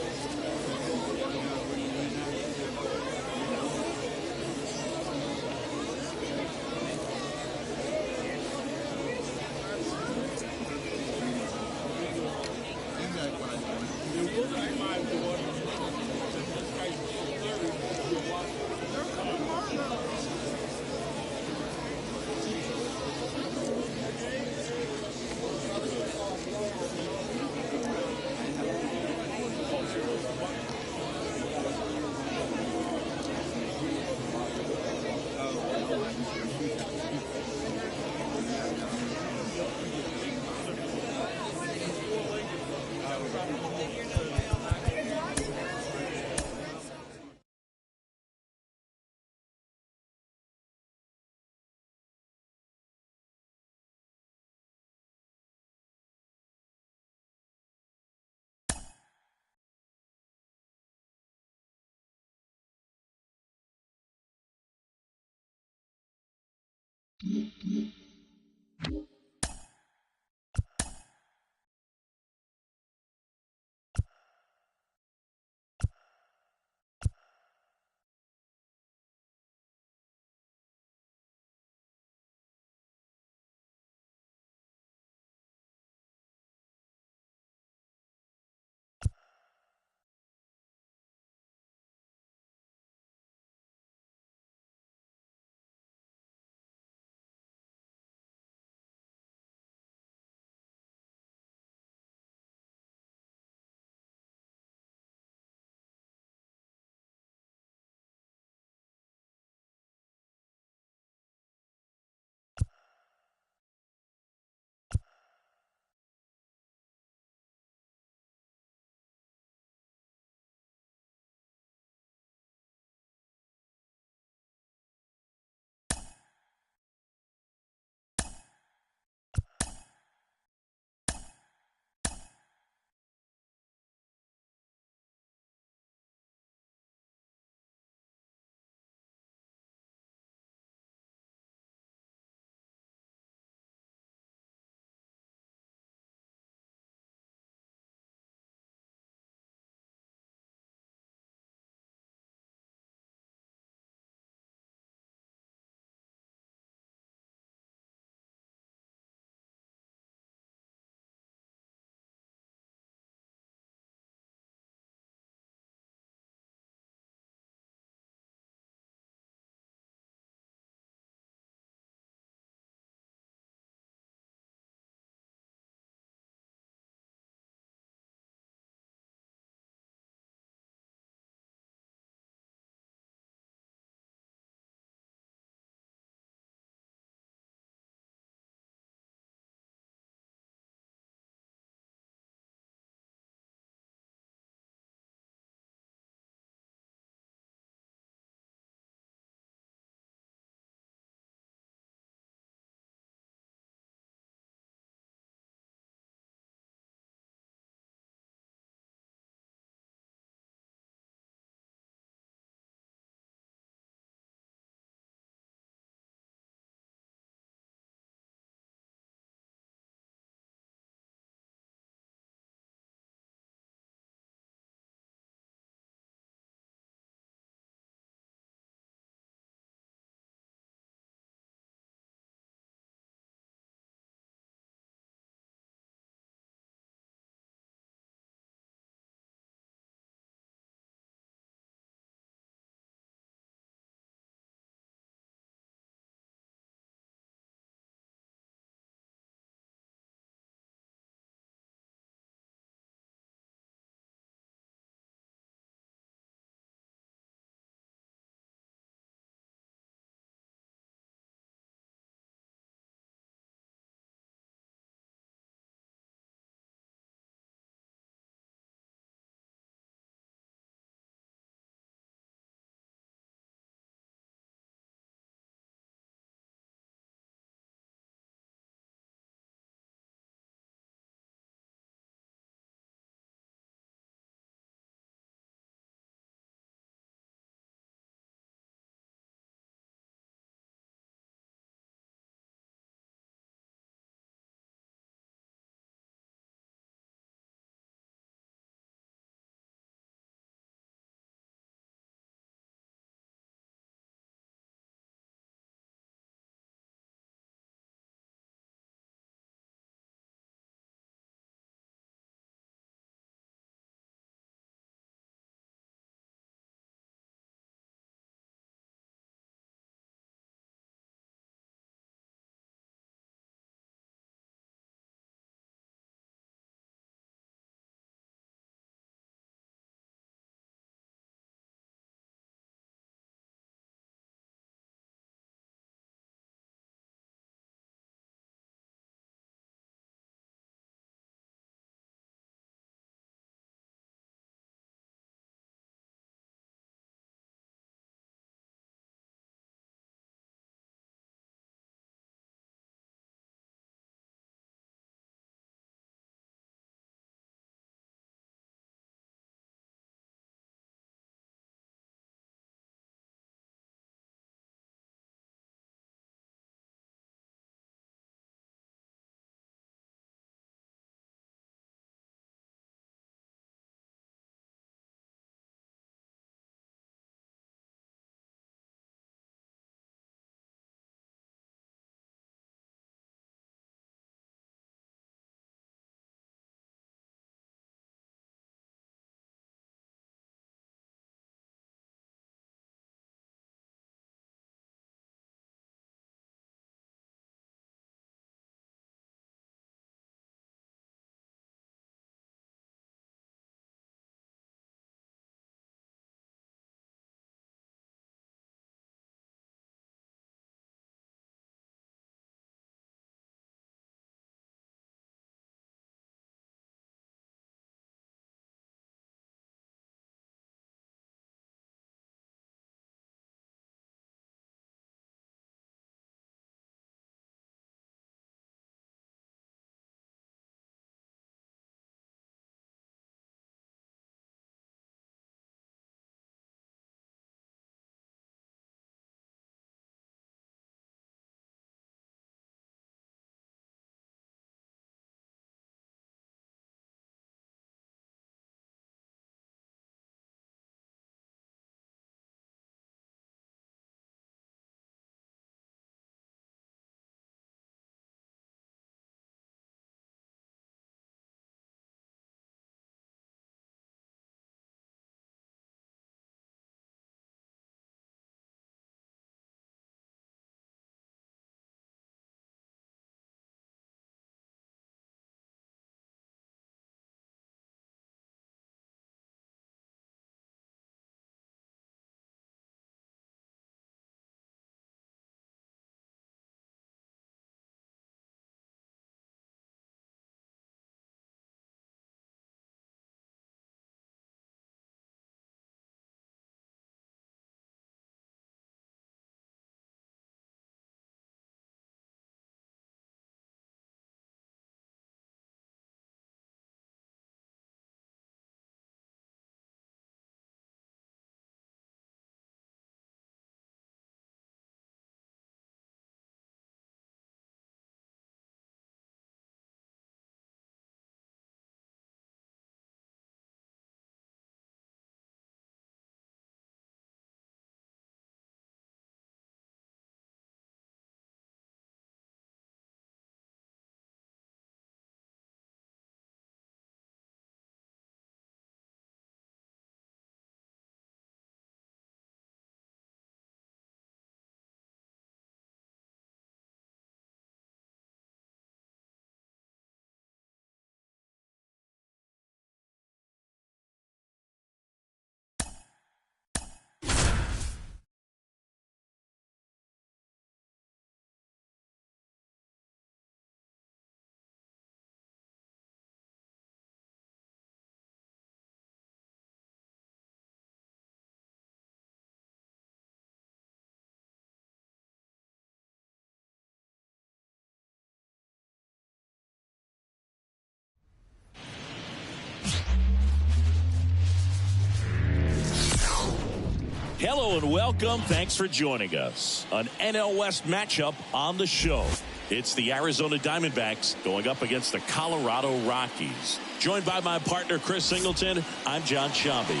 Hello and welcome. Thanks for joining us. An NL West matchup on the show. It's the Arizona Diamondbacks going up against the Colorado Rockies. Joined by my partner, Chris Singleton, I'm John Shambi.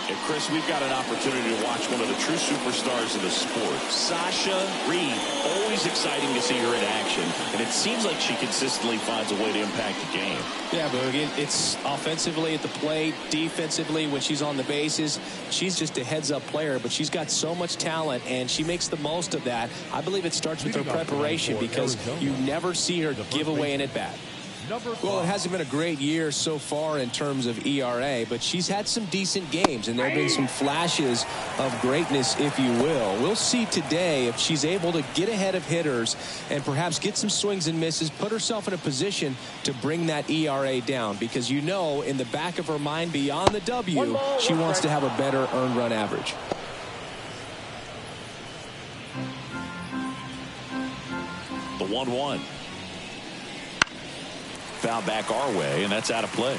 And Chris, we've got an opportunity to watch one of the true superstars of the sport. Sasha Reed, always exciting to see her in action. And it seems like she consistently finds a way to impact the game. Yeah, Boog, it's offensively at the plate, defensively when she's on the bases. She's just a heads-up player, but she's got so much talent, and she makes the most of that. I believe it starts with her preparation because you never see her give away an at-bat. Well, it hasn't been a great year so far in terms of ERA, but she's had some decent games, and there have been some flashes of greatness, if you will. We'll see today if she's able to get ahead of hitters and perhaps get some swings and misses, put herself in a position to bring that ERA down, because you know in the back of her mind beyond the W, she wants to have a better earned run average. The 1-1. Foul back our way, and that's out of play.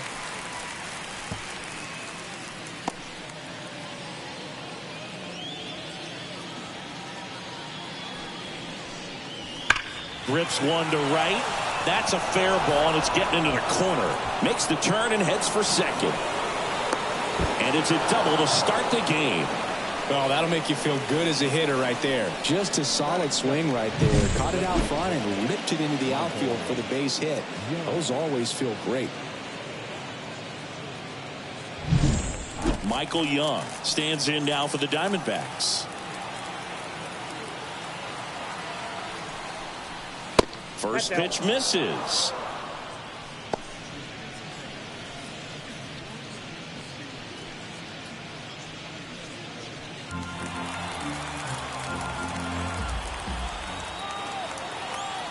Rips one to right. That's a fair ball, and it's getting into the corner. Makes the turn and heads for second. And it's a double to start the game. Well, that'll make you feel good as a hitter right there. Just a solid swing right there. Caught it out front and ripped it into the outfield for the base hit. Those always feel great. Michael Young stands in now for the Diamondbacks. First pitch misses.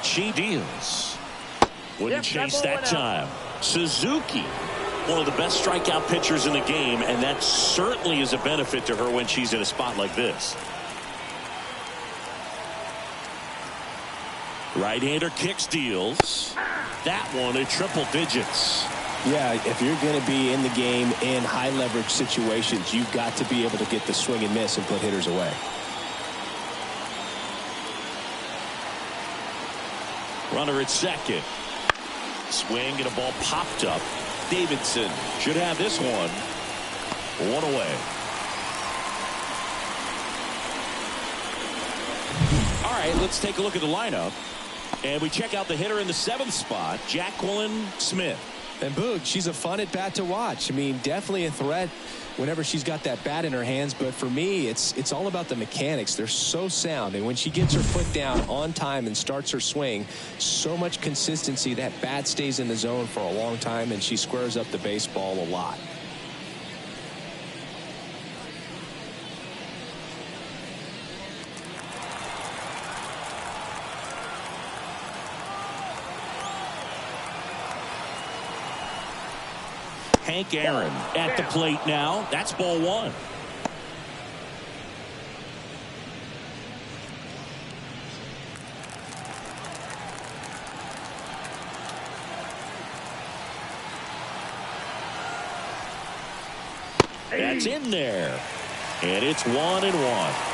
She deals. Wouldn't chase that time. Suzuki, one of the best strikeout pitchers in the game, and that certainly is a benefit to her when she's in a spot like this. Right-hander kicks, deals. That one at triple digits. Yeah, if you're going to be in the game in high leverage situations, you've got to be able to get the swing and miss and put hitters away. Runner at second. Swing and a ball popped up. Davidson should have this one. One away. All right, let's take a look at the lineup. And we check out the hitter in the 7th spot, Jacqueline Smith. And Boog, she's a fun at bat to watch. I mean, definitely a threat whenever she's got that bat in her hands. But for me, it's all about the mechanics. They're so sound. And when she gets her foot down on time and starts her swing, so much consistency. That bat stays in the zone for a long time, and she squares up the baseball a lot. Hank Aaron at the plate now. That's ball one. That's in there. And it's 1-1.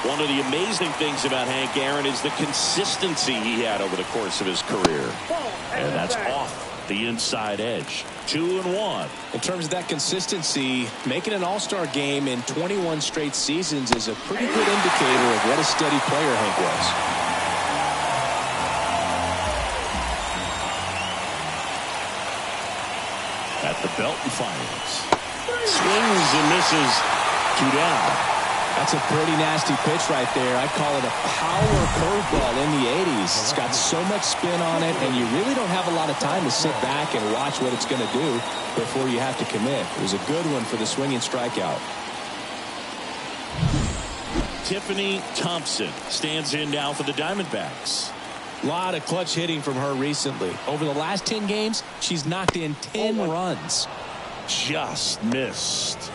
One of the amazing things about Hank Aaron is the consistency he had over the course of his career. And that's off the inside edge. 2-1. In terms of that consistency, making an all-star game in 21 straight seasons is a pretty good indicator of what a steady player Hank was. At the belt and fires. Swings and misses. 2 down. That's a pretty nasty pitch right there. I call it a power curveball in the 80s. It's got so much spin on it, and you really don't have a lot of time to sit back and watch what it's going to do before you have to commit. It was a good one for the swinging strikeout. Tiffany Thompson stands in now for the Diamondbacks. A lot of clutch hitting from her recently. Over the last 10 games, she's knocked in 10 runs. Just missed.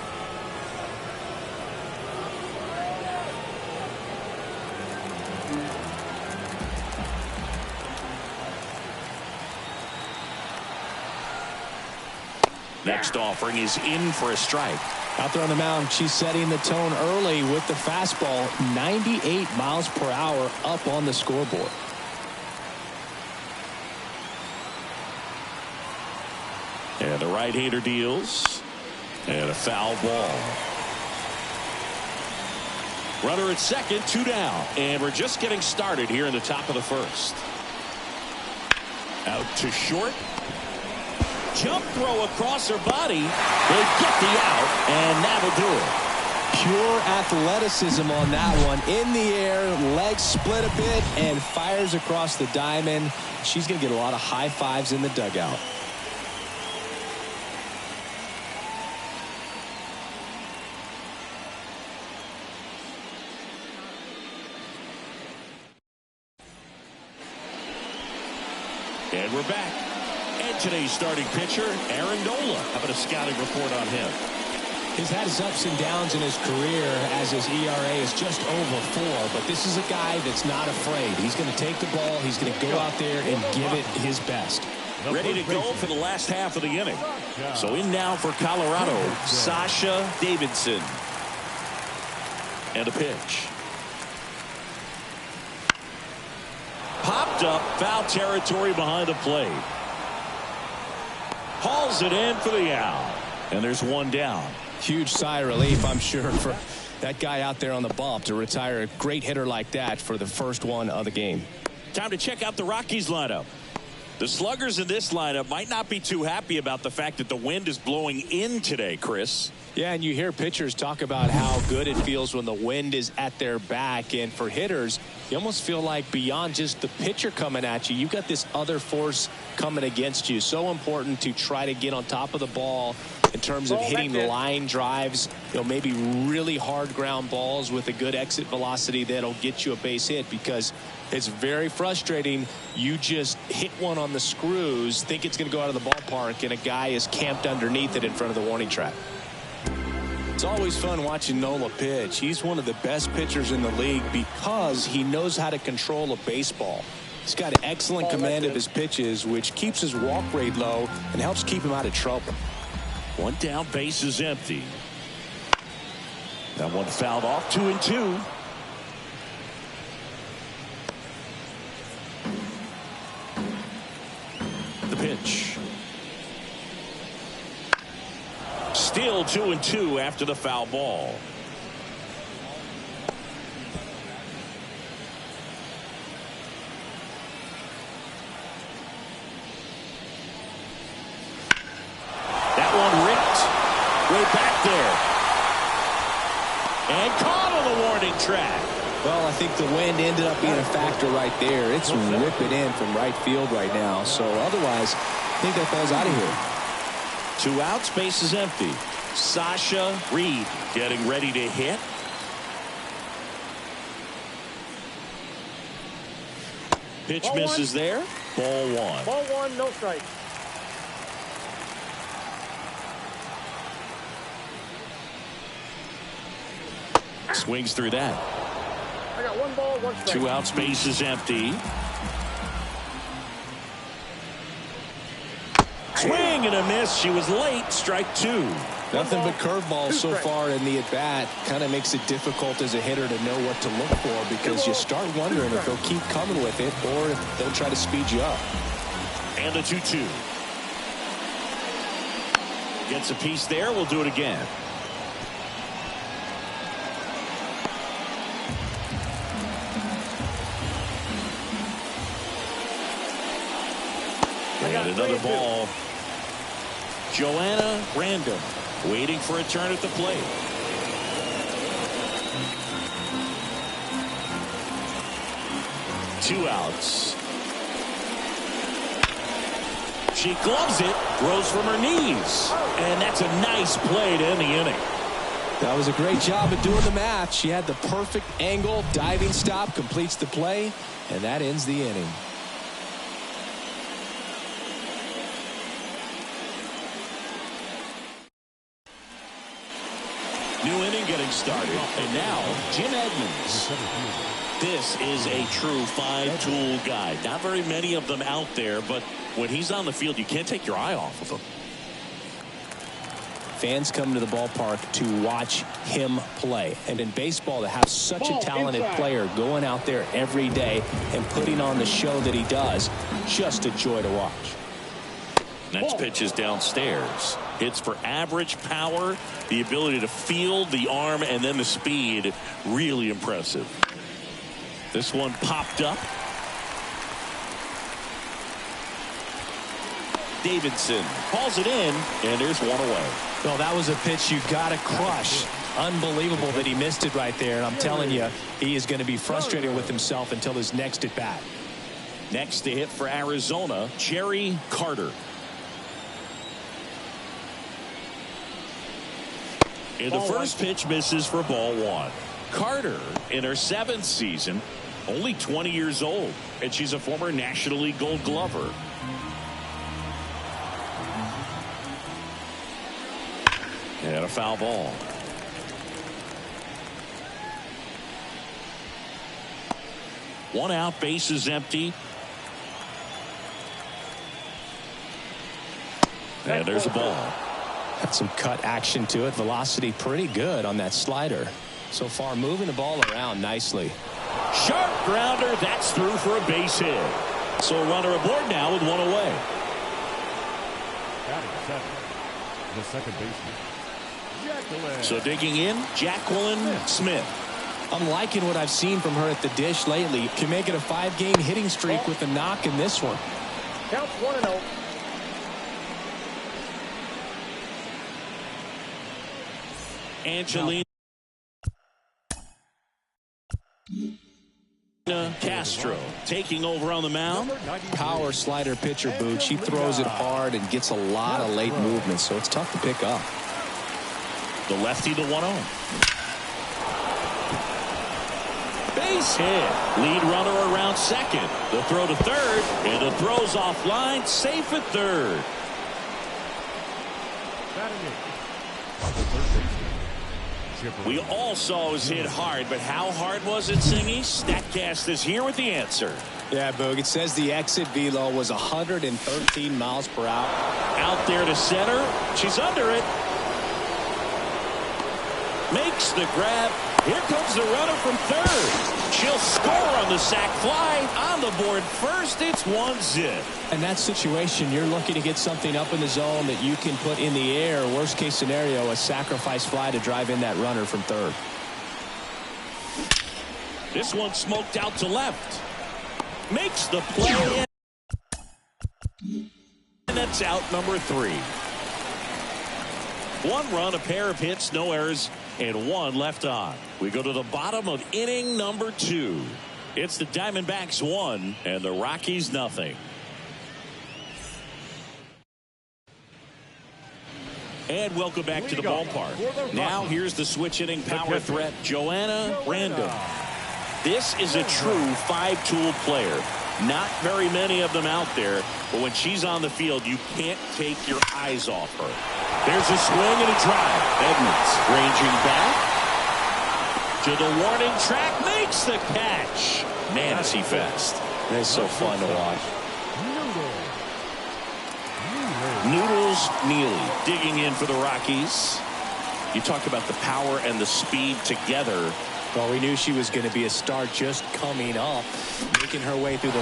Next offering is in for a strike. Out there on the mound, she's setting the tone early with the fastball. 98 miles per hour up on the scoreboard. And the right-hander deals. And a foul ball. Runner at second, 2 down. And we're just getting started here in the top of the first. Out to short. Jump throw across her body. They get the out, and that'll do it. Pure athleticism on that one. In the air, legs split a bit, and fires across the diamond. She's going to get a lot of high fives in the dugout. And we're back. And today's starting pitcher, Aaron Nola. How about a scouting report on him? He's had his ups and downs in his career as his ERA is just over 4. But this is a guy that's not afraid. He's going to take the ball. He's going to go out there and give it his best. Ready to go for the last half of the inning. So in now for Colorado, Sasha Davidson. And a pitch. Popped up, foul territory behind the plate. Hauls it in for the out. And there's 1 down. Huge sigh of relief, I'm sure, for that guy out there on the bump to retire a great hitter like that for the first one of the game. Time to check out the Rockies lineup. The sluggers in this lineup might not be too happy about the fact that the wind is blowing in today, Chris. Yeah, and you hear pitchers talk about how good it feels when the wind is at their back. And for hitters, you almost feel like beyond just the pitcher coming at you, you've got this other force coming against you. So important to try to get on top of the ball in terms of hitting line drives, maybe really hard ground balls with a good exit velocity that'll get you a base hit, because it's very frustrating. You just hit one on the screws, think it's going to go out of the ballpark, and a guy is camped underneath it in front of the warning track. It's always fun watching Nola pitch. He's one of the best pitchers in the league because he knows how to control a baseball. He's got an excellent command of his pitches, which keeps his walk rate low and helps keep him out of trouble. 1 down, base is empty. That one fouled off, 2-2. The pitch. Still 2-2 after the foul ball. That one ripped way back there. And caught on the warning track. Well, I think the wind ended up being a factor right there. It's ripping in from right field right now. So otherwise, I think that falls out of here. 2 outs, base is empty. Sasha Reed getting ready to hit. Pitch misses there. Ball 1. Ball 1, no strike. Swings through that. I got 1 ball, 1 strike. 2 outs, base is empty. Swing and a miss. She was late. Strike 2. Nothing but curveballs so far in the at-bat. Kind of makes it difficult as a hitter to know what to look for, because you start wondering if they'll keep coming with it or if they'll try to speed you up. And a 2-2. Gets a piece there. We'll do it again. And another ball. Joanna Random waiting for a turn at the plate. Two outs. She gloves it, throws from her knees, and that's a nice play to end the inning. That was a great job of doing the math. She had the perfect angle, diving stop, completes the play, and that ends the inning. New inning getting started, and now Jim Edmonds. This is a true five-tool guy. Not very many of them out there, but when he's on the field, you can't take your eye off of him. Fans come to the ballpark to watch him play. And in baseball, to have such a talented player going out there every day and putting on the show that he does, just a joy to watch. Next pitch is downstairs. Hits for average power, the ability to field, the arm, and then the speed. Really impressive. This one popped up. Davidson calls it in, and there's one away. Well, that was a pitch you got to crush. Unbelievable that he missed it right there. And I'm telling you, he is going to be frustrated with himself until his next at bat. Next to hit for Arizona, Jerry Carter. And the first pitch misses for ball one. Carter, in her 7th season, only 20 years old, and she's a former National League Gold Glover. And a foul ball. One out, base is empty. And there's a ball. Got some cut action to it. Velocity pretty good on that slider. So far, moving the ball around nicely. Sharp grounder. That's through for a base hit. So a runner aboard now with one away. The second baseman. So digging in, Jacqueline Smith. I'm liking what I've seen from her at the dish lately. Can make it a 5-game hitting streak with a knock in this one. Counts 1-0. Angelina Castro taking over on the mound. Power slider pitcher, Boog. She throws it hard and gets a lot of late movement, so it's tough to pick up. The lefty to 1-0. Base hit. Lead runner around second. The throw to third, and the throw's offline. Safe at third. We all saw it was hit hard, but how hard was it, Singy? StatCast is here with the answer. Yeah, Boog. It says the exit velo was 113 miles per hour. Out there to center. She's under it. Makes the grab. Here comes the runner from third. She'll score on the sac fly. On the board first, it's 1-0. In that situation, you're looking to get something up in the zone that you can put in the air. Worst case scenario, a sacrifice fly to drive in that runner from third. This one smoked out to left. Makes the play. And that's out number 3. 1 run, a pair of hits, no errors, and 1 left on. We go to the bottom of inning number 2. It's the Diamondbacks 1 and the Rockies nothing. And welcome back to the ballpark. Now here's the switch hitting power threat, Joanna Random. This is a true 5-tool player. Not very many of them out there, but when she's on the field, you can't take your eyes off her. There's a swing and a drive. Edmonds ranging back to the warning track, makes the catch. Man, is he fast. It's so fun to watch. Noodles Neely digging in for the Rockies. You talk about the power and the speed together. Well, we knew she was going to be a star just coming up, making her way through the...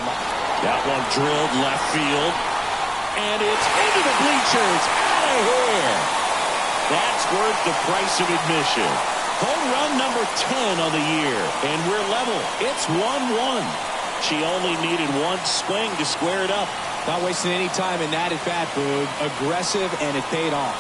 That one drilled left field. And it's into the bleachers. Out of here. That's worth the price of admission. Home run number 10 on the year. And we're level. It's 1-1. She only needed 1 swing to square it up. Not wasting any time in that at bat, Boog. Aggressive, and it paid off.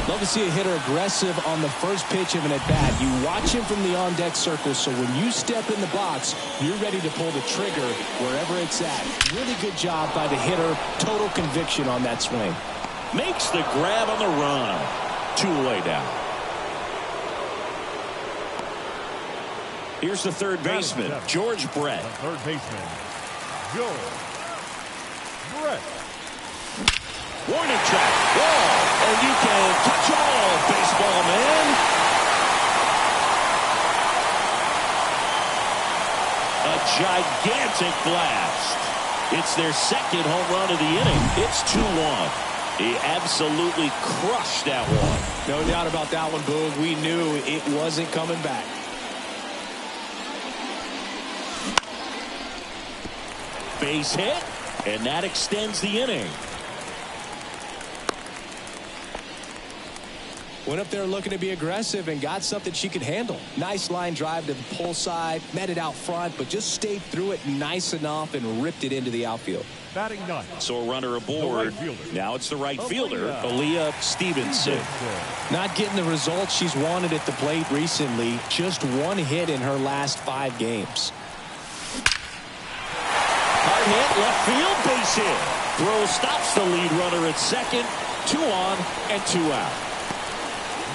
Love to see a hitter aggressive on the first pitch of an at-bat. You watch him from the on-deck circle, so when you step in the box, you're ready to pull the trigger wherever it's at. Really good job by the hitter. Total conviction on that swing. Makes the grab on the run. 2 away down. Here's the third baseman, George Brett. Third baseman, George Brett. Warning track, wall, and you can touch all, baseball man. A gigantic blast. It's their second home run of the inning. It's 2-1. He absolutely crushed that one. No doubt about that one, Boog. We knew it wasn't coming back. Base hit, and that extends the inning. Went up there looking to be aggressive and got something she could handle. Nice line drive to the pull side, met it out front, but just stayed through it nice enough and ripped it into the outfield. Batting ninth. So a runner aboard. Now it's the right fielder, Aaliyah Stevenson. Not getting the results she's wanted at the plate recently. Just one hit in her last 5 games. Hard hit, left field, base hit. Throw stops the lead runner at second. 2 on and 2 out.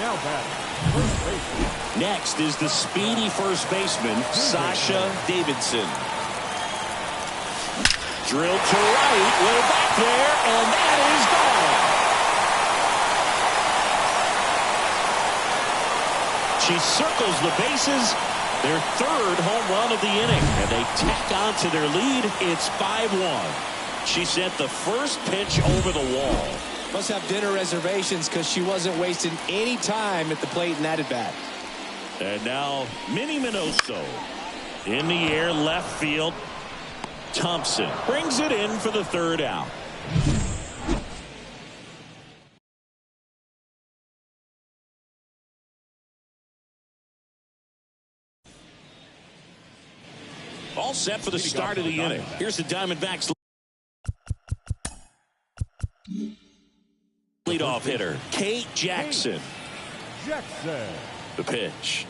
Now batting first baseman. Next is the speedy first baseman, Sasha Davidson. Drilled to right, way back there, and that is gone. She circles the bases. Their 3rd home run of the inning, and they tack on to their lead. It's 5-1. She sent the first pitch over the wall. Must have dinner reservations because she wasn't wasting any time at the plate in that at-bat. And now Minnie Minoso in the air, left field. Thompson brings it in for the 3rd out. All set for the start of the inning. Here's the Diamondbacks leadoff hitter, Kate Jackson. The pitch.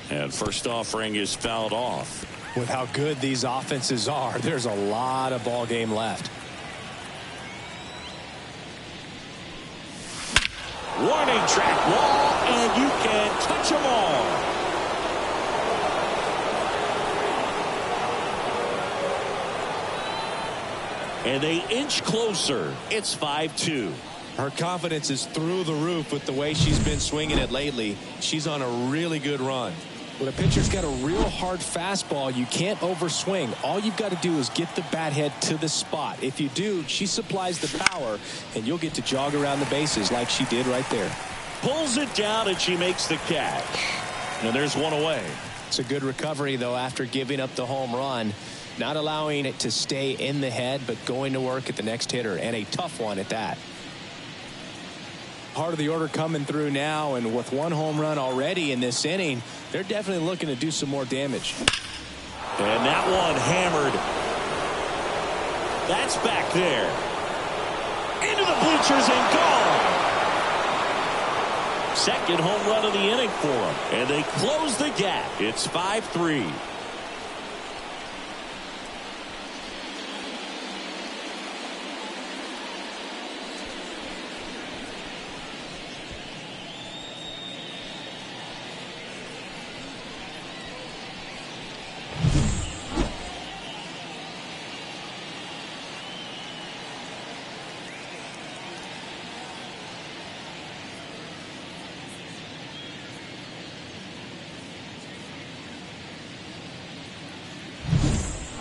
And first offering is fouled off. With how good these offenses are, there's a lot of ball game left. Warning track wall, and you can touch them all. And they inch closer. It's 5-2. Her confidence is through the roof with the way she's been swinging it lately. She's on a really good run. When a pitcher's got a real hard fastball, you can't overswing. All you've got to do is get the bat head to the spot. If you do, she supplies the power, and you'll get to jog around the bases like she did right there. Pulls it down, and she makes the catch. And there's one away. It's a good recovery, though, after giving up the home run. Not allowing it to stay in the head, but going to work at the next hitter, and a tough one at that. Part of the order coming through now, and with 1 home run already in this inning, they're definitely looking to do some more damage. And that one hammered. That's back there. Into the bleachers and gone. Second home run of the inning for them, and they close the gap. It's 5-3.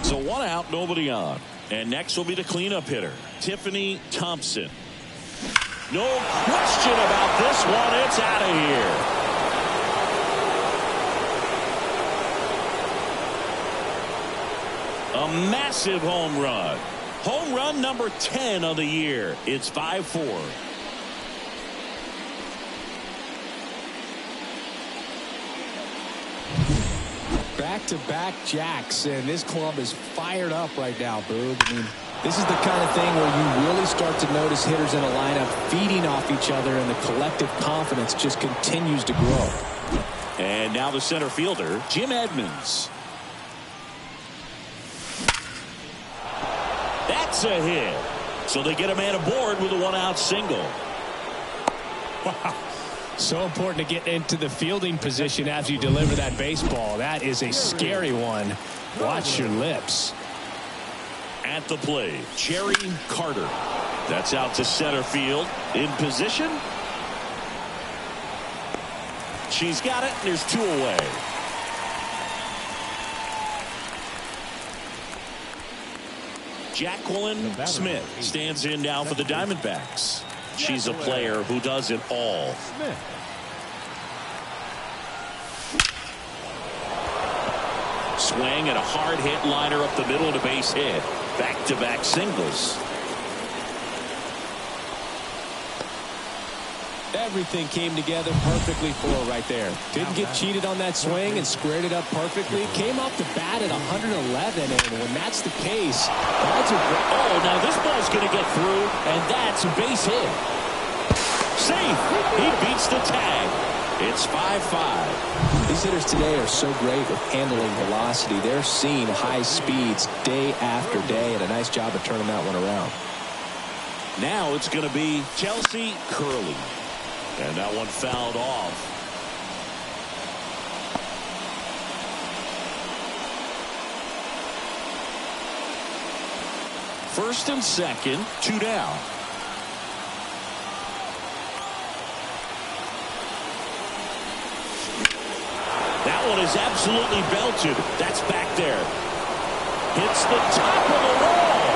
So 1 out, nobody on. And next will be the cleanup hitter, Tiffany Thompson. No question about this one. It's out of here. A massive home run. Home run number 10 of the year. It's 5-4. Back-to-back jacks, and this club is fired up right now, Boog. I mean, this is the kind of thing where you really start to notice hitters in a lineup feeding off each other, and the collective confidence just continues to grow. And now the center fielder, Jim Edmonds. That's a hit. So they get a man aboard with a 1-out single. Wow. So important to get into the fielding position after you deliver that baseball. That is a scary one. Watch your lips. At the plate, Jerry Carter. That's out to center field. In position. She's got it, and there's 2 away. Jacqueline Smith stands in now for the Diamondbacks. She's a player who does it all. Swing and a hard hit liner up the middle and a base hit. Back-to-back singles. Everything came together perfectly for her right there. Didn't get cheated on that swing and squared it up perfectly. Came off the bat at 111, and when that's the case, that's a... Oh, now this ball's going to get through, and that's a base hit. Safe. He beats the tag. It's 5-5. These hitters today are so great with handling velocity. They're seeing high speeds day after day, and a nice job of turning that one around. Now it's going to be Chelsea Curley. And that one fouled off. First and second, 2 down. That one is absolutely belted. That's back there. Hits the top of the wall.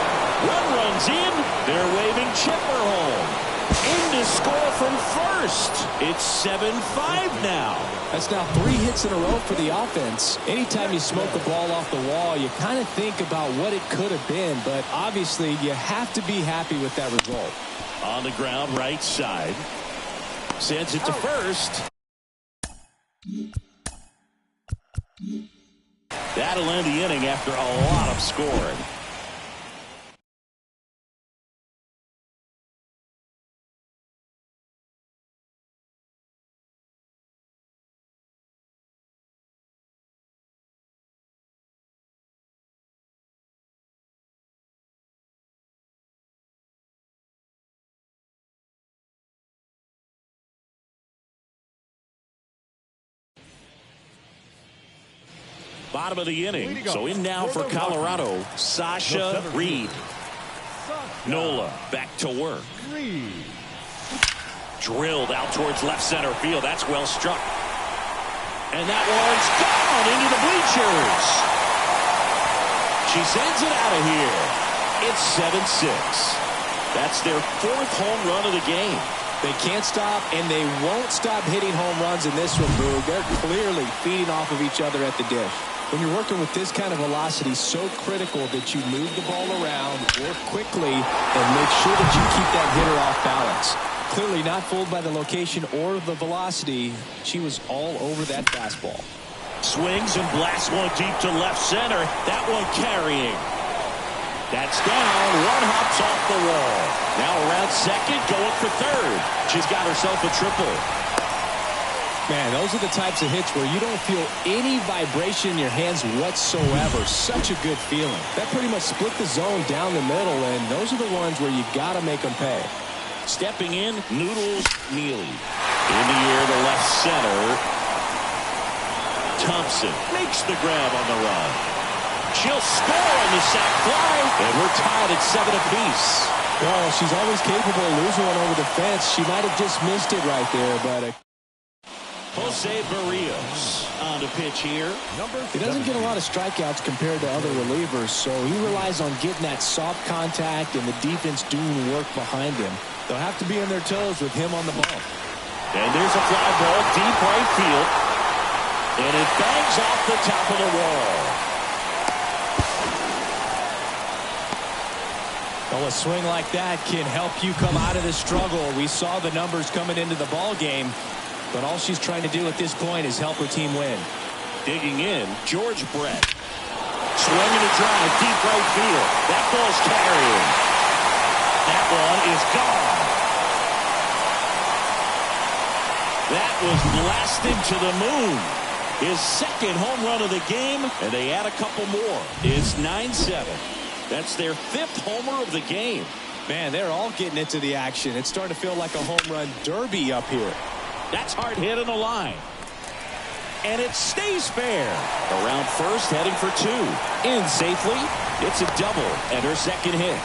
One runs in. They're waving Chipper home. In to score from first. It's 7-5 now. That's now 3 hits in a row for the offense. Anytime you smoke a ball off the wall, you kind of think about what it could have been, but obviously you have to be happy with that result. On the ground, right side. Sends it to first. That'll end the inning after a lot of scoring. Bottom of the inning. So in now for Colorado, Sasha Reed. Nola back to work. Drilled out towards left center field. That's well struck. And that one's gone into the bleachers. She sends it out of here. It's 7-6. That's their 4th home run of the game. They can't stop, and they won't stop hitting home runs in this one, Boog. They're clearly feeding off of each other at the dish. When you're working with this kind of velocity, so critical that you move the ball around, work quickly, and make sure that you keep that hitter off balance. Clearly not fooled by the location or the velocity. She was all over that fastball. Swings and blasts one deep to left center. That one carrying. That's down. One hops off the wall. Now around second, going for third. She's got herself a triple. Man, those are the types of hits where you don't feel any vibration in your hands whatsoever. Such a good feeling. That pretty much split the zone down the middle, and those are the ones where you got to make them pay. Stepping in, Noodles Neely. In the air to left center. Thompson makes the grab on the run. She'll score on the sac fly, and we're tied at 7 apiece. Well, she's always capable of losing one over the fence. She might have just missed it right there, but... Jose Barrios on the pitch here. He doesn't get a lot of strikeouts compared to other relievers, so he relies on getting that soft contact and the defense doing work behind him. They'll have to be on their toes with him on the bump. And there's a fly ball deep right field. And it bangs off the top of the wall. Well, a swing like that can help you come out of the struggle. We saw the numbers coming into the ball game. But all she's trying to do at this point is help her team win. Digging in, George Brett. Swinging a drive, deep right field. That ball's carrying. That one is gone. That was blasted to the moon. His 2nd home run of the game, and they add a couple more. It's 9-7. That's their 5th homer of the game. Man, they're all getting into the action. It's starting to feel like a home run derby up here. That's hard hit in the line. And it stays fair. Around first, heading for 2. In safely. It's a double and her 2nd hit.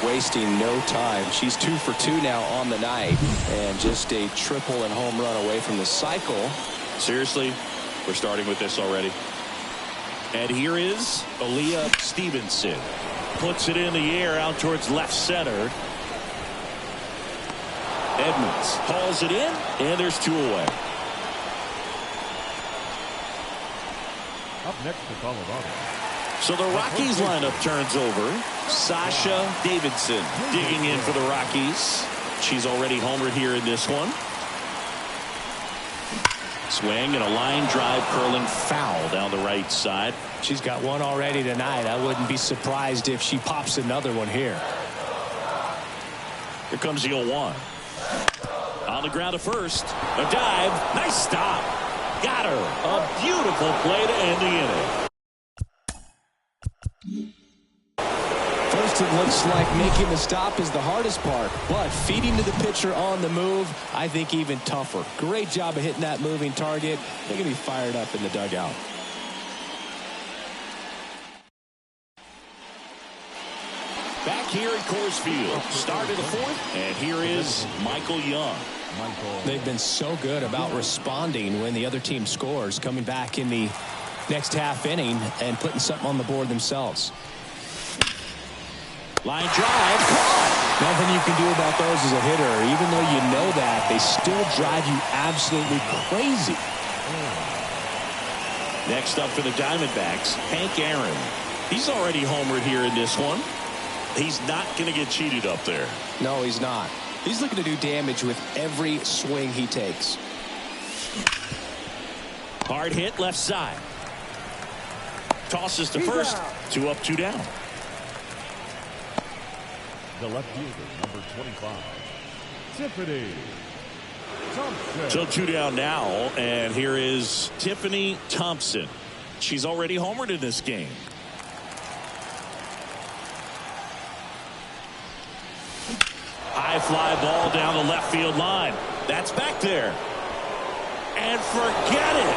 Wasting no time. She's 2 for 2 now on the night. And just a triple and home run away from the cycle. Seriously, we're starting with this already. And here is Aaliyah Stevenson. Puts it in the air out towards left center. Edmonds hauls it in, and there's 2 away. Up next for Colorado. So the Rockies lineup turns over. Sasha Davidson digging in for the Rockies. She's already homered here in this one. Swing and a line drive curling foul down the right side. She's got one already tonight. I wouldn't be surprised if she pops another one here. Here comes the 0-1. On the ground to first. A dive. Nice stop. Got her. A beautiful play to end the inning. First, it looks like making the stop is the hardest part, but feeding to the pitcher on the move, I think even tougher. Great job of hitting that moving target. They're going to be fired up in the dugout. Back here at Coors Field. Start of the 4th, and here is Michael Young. They've been so good about responding when the other team scores, coming back in the next half inning and putting something on the board themselves. Line drive. Nothing you can do about those as a hitter. Even though you know that, they still drive you absolutely crazy. Next up for the Diamondbacks, Hank Aaron. He's already homered here in this one. He's not going to get cheated up there. No, he's not. He's looking to do damage with every swing he takes. Hard hit left side. Tosses to first. 2 up, 2 down. The left fielder, number 25, Tiffany Thompson. So 2 down now, and here is Tiffany Thompson. She's already homered in this game. High fly ball down the left field line. That's back there. And forget it.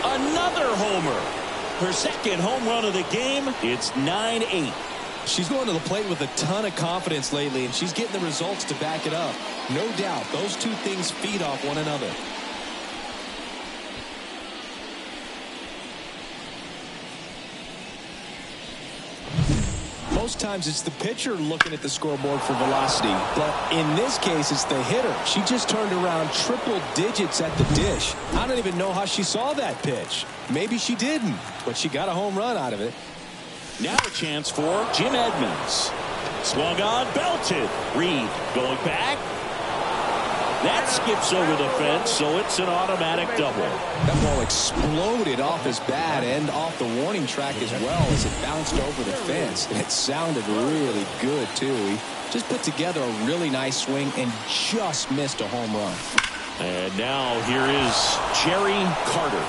Another homer. Her second home run of the game. It's 9-8. She's going to the plate with a ton of confidence lately, and she's getting the results to back it up. No doubt, those two things feed off one another. Most times it's the pitcher looking at the scoreboard for velocity, but in this case it's the hitter. She just turned around triple digits at the dish. I don't even know how she saw that pitch. Maybe she didn't, but she got a home run out of it. Now a chance for Jim Edmonds. Swung on, belted. Reed going back. That skips over the fence, so it's an automatic double. That ball exploded off his bat and off the warning track as well as it bounced over the fence. And it sounded really good, too. He just put together a really nice swing and just missed a home run. And now here is Jerry Carter.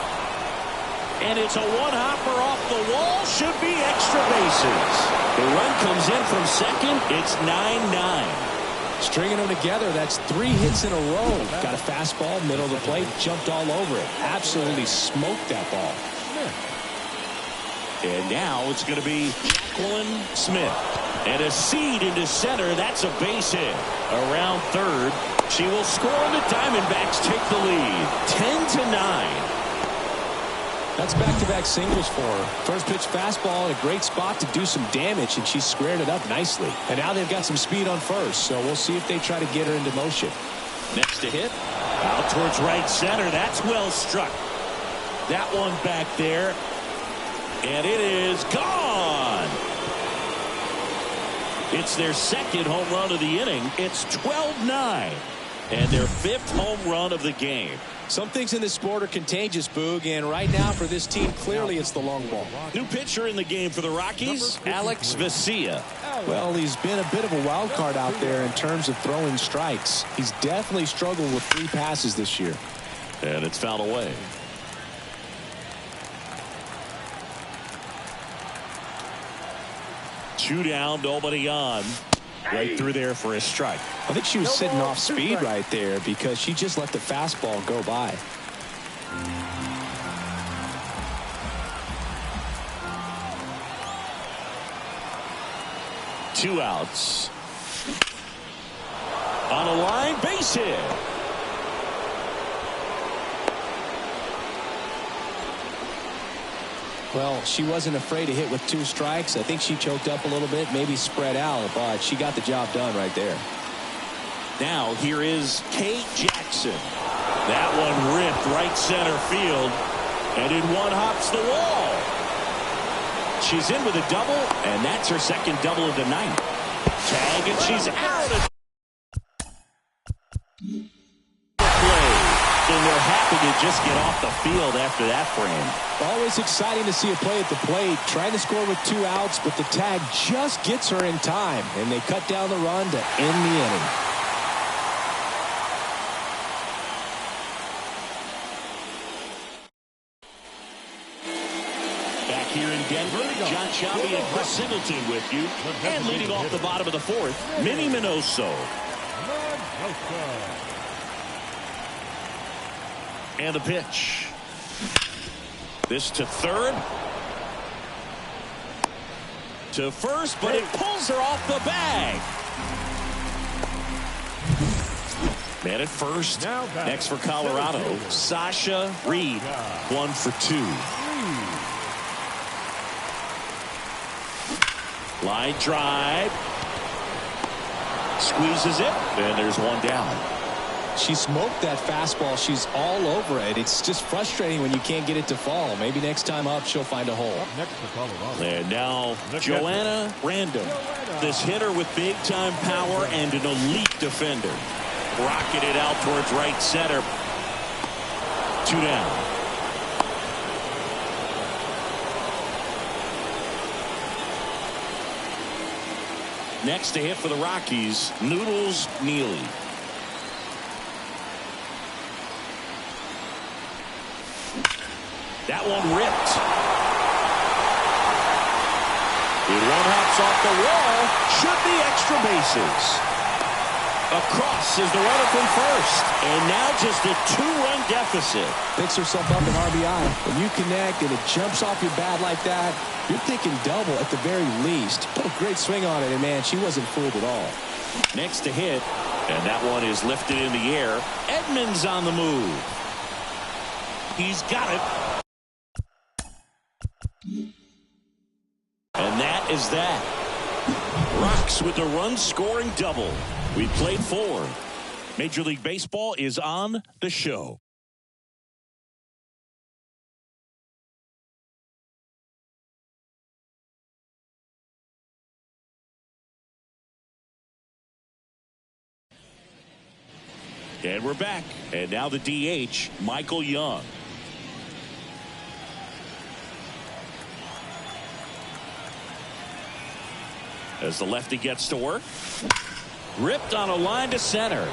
And it's a one-hopper off the wall. Should be extra bases. The run comes in from second. It's 9-9. Stringing them together, that's 3 hits in a row. Got a fastball, middle of the plate, jumped all over it. Absolutely smoked that ball. And now it's going to be Jacqueline Smith. And a seed into center. That's a base hit. Around third. She will score, and the Diamondbacks take the lead. 10-9. That's back-to-back singles for her. First pitch fastball in a great spot to do some damage, and she squared it up nicely. And now they've got some speed on first, so we'll see if they try to get her into motion. Next to hit. Out towards right center. That's well struck. That one back there. And it is gone. It's their second home run of the inning. It's 12-9. And their 5th home run of the game. Some things in this sport are contagious, Boog, and right now for this team, clearly it's the long ball. New pitcher in the game for the Rockies, Alex Vesia. Well, he's been a bit of a wild card out there in terms of throwing strikes. He's definitely struggled with 3 passes this year. And it's fouled away. Two down, nobody on. Right through there for a strike. I think she was sitting off speed right there because she just let the fastball go by. Two outs. On a line, base hit. Well, she wasn't afraid to hit with 2 strikes. I think she choked up a little bit, maybe spread out, but she got the job done right there. Now here is Kate Jackson. That one ripped right center field, and in one hops the wall. She's in with a double, and that's her second double of the night. Tag, and she's out. And they're happy to just get off the field after that frame. Always exciting to see a play at the plate, trying to score with 2 outs, but the tag just gets her in time, and they cut down the run to end the inning. Back here in Denver, John Shelby and Chris Singleton with you. And leading off the bottom of the 4th, Minnie Minoso. And the pitch. This to third. To first, but it pulls her off the bag. Man at first. Next for Colorado, Sasha Reed. 1 for 2. Line drive. Squeezes it, and there's 1 down. She smoked that fastball. She's all over it. It's just frustrating when you can't get it to fall. Maybe next time up, she'll find a hole. And now Joanna Random. This hitter with big-time power and an elite defender. Rocketed out towards right center. 2 down. Next to hit for the Rockies, Noodles Neely. That one ripped. It one hops off the wall. Should be extra bases. Across is the runner from first. And now just a 2-run deficit. Picks herself up an RBI. When you connect and it jumps off your bat like that, you're thinking double at the very least. Put a great swing on it, and man, she wasn't fooled at all. Next to hit, and that one is lifted in the air. Edmonds on the move. He's got it. And that is that. Rocks with the run-scoring double. We played 4. Major League Baseball is on the show. And we're back. And now the DH, Michael Young. As the lefty gets to work. Ripped on a line to center.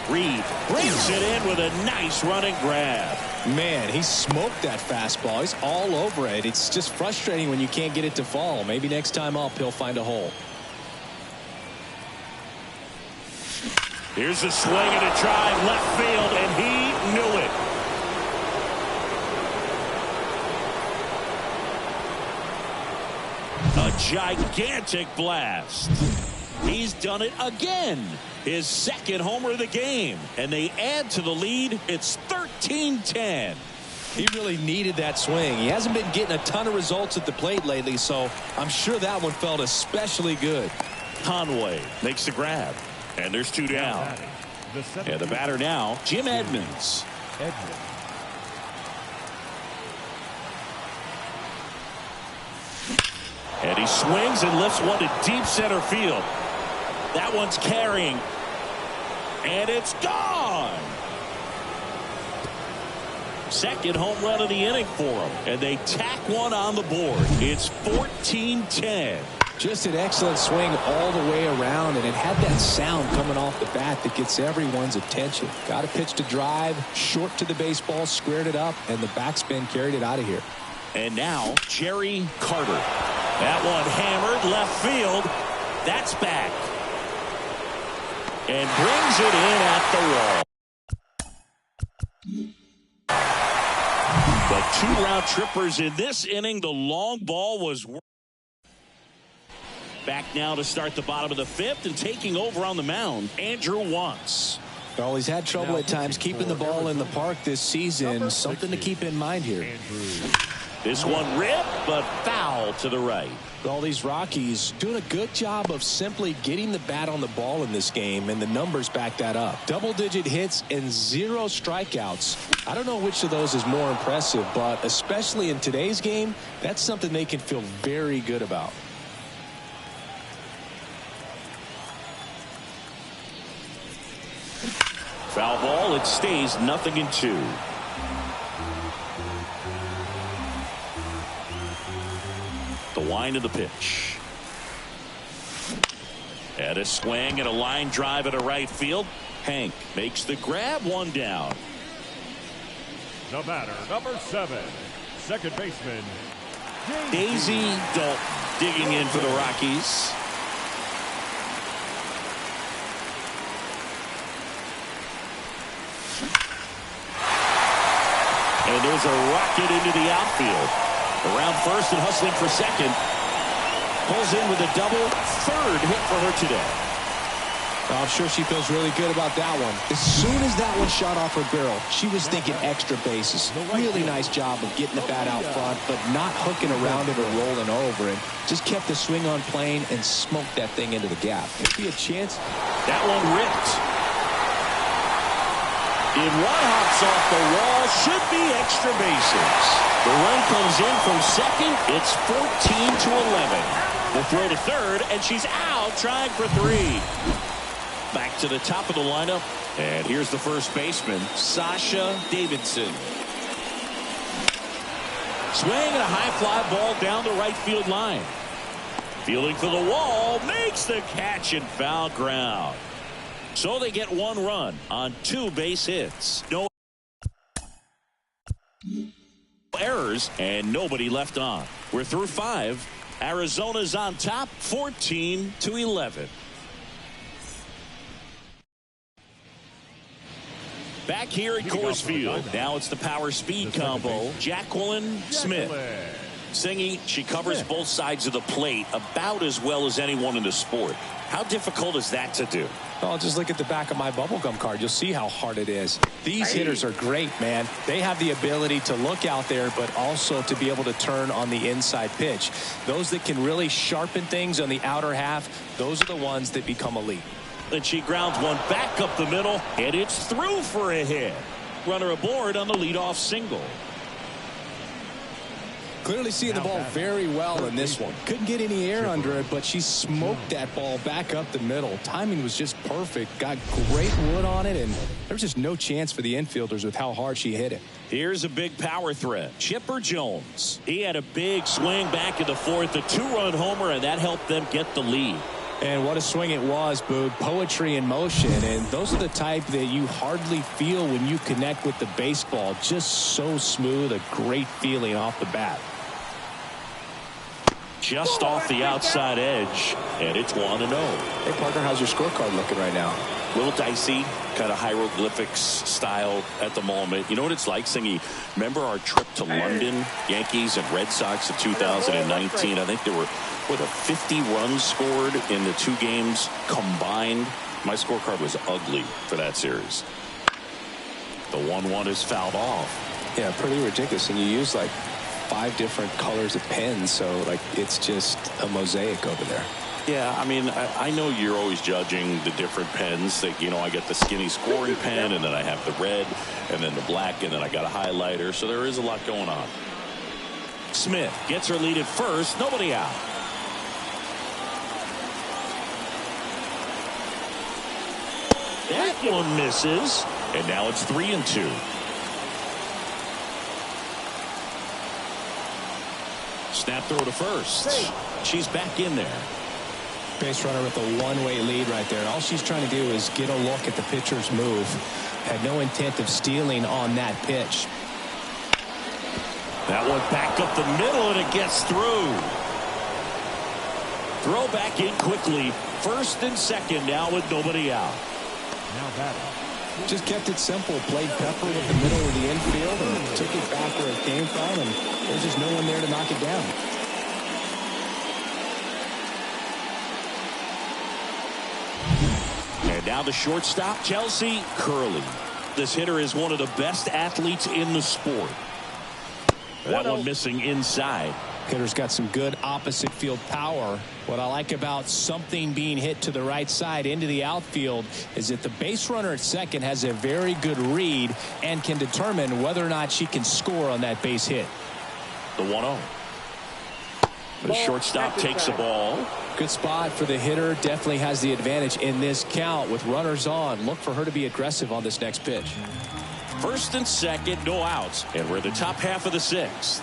Reed brings it in with a nice running grab. Man, he smoked that fastball. He's all over it. It's just frustrating when you can't get it to fall. Maybe next time up, he'll find a hole. Here's a swing and a drive left field, and he knew it. A gigantic blast. He's done it again. His second homer of the game. And they add to the lead. It's 13-10. He really needed that swing. He hasn't been getting a ton of results at the plate lately, so I'm sure that one felt especially good. Conway makes the grab. And there's 2 down. And the batter now, Jim Edmonds. And he swings and lifts one to deep center field. That one's carrying. And it's gone. Second home run of the inning for him. And they tack one on the board. It's 14-10. Just an excellent swing all the way around, and it had that sound coming off the bat that gets everyone's attention. Got a pitch to drive, short to the baseball, squared it up, and the backspin carried it out of here. And now, Jerry Carter. That one hammered left field. That's back. And brings it in at the wall. But 2 round trippers in this inning. The long ball was... Back now to start the bottom of the 5th, and taking over on the mound, Andrew Wantz. Well, he's had trouble at times keeping the ball in the park this season. Something to keep in mind here. This one ripped, but foul to the right. All these Rockies doing a good job of simply getting the bat on the ball in this game, and the numbers back that up. Double-digit hits and 0 strikeouts. I don't know which of those is more impressive, but especially in today's game, that's something they can feel very good about. Foul ball. It stays 0-2. The wind of the pitch. And a swing and a line drive at a right field. Hank makes the grab, 1 down. The batter, number 7, second baseman, Daisy Dalton digging in for the Rockies. And there's a rocket into the outfield. Around first and hustling for second. Pulls in with a double. Third hit for her today. Well, I'm sure she feels really good about that one. As soon as that one shot off her barrel, she was thinking extra bases. Really nice job of getting the bat out front, but not hooking around it or rolling over it. Just kept the swing on plane and smoked that thing into the gap. Could be a chance. That one ripped. If one hops off the wall, should be extra bases. The run comes in from second. It's 14-11. The throw to third, and she's out trying for 3. Back to the top of the lineup, and here's the first baseman, Sasha Davidson. Swing and a high fly ball down the right field line. Fielding for the wall, makes the catch in foul ground. So they get 1 run on 2 base hits. No errors and nobody left on. We're through 5. Arizona's on top, 14-11. Back here at Coors Field. Now it's the power speed combo. Jacqueline Smith. Singy, she covers both sides of the plate about as well as anyone in the sport. How difficult is that to do? Oh, just look at the back of my bubblegum card. You'll see how hard it is. These hitters are great, man. They have the ability to look out there, but also to be able to turn on the inside pitch. Those that can really sharpen things on the outer half, those are the ones that become elite. And she grounds one back up the middle, and it's through for a hit. Runner aboard on the leadoff single. Clearly seeing the ball very well in this one. Couldn't get any air under it, but she smoked that ball back up the middle. Timing was just perfect. Got great wood on it, and there's just no chance for the infielders with how hard she hit it. Here's a big power threat. Chipper Jones. He had a big swing back in the 4th, a 2-run homer, and that helped them get the lead. And what a swing it was, Boog. Poetry in motion. And those are the type that you hardly feel when you connect with the baseball. Just so smooth, a great feeling off the bat. Just off the outside edge, and it's 1-0. Hey, partner, how's your scorecard looking right now? A little dicey, kind of hieroglyphics style at the moment. You know what it's like, Singy? Remember our trip to London, Yankees and Red Sox in 2019? I think there were, 50 runs scored in the 2 games combined. My scorecard was ugly for that series. The 1-1 is fouled off. Yeah, pretty ridiculous. And you use like 5 different colors of pens, so like it's just a mosaic over there. Yeah, I mean, I know you're always judging the different pens. That, you know, I get the skinny scoring pen, and then I have the red, and then the black, and then I got a highlighter. So there is a lot going on. Smith gets her lead at first. Nobody out. That one misses, and now it's 3-2. Snap throw to first. She's back in there. Base runner with a one-way lead right there. All she's trying to do is get a look at the pitcher's move. Had no intent of stealing on that pitch. That one back up the middle, and it gets through. Throw back in quickly. First and second now with nobody out. Now batting. Just kept it simple. Played Pepper with the middle of the infield and took it back where it came from, and there's just no one there to knock it down. Now the shortstop, Chelsea Curley. This hitter is one of the best athletes in the sport. That one missing inside. Hitter's got some good opposite field power. What I like about something being hit to the right side into the outfield is that the base runner at second has a very good read and can determine whether or not she can score on that base hit. The 1-0. The shortstop takes the ball. Good spot for the hitter. Definitely has the advantage in this count with runners on. Look for her to be aggressive on this next pitch. First and second, no outs. And we're in the top half of the sixth.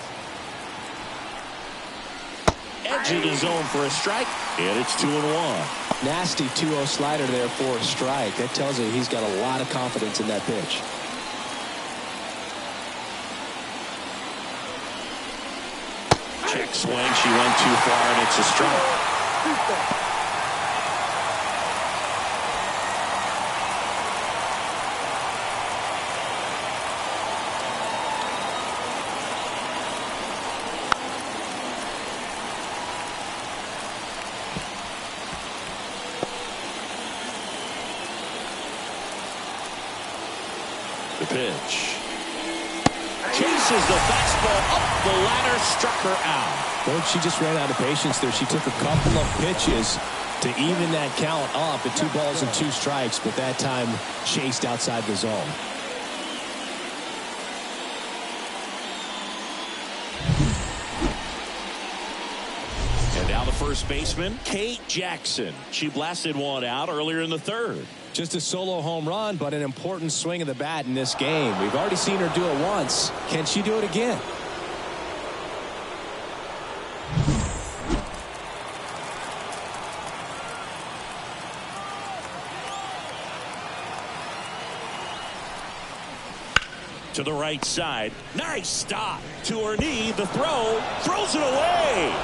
Edge of the zone for a strike. And it's 2-1. Nasty 2-0 slider there for a strike. That tells you he's got a lot of confidence in that pitch. Check swing. She went too far, and it's a strike. The pitch. Chases the fastball up the ladder, struck her out. Well, she just ran out of patience there. She took a couple of pitches to even that count up at 2 balls and 2 strikes, but that time chased outside the zone. And now the first baseman, Kate Jackson. She blasted one out earlier in the third. Just a solo home run, but an important swing of the bat in this game. We've already seen her do it once. Can she do it again? To the right side. Nice stop. To her knee. The throw. Throws it away.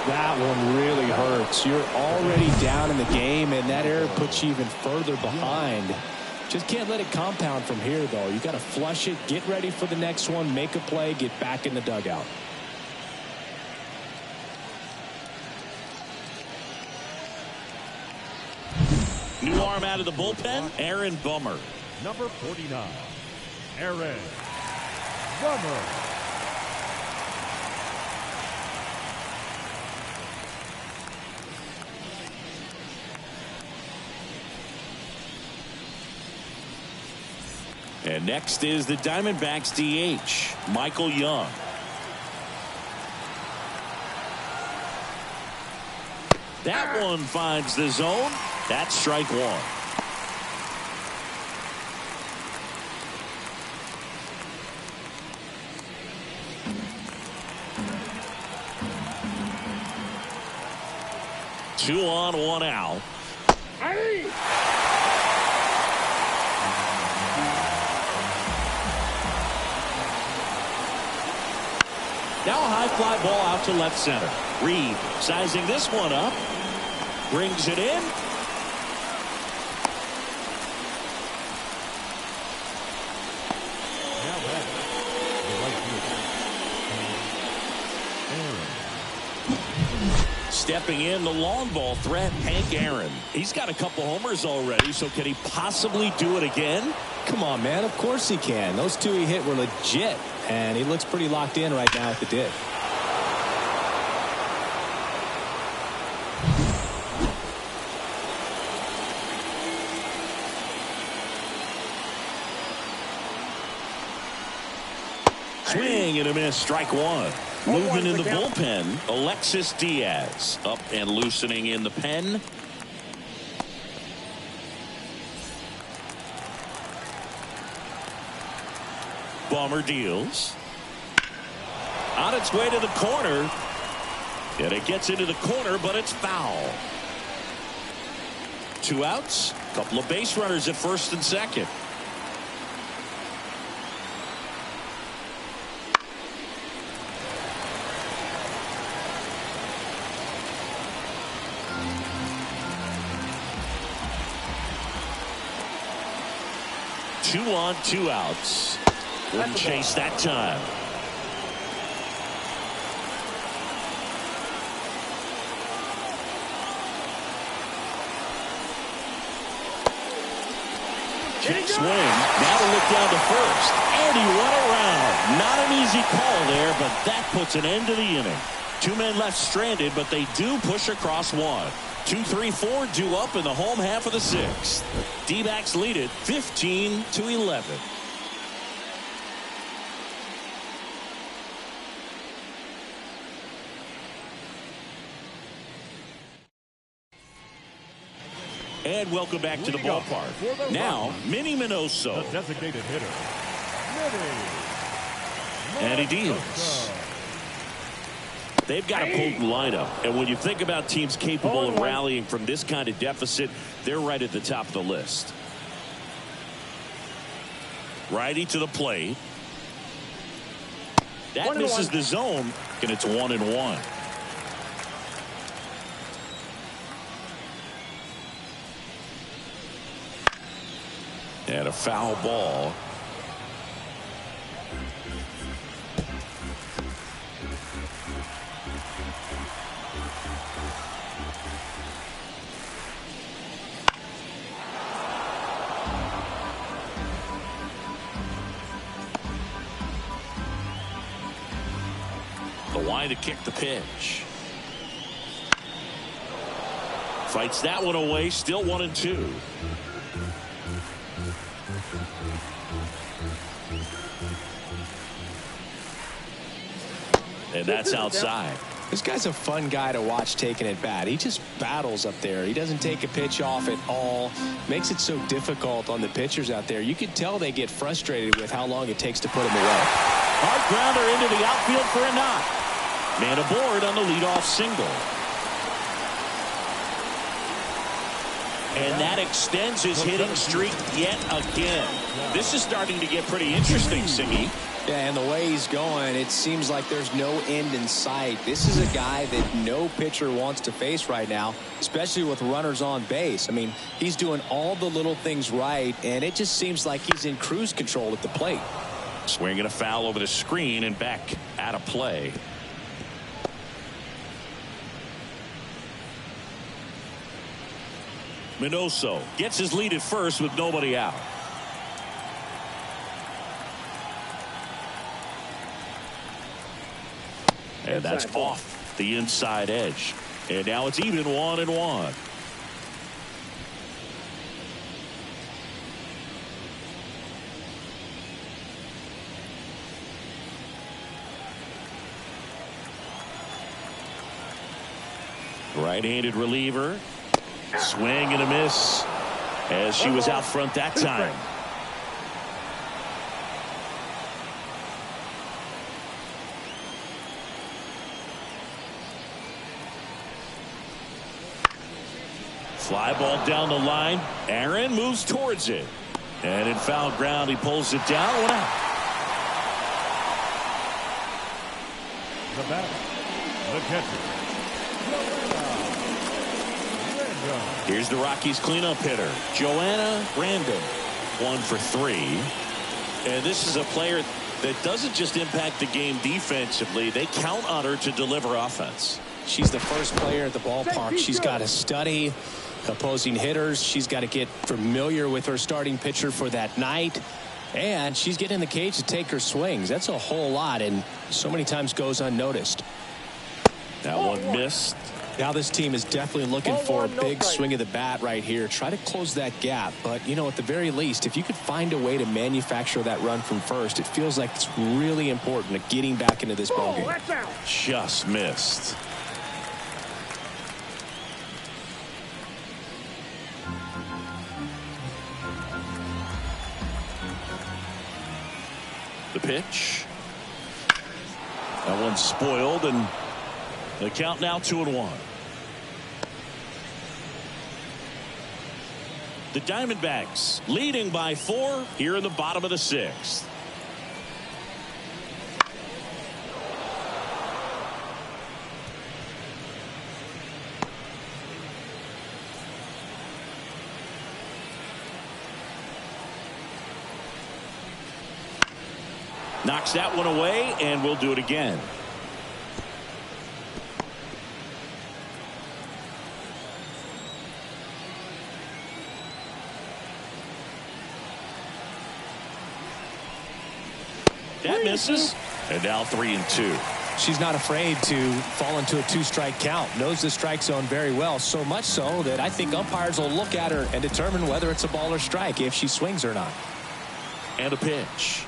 That one really hurts. You're already down in the game, and that error puts you even further behind. Just can't let it compound from here, though. You got to flush it, get ready for the next one, make a play, get back in the dugout. New arm out of the bullpen, Aaron Bummer. Number 49, Aaron Bummer. And next is the Diamondbacks DH, Michael Young. That one finds the zone. That's strike one. Two on, one out. Now a high fly ball out to left center. Reed sizing this one up. Brings it in. Now back. The right fielder, Stepping in, the long ball threat, Hank Aaron. He's got a couple homers already, so can he possibly do it again? Come on, man. Of course he can. Those two he hit were legit, and he looks pretty locked in right now at the dip. Swing and a miss, strike one. Movement in the bullpen, Alexis Diaz up and loosening in the pen. Bomber deals. On its way to the corner. And it gets into the corner, but it's foul. 2 outs, couple of base runners at first and second. Two on, 2 outs. Wouldn't chase that time. Check swing. Now to look down to first. And he went around. Not an easy call there, but that puts an end to the inning. 2 men left stranded, but they do push across one. 2, 3, 4 due up in the home half of the 6th. D-backs lead it 15-11. And welcome back to the ballpark. Now, Minnie Minoso. The designated hitter, And he deals. They've got a potent lineup. And when you think about teams capable of rallying from this kind of deficit, they're right at the top of the list. Righty to the plate. That misses the zone, and it's 1-1. And a foul ball. The line to kick the pitch. Fights that one away, still 1-2. And that's outside. This guy's a fun guy to watch taking at bat. He just battles up there. He doesn't take a pitch off at all. Makes it so difficult on the pitchers out there. You could tell they get frustrated with how long it takes to put him away. Hard grounder into the outfield for a knock. Man aboard on the leadoff single. And that extends his hitting streak yet again. This is starting to get pretty interesting, Singy. Yeah, and the way he's going, it seems like there's no end in sight. This is a guy that no pitcher wants to face right now, especially with runners on base. I mean, he's doing all the little things right, and it just seems like he's in cruise control at the plate. Swinging a foul over the screen and back out of play. Minoso gets his lead at first with nobody out. And that's off the inside edge. And now it's even 1-1. Right-handed reliever. Swing and a miss as she was out front that time. Fly ball down the line. Aaron moves towards it. And in foul ground, he pulls it down. 1 out. the batter, the catcher. Here's the Rockies cleanup hitter, Joanna Random, 1 for 3. And this is a player that doesn't just impact the game defensively. They count on her to deliver offense. She's the first player at the ballpark. She's got to study opposing hitters. She's got to get familiar with her starting pitcher for that night. And she's getting in the cage to take her swings. That's a whole lot, and so many times goes unnoticed. That one missed. Now this team is definitely looking for a big swing of the bat right here. Try to close that gap. But, you know, at the very least, if you could find a way to manufacture that run from first, it feels like it's really important to getting back into this ballgame. Just missed. The pitch. That one's spoiled, and the count now 2-1. The Diamondbacks leading by 4 here in the bottom of the 6th. Knocks that one away, and we'll do it again. That misses. And now 3-2. She's not afraid to fall into a 2-strike count. Knows the strike zone very well, so much so that I think umpires will look at her and determine whether it's a ball or strike if she swings or not. And a pitch.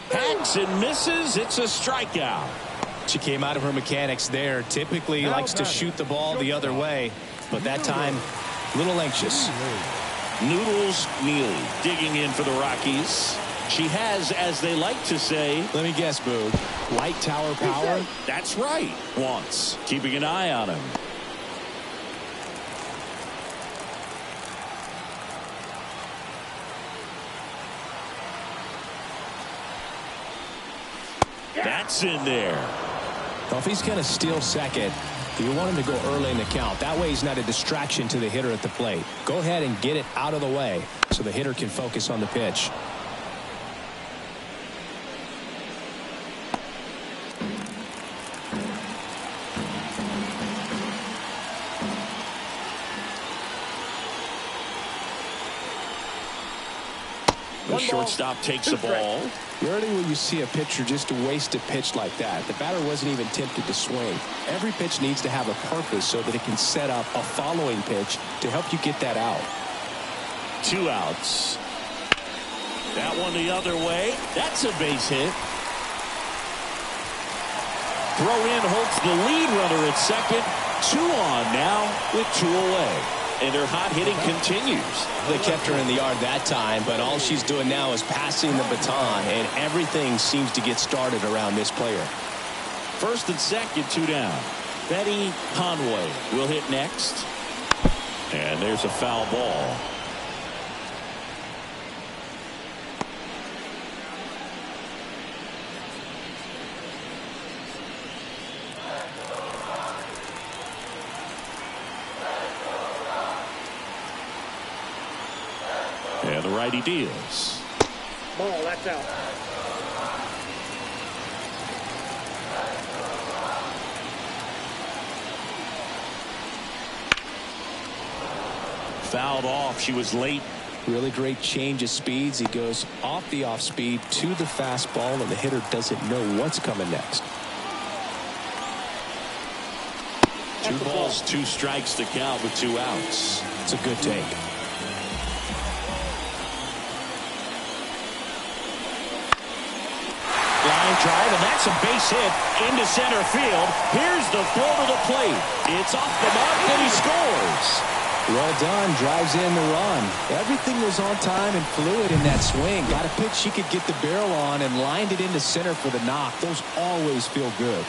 Hacks and misses. It's a strikeout. She came out of her mechanics there. Typically likes to shoot the ball the other way, but that time a little anxious. Noodles Neely digging in for the Rockies. She has, as they like to say, let me guess, Boog, light tower power. That's right. Once keeping an eye on him. That's in there. Well, if he's going to steal second, you want him to go early in the count. That way he's not a distraction to the hitter at the plate. Go ahead and get it out of the way so the hitter can focus on the pitch. The shortstop takes the ball. Rarely will you see a pitcher just waste a pitch like that. The batter wasn't even tempted to swing. Every pitch needs to have a purpose so that it can set up a following pitch to help you get that out. 2 outs. That one the other way. That's a base hit. Throw in halts the lead runner at second. 2 on now with 2 away. And her hot hitting continues. They kept her in the yard that time, but all she's doing now is passing the baton, and everything seems to get started around this player. First and second, 2 down. Betty Conway will hit next. And there's a foul ball. And the righty deals. Ball, that's out. Fouled off. She was late. Really great change of speeds. He goes off the off speed to the fastball, and the hitter doesn't know what's coming next. 2 balls, 2 strikes to count with 2 outs. It's a good take. Line drive, and that's a base hit into center field. Here's the throw to the plate. It's off the mark, and he scores. Well done. Drives in the run. Everything was on time and fluid in that swing. Got a pitch she could get the barrel on and lined it into center for the knock. Those always feel good.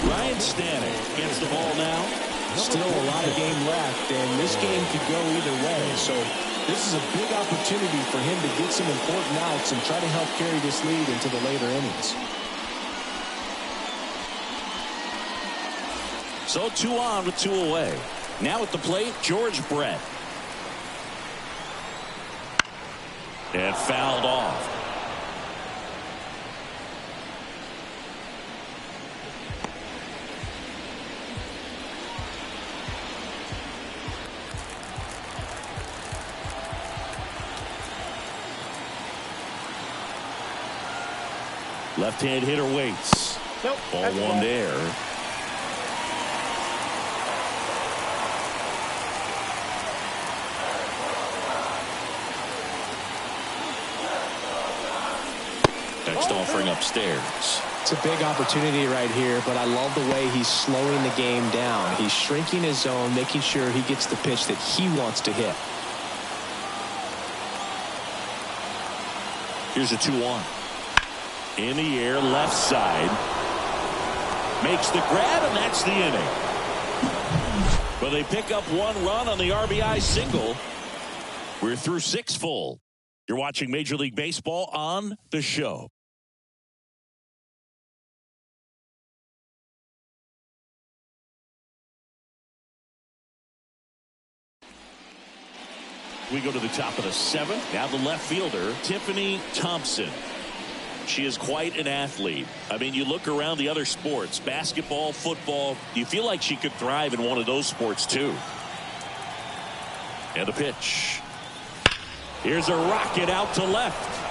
Ryan Stanek gets the ball now. Still a lot of game left, and this game could go either way. So this is a big opportunity for him to get some important outs and try to help carry this lead into the later innings. So 2 on with 2 away. Now at the plate, George Brett. And fouled off. Left-hand hitter waits. Nope. Ball 1 there. Next offering upstairs. It's a big opportunity right here, but I love the way he's slowing the game down. He's shrinking his zone, making sure he gets the pitch that he wants to hit. Here's a 2-1. In the air, left side. Makes the grab, and that's the inning. But they pick up 1 run on the RBI single. We're through 6 full. You're watching Major League Baseball on the show. We go to the top of the 7th. Now the left fielder, Tiffany Thompson. She is quite an athlete. I mean, you look around the other sports, basketball, football, you feel like she could thrive in one of those sports too. And the pitch. Here's a rocket out to left.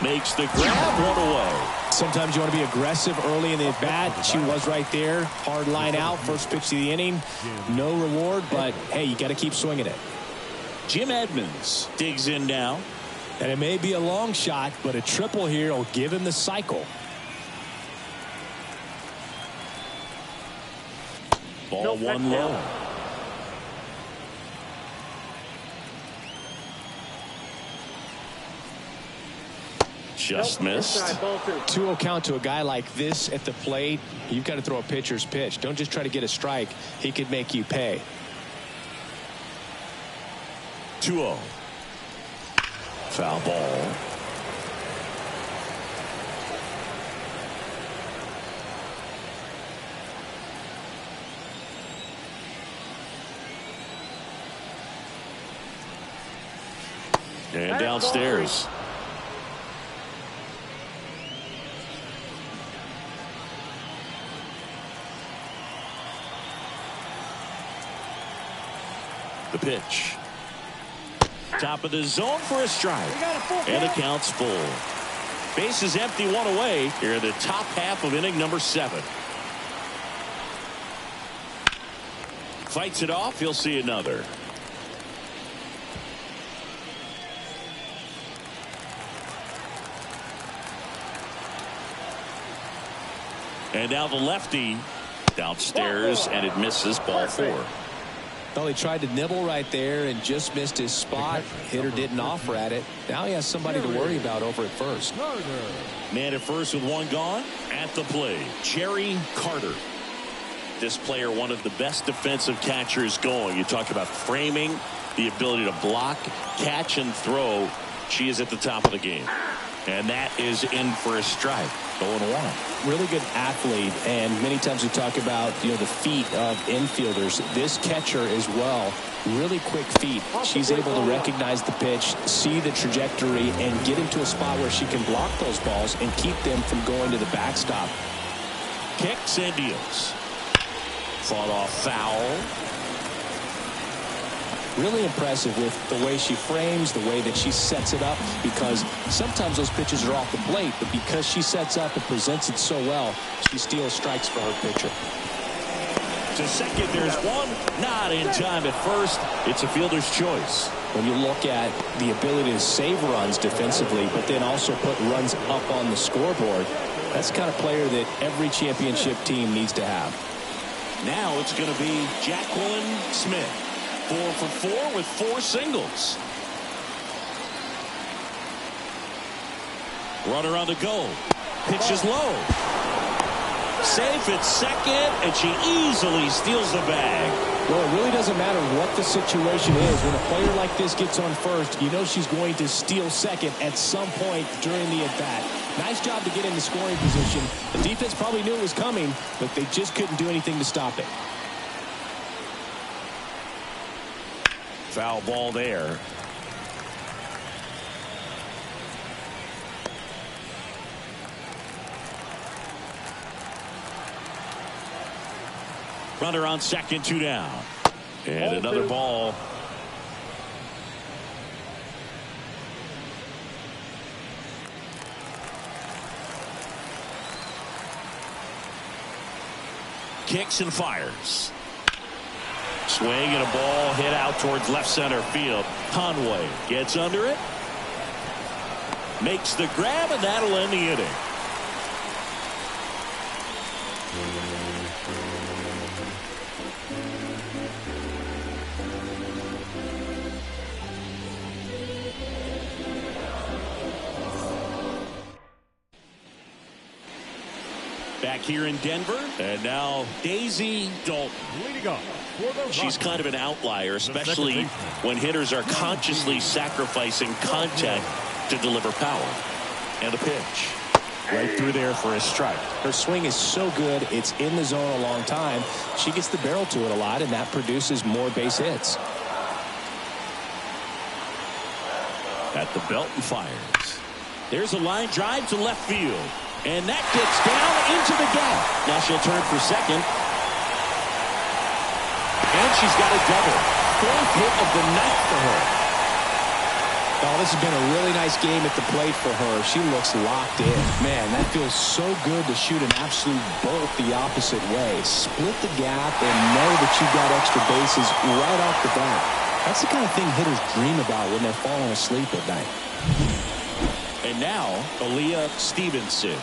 Makes the grab, one away. Sometimes you want to be aggressive early in the at-bat. She was right there. Hard line out. First pitch of the inning. No reward, but, hey, you got to keep swinging it. Jim Edmonds digs in now. And it may be a long shot, but a triple here will give him the cycle. Ball one low. Just missed. 2-0 count to a guy like this at the plate. You've got to throw a pitcher's pitch. Don't just try to get a strike. He could make you pay. 2-0. Foul ball. And downstairs. The pitch. Top of the zone for a strike. And the count's full. Base is empty, one away here in the top half of inning number 7. Fights it off. He'll see another. And now the lefty downstairs, and it misses. Ball 4. Well, he tried to nibble right there and just missed his spot. Hitter didn't offer at it. Now he has somebody to worry about over at first. Man at first with one gone. At the plate, Jerry Carter. This player, one of the best defensive catchers going. You talk about framing, the ability to block, catch, and throw. She is at the top of the game. And that is in for a strike. 0-1. Really good athlete, and many times we talk about the feet of infielders. This catcher as well, really quick feet. She's able to recognize the pitch, see the trajectory, and get into a spot where she can block those balls and keep them from going to the backstop. Kicks and deals. Fought off foul. Really impressive with the way she frames, the way that she sets it up, because sometimes those pitches are off the plate, but because she sets up and presents it so well, she steals strikes for her pitcher. To second, there's one. Not in time at first. It's a fielder's choice. When you look at the ability to save runs defensively, but then also put runs up on the scoreboard, that's the kind of player that every championship team needs to have. Now it's going to be Jacqueline Smith. 4 for 4 with 4 singles. Runner on the go. Pitch is low. Safe at second, and she easily steals the bag. Well, it really doesn't matter what the situation is. When a player like this gets on first, you know she's going to steal second at some point during the at-bat. Nice job to get in the scoring position. The defense probably knew it was coming, but they just couldn't do anything to stop it. Foul ball there. Runner on second, 2 down. And another ball. Kicks and fires. Swing and a ball hit out towards left center field. Conway gets under it. Makes the grab, and that'll end the inning. Back here in Denver, and now Daisy Dalton. Leading up. She's kind of an outlier, especially when hitters are consciously sacrificing contact to deliver power. And a pitch. Right through there for a strike. Her swing is so good, it's in the zone a long time. She gets the barrel to it a lot, and that produces more base hits. At the belt and fires. There's a line drive to left field. And that gets down into the gap. Now she'll turn for second. And she's got a double. 4th hit of the night for her. Oh, this has been a really nice game at the plate for her. She looks locked in. Man, that feels so good to shoot an absolute bolt the opposite way. Split the gap and know that you got extra bases right off the bat. That's the kind of thing hitters dream about when they're falling asleep at night. And now, Aaliyah Stevenson.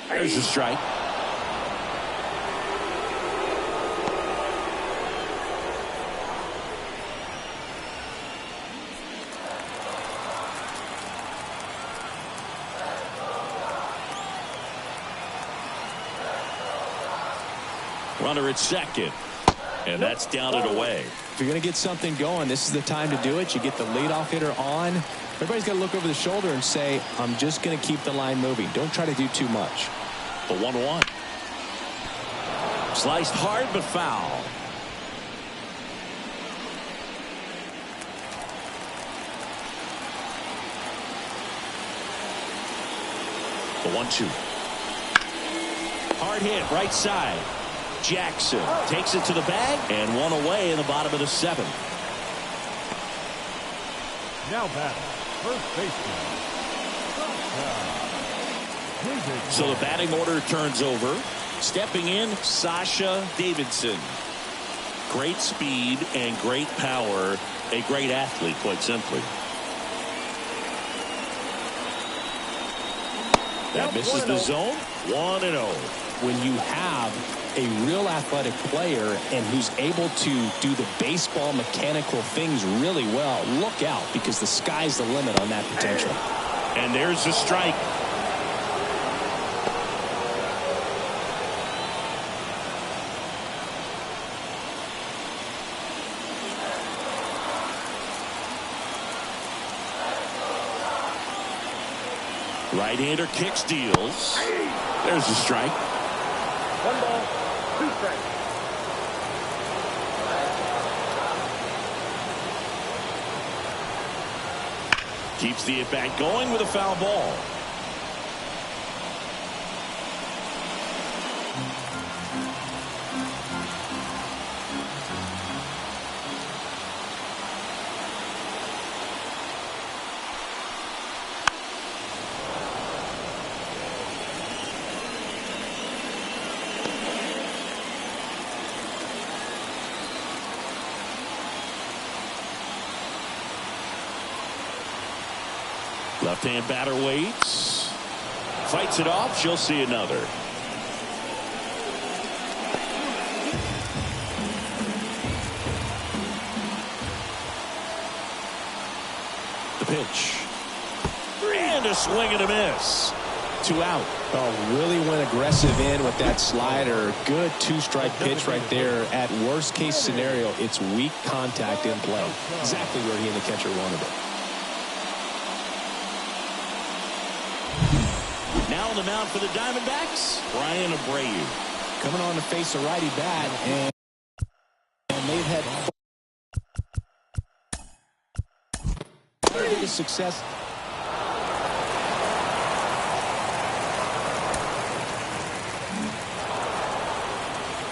There's a strike. Runner at second. And that's down and away. If you're going to get something going, this is the time to do it. You get the leadoff hitter on. Everybody's got to look over the shoulder and say, I'm just going to keep the line moving. Don't try to do too much. The 1-1. Sliced hard but foul. The 1-2. Hard hit right side. Jackson takes it to the bag and one away in the bottom of the 7th. Now batting, first baseman. So the batting order turns over. Stepping in, Sasha Davidson. Great speed and great power. A great athlete, quite simply. That misses the zone. 1-0. When you have a real athletic player and who's able to do the baseball mechanical things really well, look out, because the sky's the limit on that potential. And there's the strike. Right-hander kicks, deals. There's the strike. 1 ball, 2 strikes. Keeps the at-bat going with a foul ball. Left-hand batter waits. Fights it off. She'll see another. The pitch. And a swing and a miss. 2 out. Oh, really went aggressive in with that slider. Good 2-strike pitch right there. At worst case scenario, it's weak contact in play. Exactly where he and the catcher wanted it. Now on the mound for the Diamondbacks, Brian Abreu. Coming on to face a righty bat, and they've had their biggest success.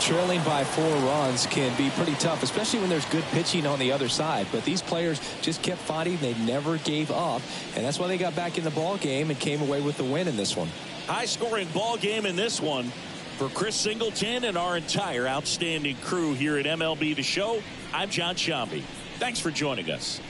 Trailing by 4 runs can be pretty tough, especially when there's good pitching on the other side. But these players just kept fighting. They never gave up, and that's why they got back in the ball game and came away with the win in this one. High-scoring ball game in this one for Chris Singleton and our entire outstanding crew here at MLB The Show. I'm John Shambi. Thanks for joining us.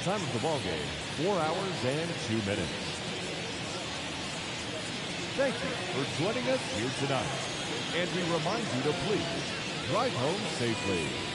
Time of the ball game, 4 hours and 2 minutes. Thank you for joining us here tonight. And we remind you to please drive home safely.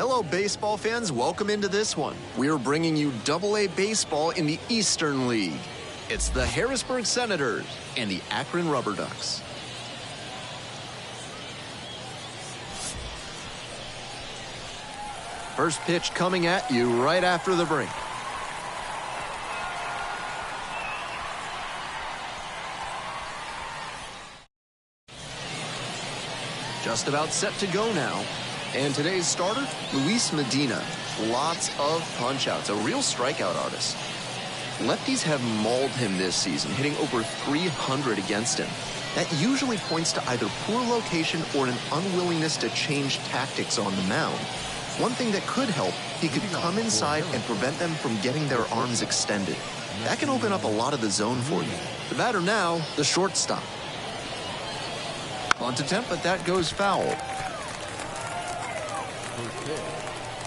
Hello, baseball fans. Welcome into this one. We're bringing you Double-A baseball in the Eastern League. It's the Harrisburg Senators and the Akron Rubber Ducks. First pitch coming at you right after the break. Just about set to go now. And today's starter, Luis Medina. Lots of punch-outs, a real strikeout artist. Lefties have mauled him this season, hitting over 300 against him. That usually points to either poor location or an unwillingness to change tactics on the mound. One thing that could help, he could come inside and prevent them from getting their arms extended. That can open up a lot of the zone for you. The batter now, the shortstop. Bunt attempt, but that goes foul. First pitch,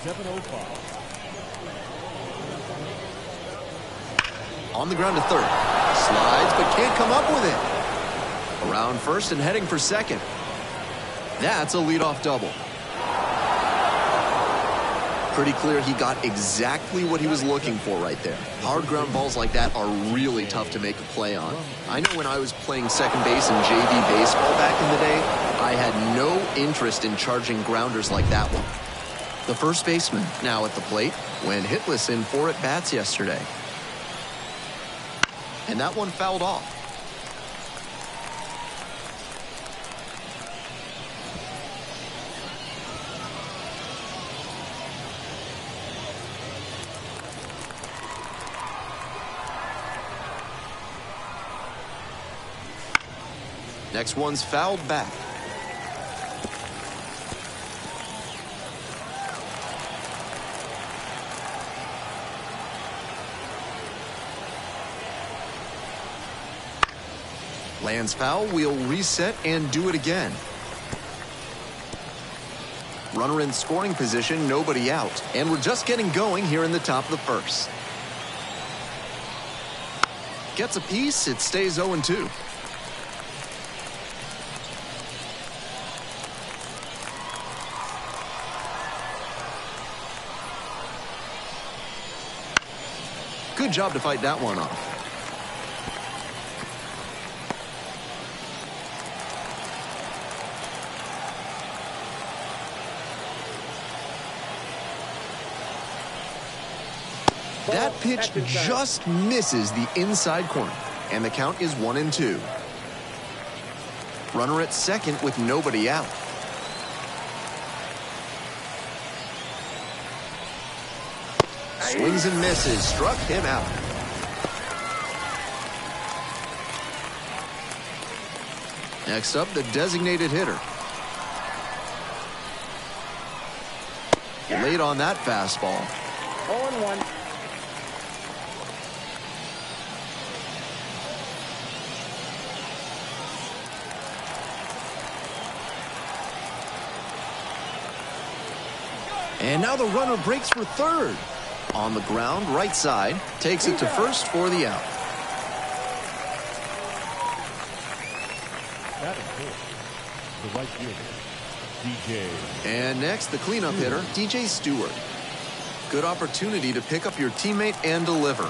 7:05. On the ground to third. Slides, but can't come up with it. Around first and heading for second. That's a leadoff double. Pretty clear he got exactly what he was looking for right there. Hard ground balls like that are really tough to make a play on. I know when I was playing second base in JV baseball back in the day, I had no interest in charging grounders like that one. The first baseman now at the plate went hitless in 4 at-bats yesterday. And that one fouled off. Next one's fouled back. Lands foul, we'll reset and do it again. Runner in scoring position, nobody out. And we're just getting going here in the top of the first. Gets a piece, it stays 0-2. Good job to fight that one off. That pitch just misses the inside corner, and the count is 1-2. Runner at second with nobody out. Swings and misses, struck him out. Next up, the designated hitter. Late on that fastball. 0-1. And now the runner breaks for third. On the ground, right side, takes it to first for the out. Batting fourth, the right fielder, DJ. And next, the cleanup hitter, DJ Stewart. Good opportunity to pick up your teammate and deliver.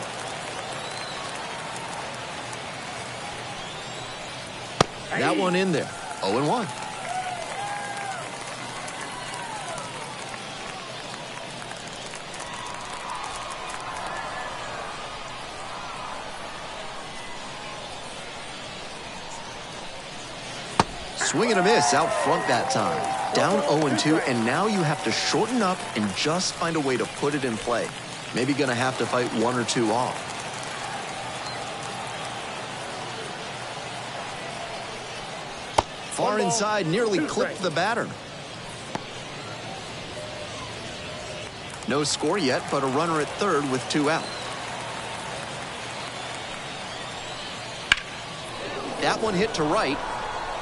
That one in there, 0-1. Swing and a miss out front that time. Down 0-2, and now you have to shorten up and just find a way to put it in play. Maybe going to have to fight 1 or 2 off. Far inside, nearly clipped the batter. No score yet, but a runner at third with 2 out. That one hit to right.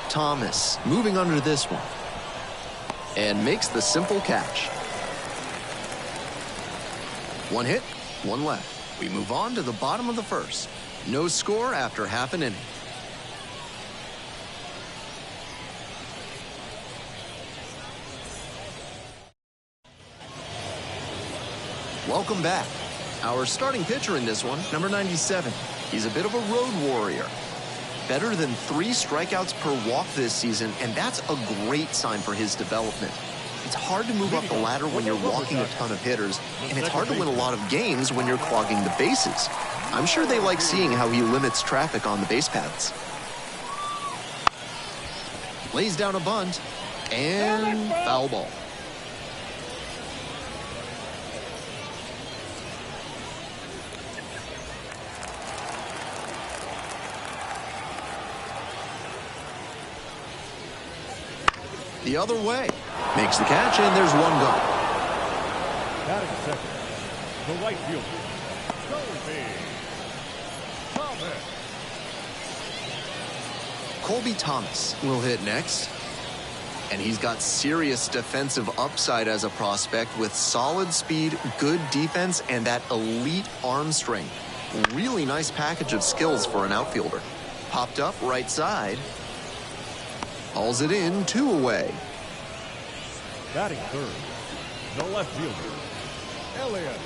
Thomas moving under this one and makes the simple catch. 1 hit, 1 left. We move on to the bottom of the first. No score after half an inning. welcome back. Our starting pitcher in this one, number 97. He's a bit of a road warrior. Better than 3 strikeouts per walk this season, and that's a great sign for his development. It's hard to move up the ladder when you're walking a ton of hitters, and it's hard to win a lot of games when you're clogging the bases. I'm sure they like seeing how he limits traffic on the base paths. Lays down a bunt, and foul ball. The other way. Makes the catch, and there's one gone. Batting second, the right fielder, Colby Thomas will hit next. And he's got serious defensive upside as a prospect with solid speed, good defense, and that elite arm strength. Really nice package of skills for an outfielder. Popped up right side. Hauls it in, 2 away. Batting third, the left fielder, Elliot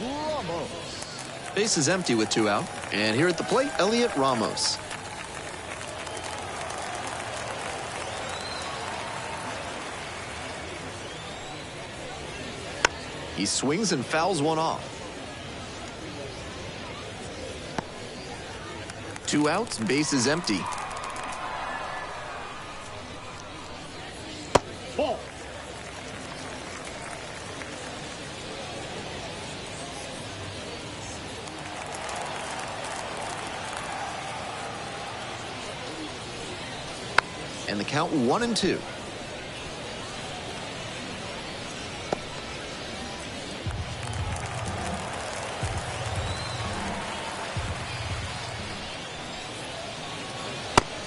Ramos. Base is empty with 2 out. And here at the plate, Elliot Ramos. He swings and fouls one off. 2 outs, base is empty. Ball. And the count 1-2.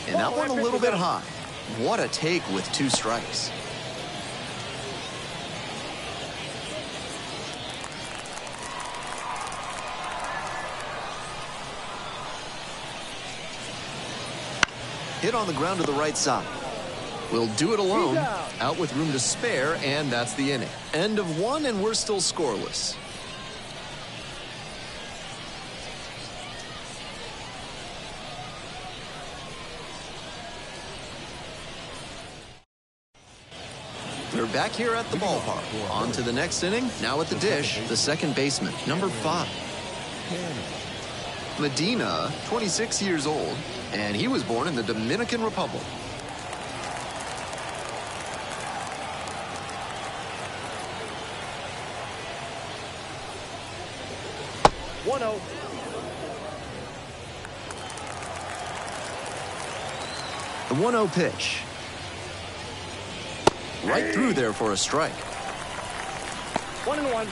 And that one a little bit high. What a take with 2 strikes. Hit on the ground to the right side. We'll do it alone. Out with room to spare, and that's the inning. End of 1, and we're still scoreless. We're back here at the ballpark. On to the next inning. Now at the dish, the second baseman, number 5. Medina, 26 years old, and he was born in the Dominican Republic. The 1-0 pitch. Right through there for a strike. 1-1.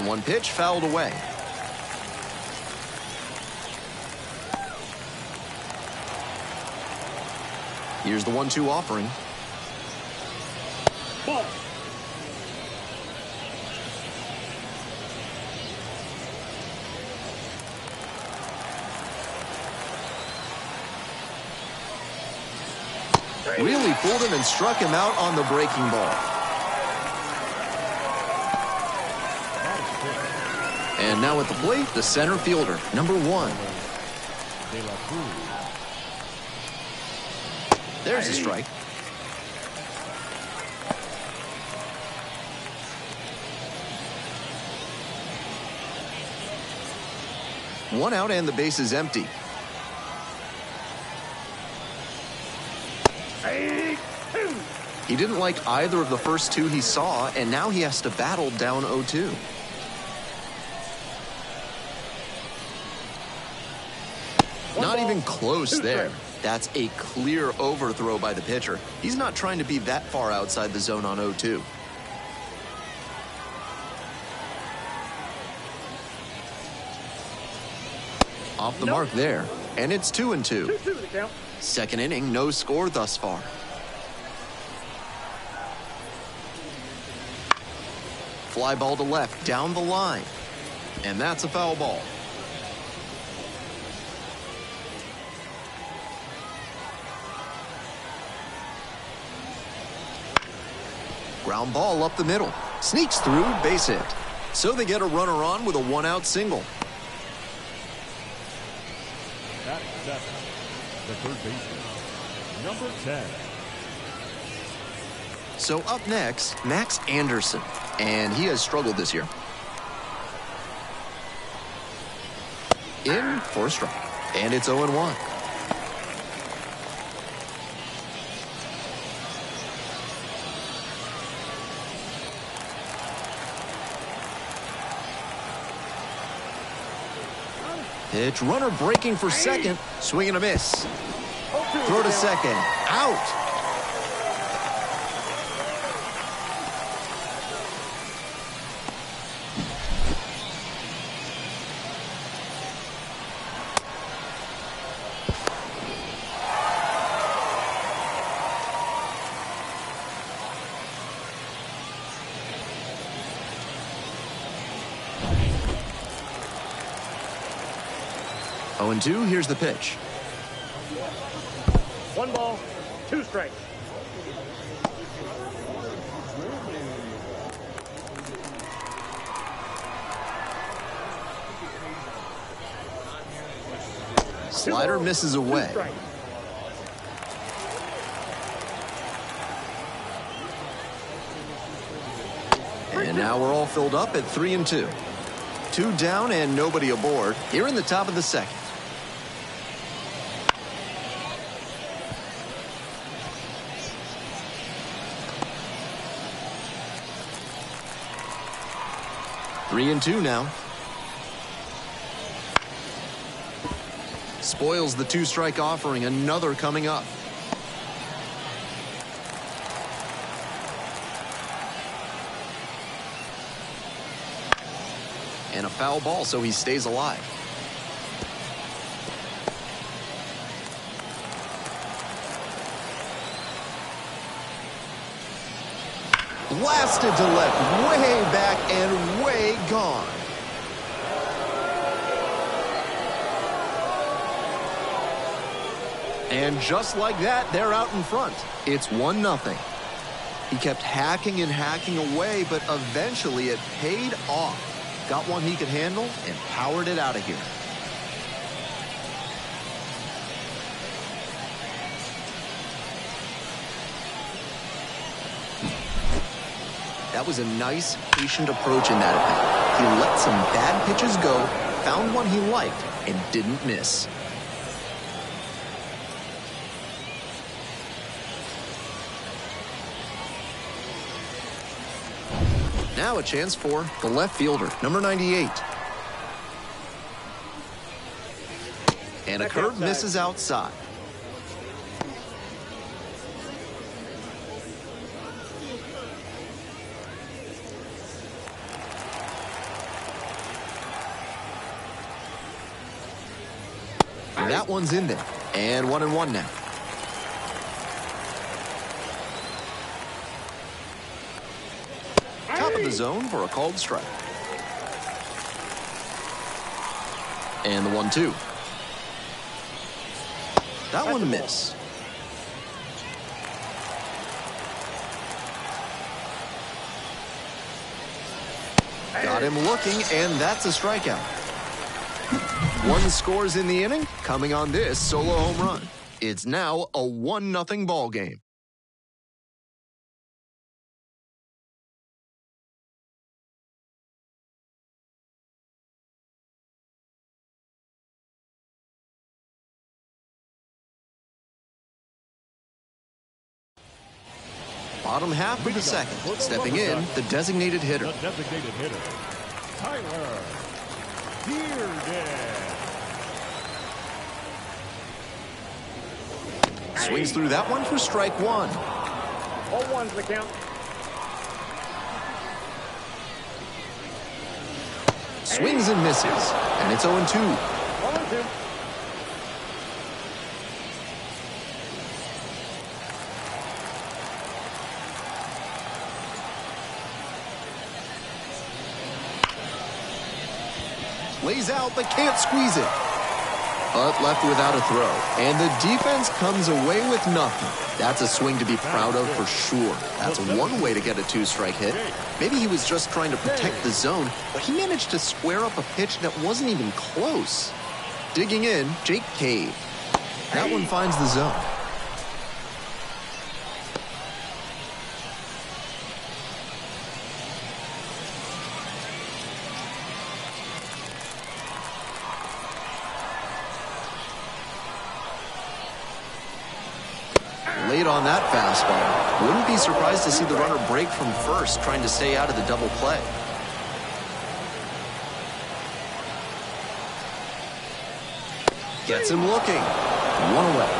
One pitch fouled away. Here's the 1-2 offering. Ball. Really fooled him and struck him out on the breaking ball. And now at the plate, the center fielder, number 1. There's a strike. One out and the base is empty. He didn't like either of the first 2 he saw, and now he has to battle down 0-2. Not even close there. That's a clear overthrow by the pitcher. He's not trying to be that far outside the zone on 0-2. Off the mark there, and it's 2-2. 2-2 the count. Second inning, no score thus far. Fly ball to left, down the line. And that's a foul ball. Ground ball up the middle. Sneaks through, base hit. So they get a runner on with a one-out single. Batting seventh, the third baseman, number 10. So up next, Max Anderson. And he has struggled this year. In for a strike. And it's 0-1. Pitch, runner breaking for second. Swing and a miss. Throw to second. Out. Oh, and 2, here's the pitch. 1 ball, 2 strikes. Slider misses away. And now we're all filled up at 3-2. 2 down and nobody aboard here in the top of the second. Three and 2 now. Spoils the 2-strike offering. Another coming up. And a foul ball, so he stays alive. Blasted to left, way back and way gone. And just like that, they're out in front. It's 1-0. He kept hacking and hacking away, but eventually it paid off. Got one he could handle and powered it out of here. That was a nice, patient approach in that at-bat. He let some bad pitches go, found one he liked, and didn't miss. Now a chance for the left fielder, number 98. And a curve misses outside. That one's in there. And 1-1 now. Top of the zone for a called strike. And the 1-2. That one miss. Got him looking, and that's a strikeout. 1 scores in the inning, coming on this solo home run. It's now a 1-0 ball game. Bottom half of the second. Stepping in, the designated hitter. The designated hitter, Tyler Bearden. Swings through that one for strike 1. 0-1's the count. Swings and misses. And it's 0-2. 0-2. Lays out, but can't squeeze it. but left without a throw. And the defense comes away with nothing. That's a swing to be proud of for sure. That's one way to get a two-strike hit. Maybe he was just trying to protect the zone, but he managed to square up a pitch that wasn't even close. Digging in, Jake Cave. That one finds the zone. Late on that fastball. Wouldn't be surprised to see the runner break from first, trying to stay out of the double play. Gets him looking. One away.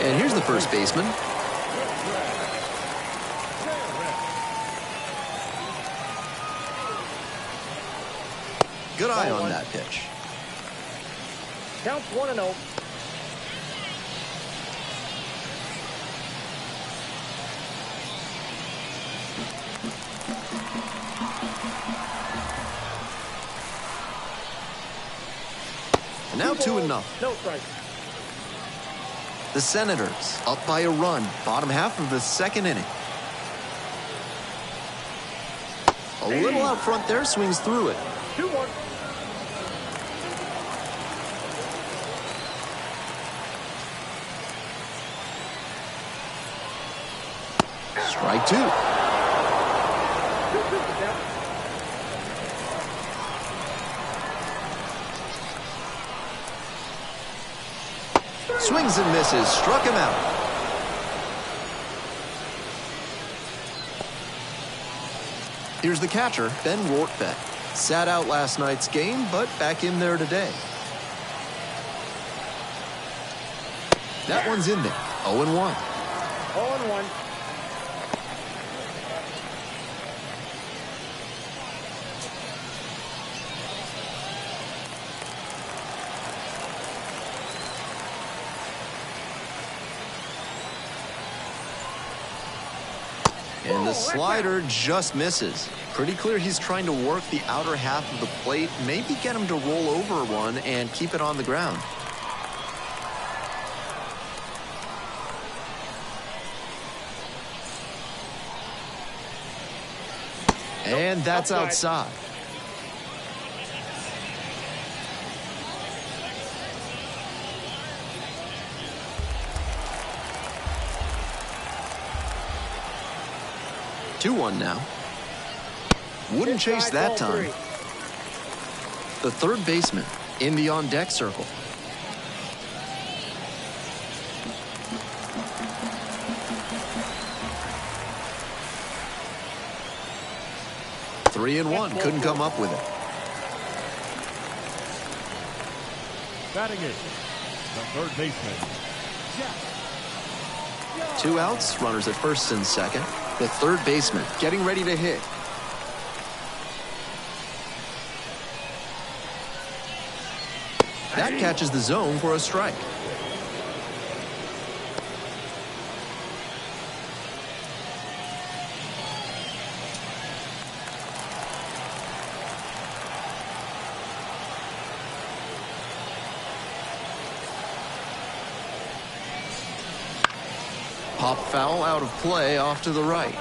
And here's the first baseman. Good eye on that pitch. Counts 1-0. And now 2-0. No strike. The Senators up by a run, bottom half of the second inning. A little out front there, swings through it. 2-1. Strike two. Swings and misses, struck him out. Here's the catcher, Ben Rortbeck. Sat out last night's game, but back in there today. That one's in there, 0-1. 0-1. And the slider just misses. Pretty clear he's trying to work the outer half of the plate, maybe get him to roll over one and keep it on the ground. And that's outside. Two-1 now. Wouldn't chase that time. The third baseman in the on-deck circle. Three and one, couldn't come up with it. Batting it, the third baseman. Two outs, runners at first and second. The third baseman getting ready to hit. That catches the zone for a strike. Pop foul out of play off to the right.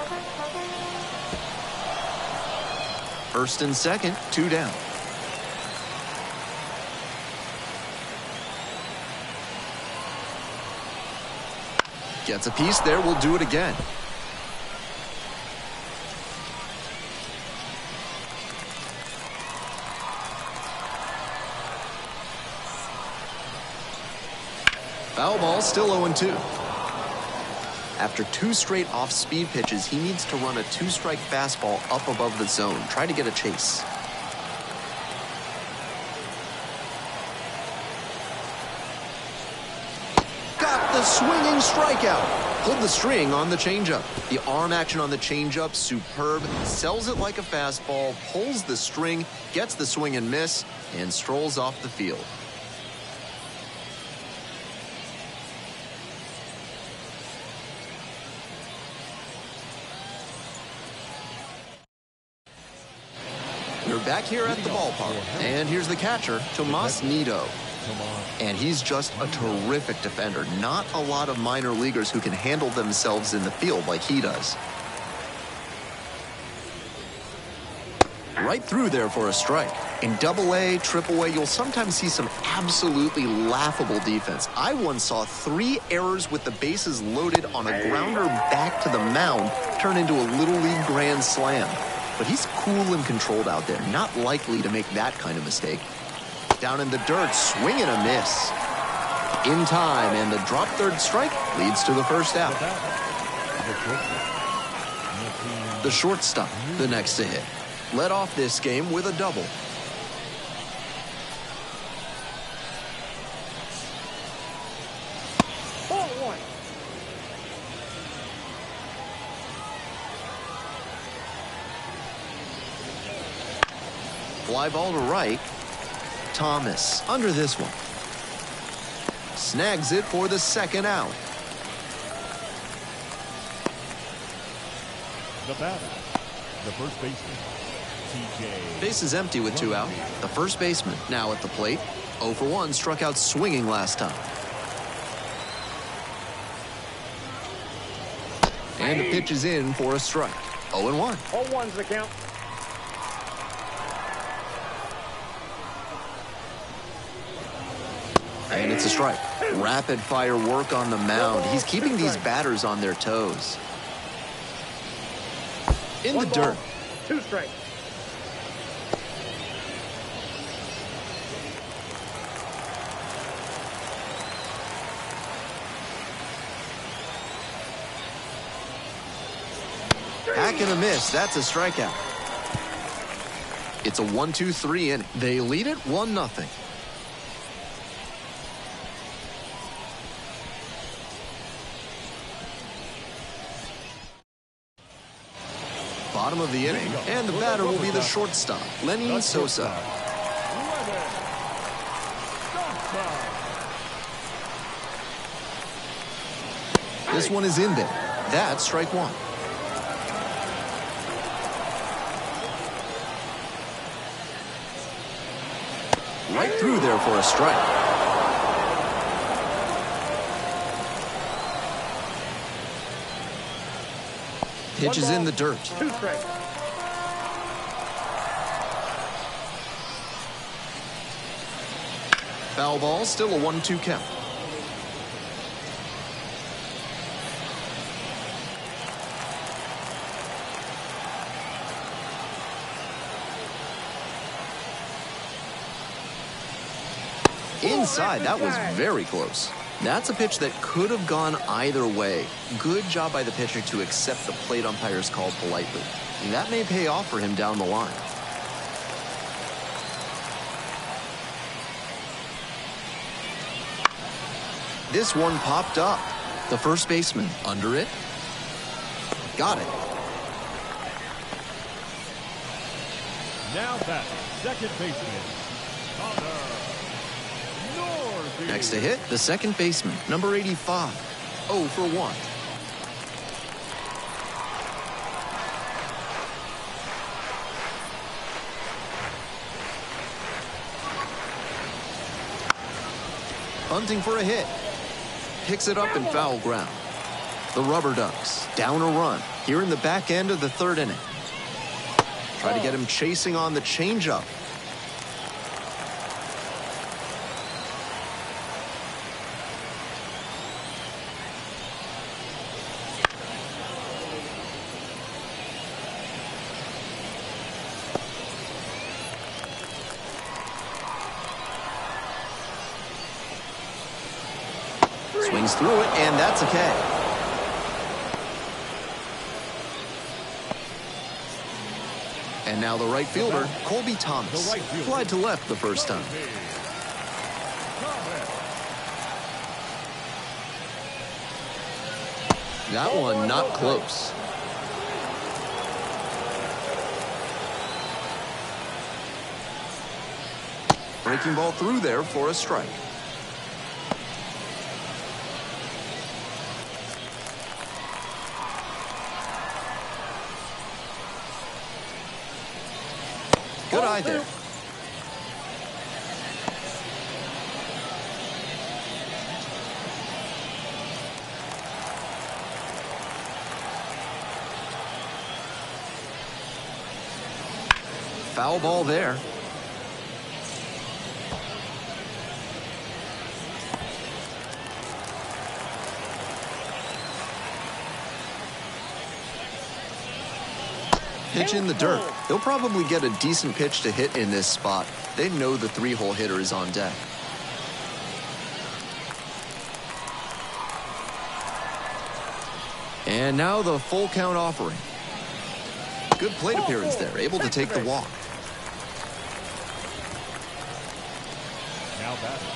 First and second, two down. Gets a piece there, we'll do it again. Foul ball, still 0-2. After two straight off-speed pitches, he needs to run a two-strike fastball up above the zone. Try to get a chase. Got the swinging strikeout. Pulled the string on the changeup. The arm action on the changeup, superb. Sells it like a fastball, pulls the string, gets the swing and miss, and strolls off the field. We're back here at the ballpark. And here's the catcher, Tomas Nido. And he's just a terrific defender. Not a lot of minor leaguers who can handle themselves in the field like he does. Right through there for a strike. In Double-A, Triple-A, you'll sometimes see some absolutely laughable defense. I once saw 3 errors with the bases loaded on a grounder back to the mound turn into a Little League grand slam. But he's cool and controlled out there, not likely to make that kind of mistake. Down in the dirt, swing and a miss. In time, and the drop third strike leads to the first out. The shortstop, the next to hit. Led off this game with a double. Ball 1. Fly ball to right. Thomas under this one. Snags it for the second out. The batter, the first baseman, TJ. Base is empty with 2 out. The first baseman now at the plate. 0 for 1, struck out swinging last time. And the pitch is in for a strike. 0 and 1. 0-1's the count. And it's a strike. Rapid fire work on the mound. He's keeping these batters on their toes. In the 1 ball, dirt. 2 strikes. Back and a miss. That's a strikeout. It's a 1-2-3 inning. They lead it 1-0. Bottom of the inning, and the batter will be the shortstop, Lenny Sosa. This one is in there. That's strike 1. Right through there for a strike. Pitch is in the dirt. 2 strikes. Foul ball, still a 1-2 count. Inside, that was very close. That's a pitch that could have gone either way. Good job by the pitcher to accept the plate umpire's call politely. And that may pay off for him down the line. This one popped up. The first baseman under it. Got it. Now back, second baseman, Connor. Next to hit, the second baseman, number 85. 0 for 1. Hunting for a hit. Picks it up in foul ground. The Rubber Ducks down a run here in the back end of the 3rd inning. Try to get him chasing on the changeup. Swings through it, and that's a K. And now the right fielder, Colby Thomas. Flied to left the first time. That one not close. Breaking ball through there for a strike. Good try there. Foul ball there. Pitch in the dirt. They'll probably get a decent pitch to hit in this spot. They know the 3-hole hitter is on deck. And now the full count offering. Good plate appearance there, able to take the walk. Now batting,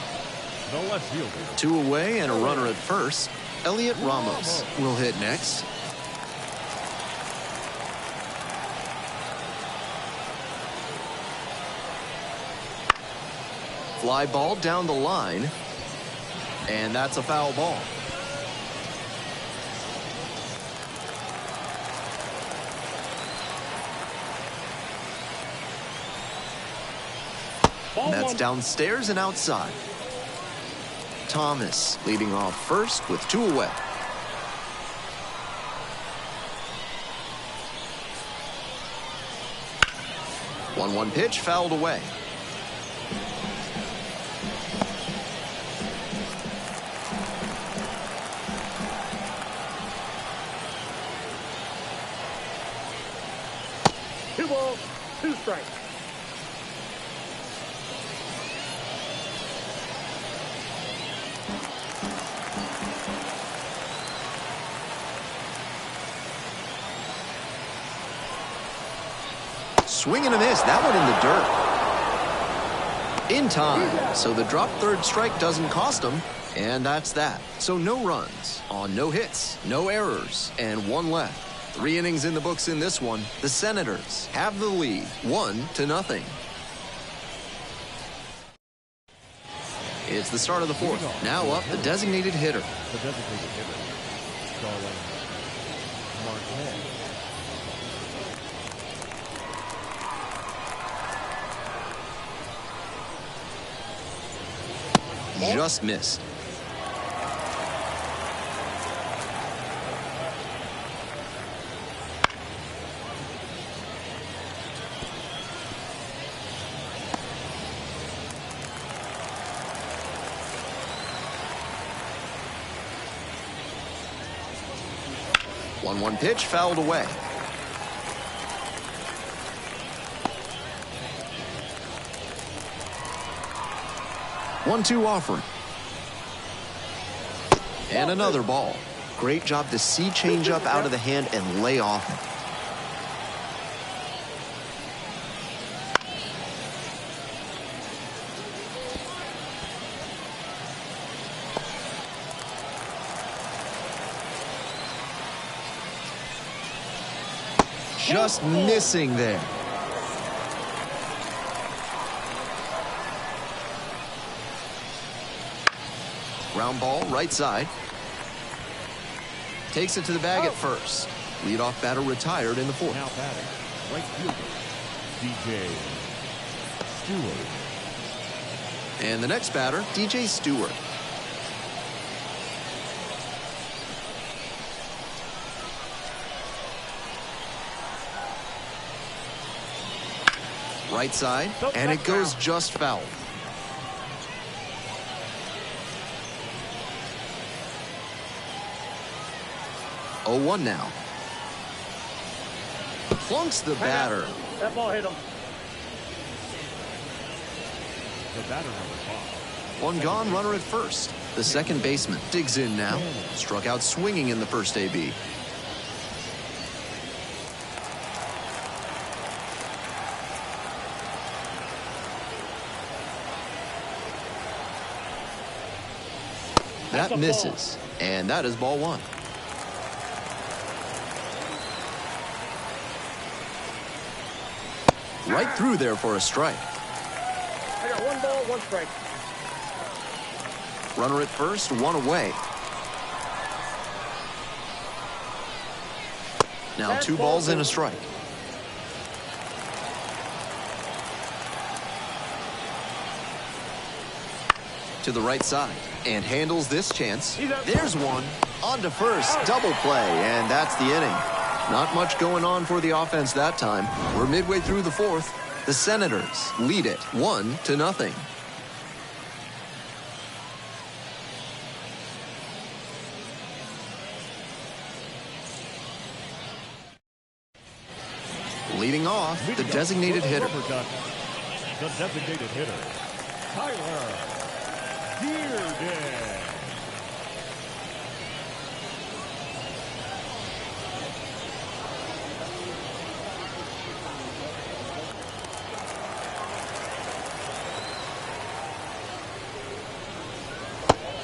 the left fielder. 2 away and a runner at first. Elliot Ramos will hit next. Fly ball down the line, and that's a foul ball. That's downstairs and outside. Thomas leading off first with 2 away. One pitch fouled away. Two balls, 2 strikes. Swing and a miss. That one in the dirt. In time. So the drop third strike doesn't cost him. And that's that. So no runs on no hits, no errors, and 1 left. 3 innings in the books in this one. The Senators have the lead, 1-0. It's the start of the 4th. Now up the designated hitter. The designated hitter, Darlene Marquez. Just missed. One pitch fouled away. One-two offering. And another ball. Great job to see change up out of the hand and lay off it. Just missing there. Ground ball, right side. Takes it to the bag at first. Leadoff batter retired in the 4th. Now batting, right fielder, DJ Stewart. And the next batter, DJ Stewart. Right side, and it goes just foul. Oh, 1 now. Plunks the batter. That ball hit him. The batter number 5. 1 gone, runner at first. The second baseman digs in now. Struck out swinging in the first AB. That misses, and that is ball 1. Right through there for a strike. I got 1 ball, 1 strike. Runner at first, 1 away. Now 2 balls and a strike. to the right side and handles this chance. There's one. On to first. Double play, and that's the inning. Not much going on for the offense that time. We're midway through the fourth. The Senators lead it 1-0. Leading off, the designated hitter. The designated hitter, Tyler Dearden.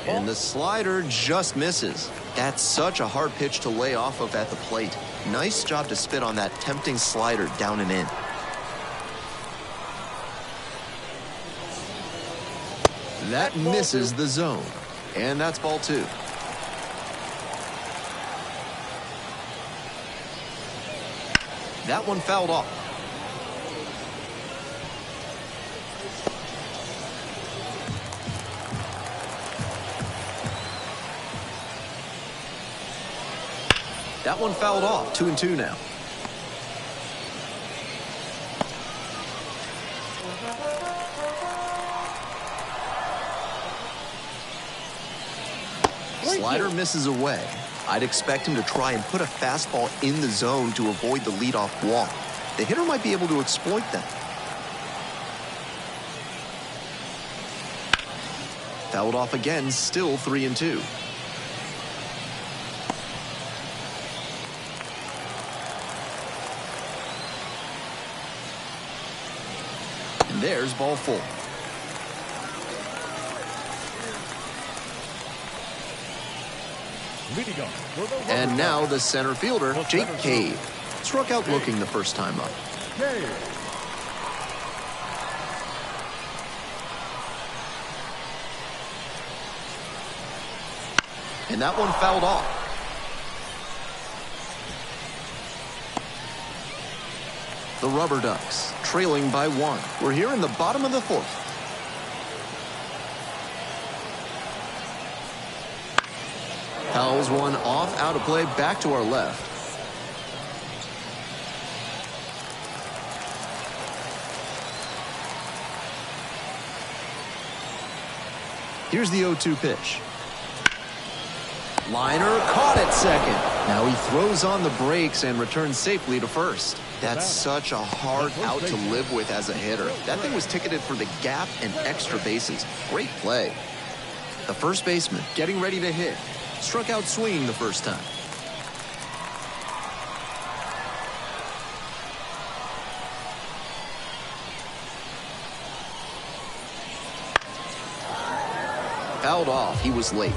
And the slider just misses. That's such a hard pitch to lay off of at the plate. Nice job to spit on that tempting slider down and in. That misses the zone. And that's ball 2. That one fouled off. That one fouled off. 2-2 now. Slider misses away. I'd expect him to try and put a fastball in the zone to avoid the leadoff walk. The hitter might be able to exploit that. Fouled off again, still 3-2. And there's ball 4. And now the center fielder, Jake Cave. Struck out looking the first time up. And that one fouled off. The Rubber Ducks trailing by 1. We're here in the bottom of the 4th. Fouls one off, out of play, back to our left. Here's the 0-2 pitch. Liner caught at second. Now he throws on the brakes and returns safely to first. That's such a hard out to live with as a hitter. That thing was ticketed for the gap and extra bases. Great play. The first baseman getting ready to hit. Struck out swinging the first time. Fouled off. He was late.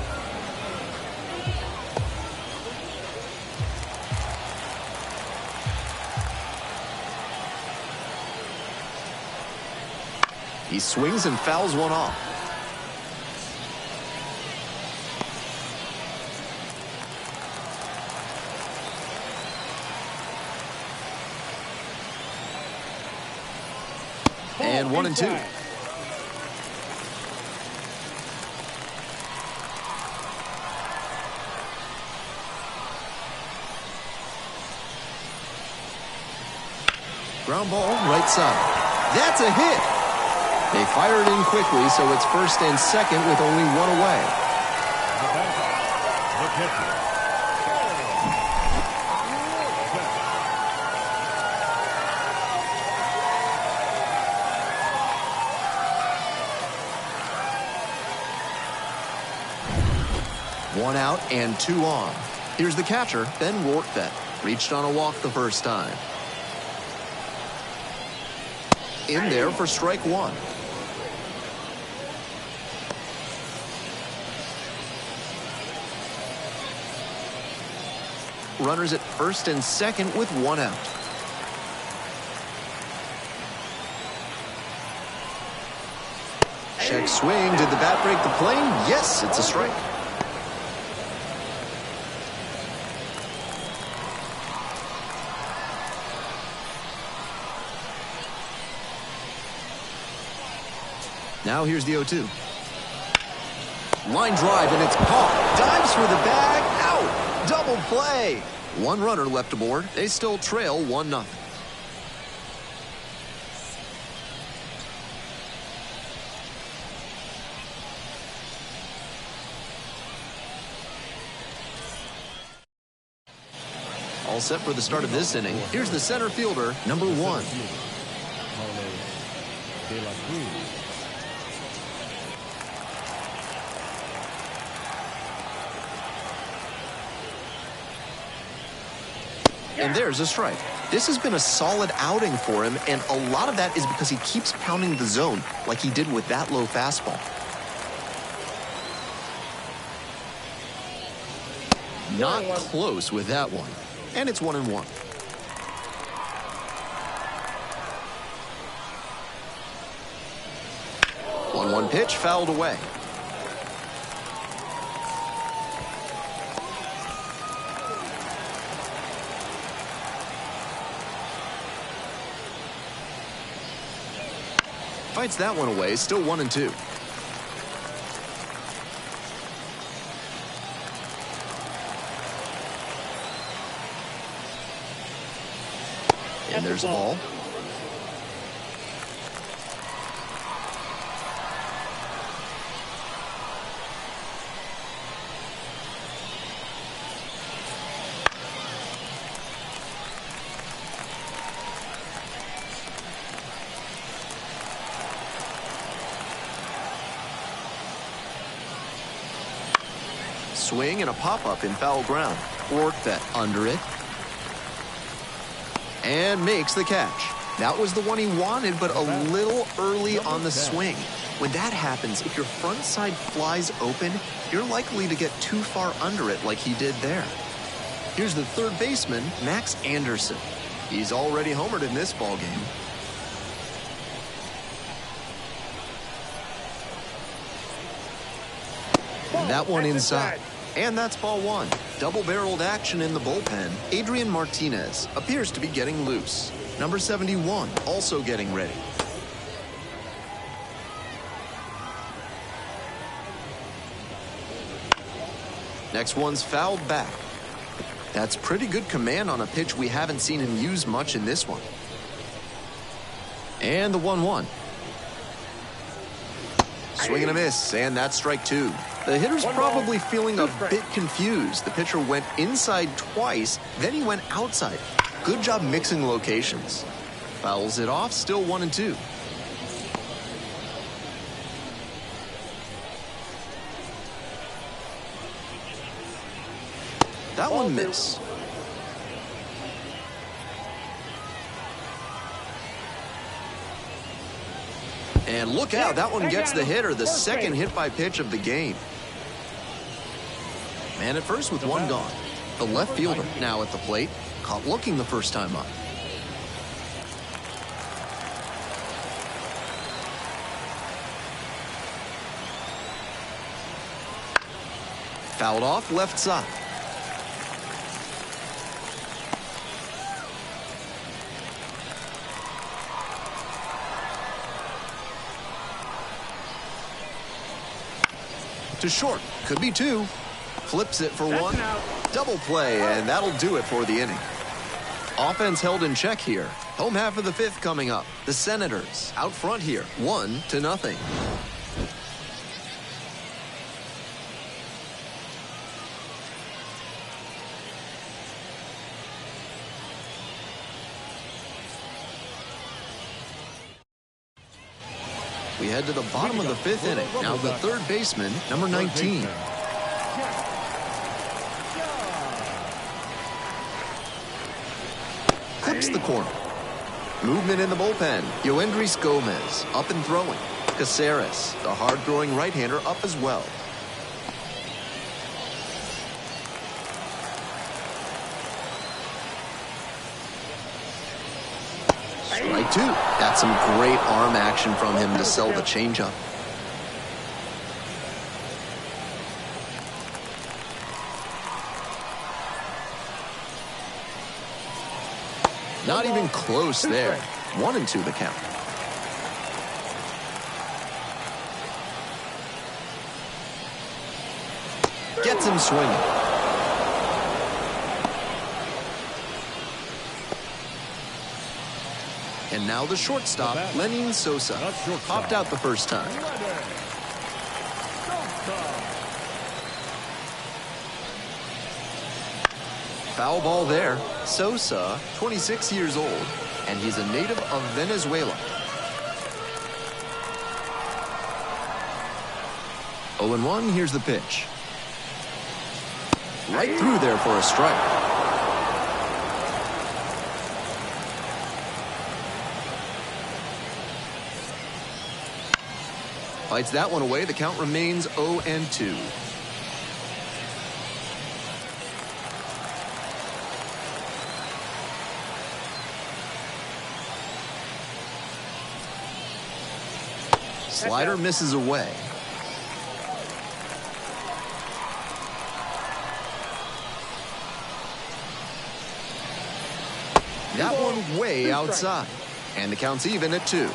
He swings and fouls one off. And 1-2. Ground ball, right side. That's a hit. They fired in quickly, so it's first and second with only one away. The catcher. One out and 2 on. Here's the catcher, Ben Rortvedt. Reached on a walk the first time. In there for strike 1. Runners at first and second with 1 out. Check swing. Did the bat break the plane? Yes, it's a strike. Now here's the 0-2. Line drive, and it's caught. Dives for the bag. Out. Double play. One runner left aboard. They still trail 1-0. All set for the start of this inning. Here's the center fielder, number 1. And there's a strike. This has been a solid outing for him, and a lot of that is because he keeps pounding the zone like he did with that low fastball. Not close with that one. And it's 1-1. 1-1 pitch fouled away. Fights that one away, still 1-2. And there's a ball. Swing and a pop-up in foul ground. Work that under it. And makes the catch. That was the one he wanted, but a little early on the swing. When that happens, if your front side flies open, you're likely to get too far under it like he did there. Here's the third baseman, Max Anderson. He's already homered in this ballgame. And that one inside. And that's ball 1. Double-barreled action in the bullpen. Adrian Martinez appears to be getting loose. Number 71 also getting ready. Next one's fouled back. That's pretty good command on a pitch we haven't seen him use much in this one. And the 1-1. Swing and a miss, and that's strike 2. The hitter's probably feeling a bit confused. The pitcher went inside twice, then he went outside. Good job mixing locations. Fouls it off, still 1-2. That one missed. And look out, that one gets the hitter, the second hit by pitch of the game. Man at first with one gone. The left fielder now at the plate, caught looking the first time up. Fouled off left side. To short, could be 2. Flips it for 1. Double play, and that'll do it for the inning. Offense held in check here. Home half of the 5th coming up. The Senators out front here, 1-0. We head to the bottom of the 5th inning. Now the third baseman, number 19. Clips the corner. Movement in the bullpen. Yoendris Gomez up and throwing. Caceres, the hard-throwing right-hander, up as well. Strike 2. That's some great arm action from him to sell the changeup. Not even close there. 1-2 the count. Gets him swinging. And now the shortstop, Lenin Sosa, popped out the first time. Foul ball there. Sosa, 26 years old, and he's a native of Venezuela. 0-1, here's the pitch. Right through there for a strike. Fights that one away. The count remains 0-2. Slider misses away. That one way outside. And the count's even at 2.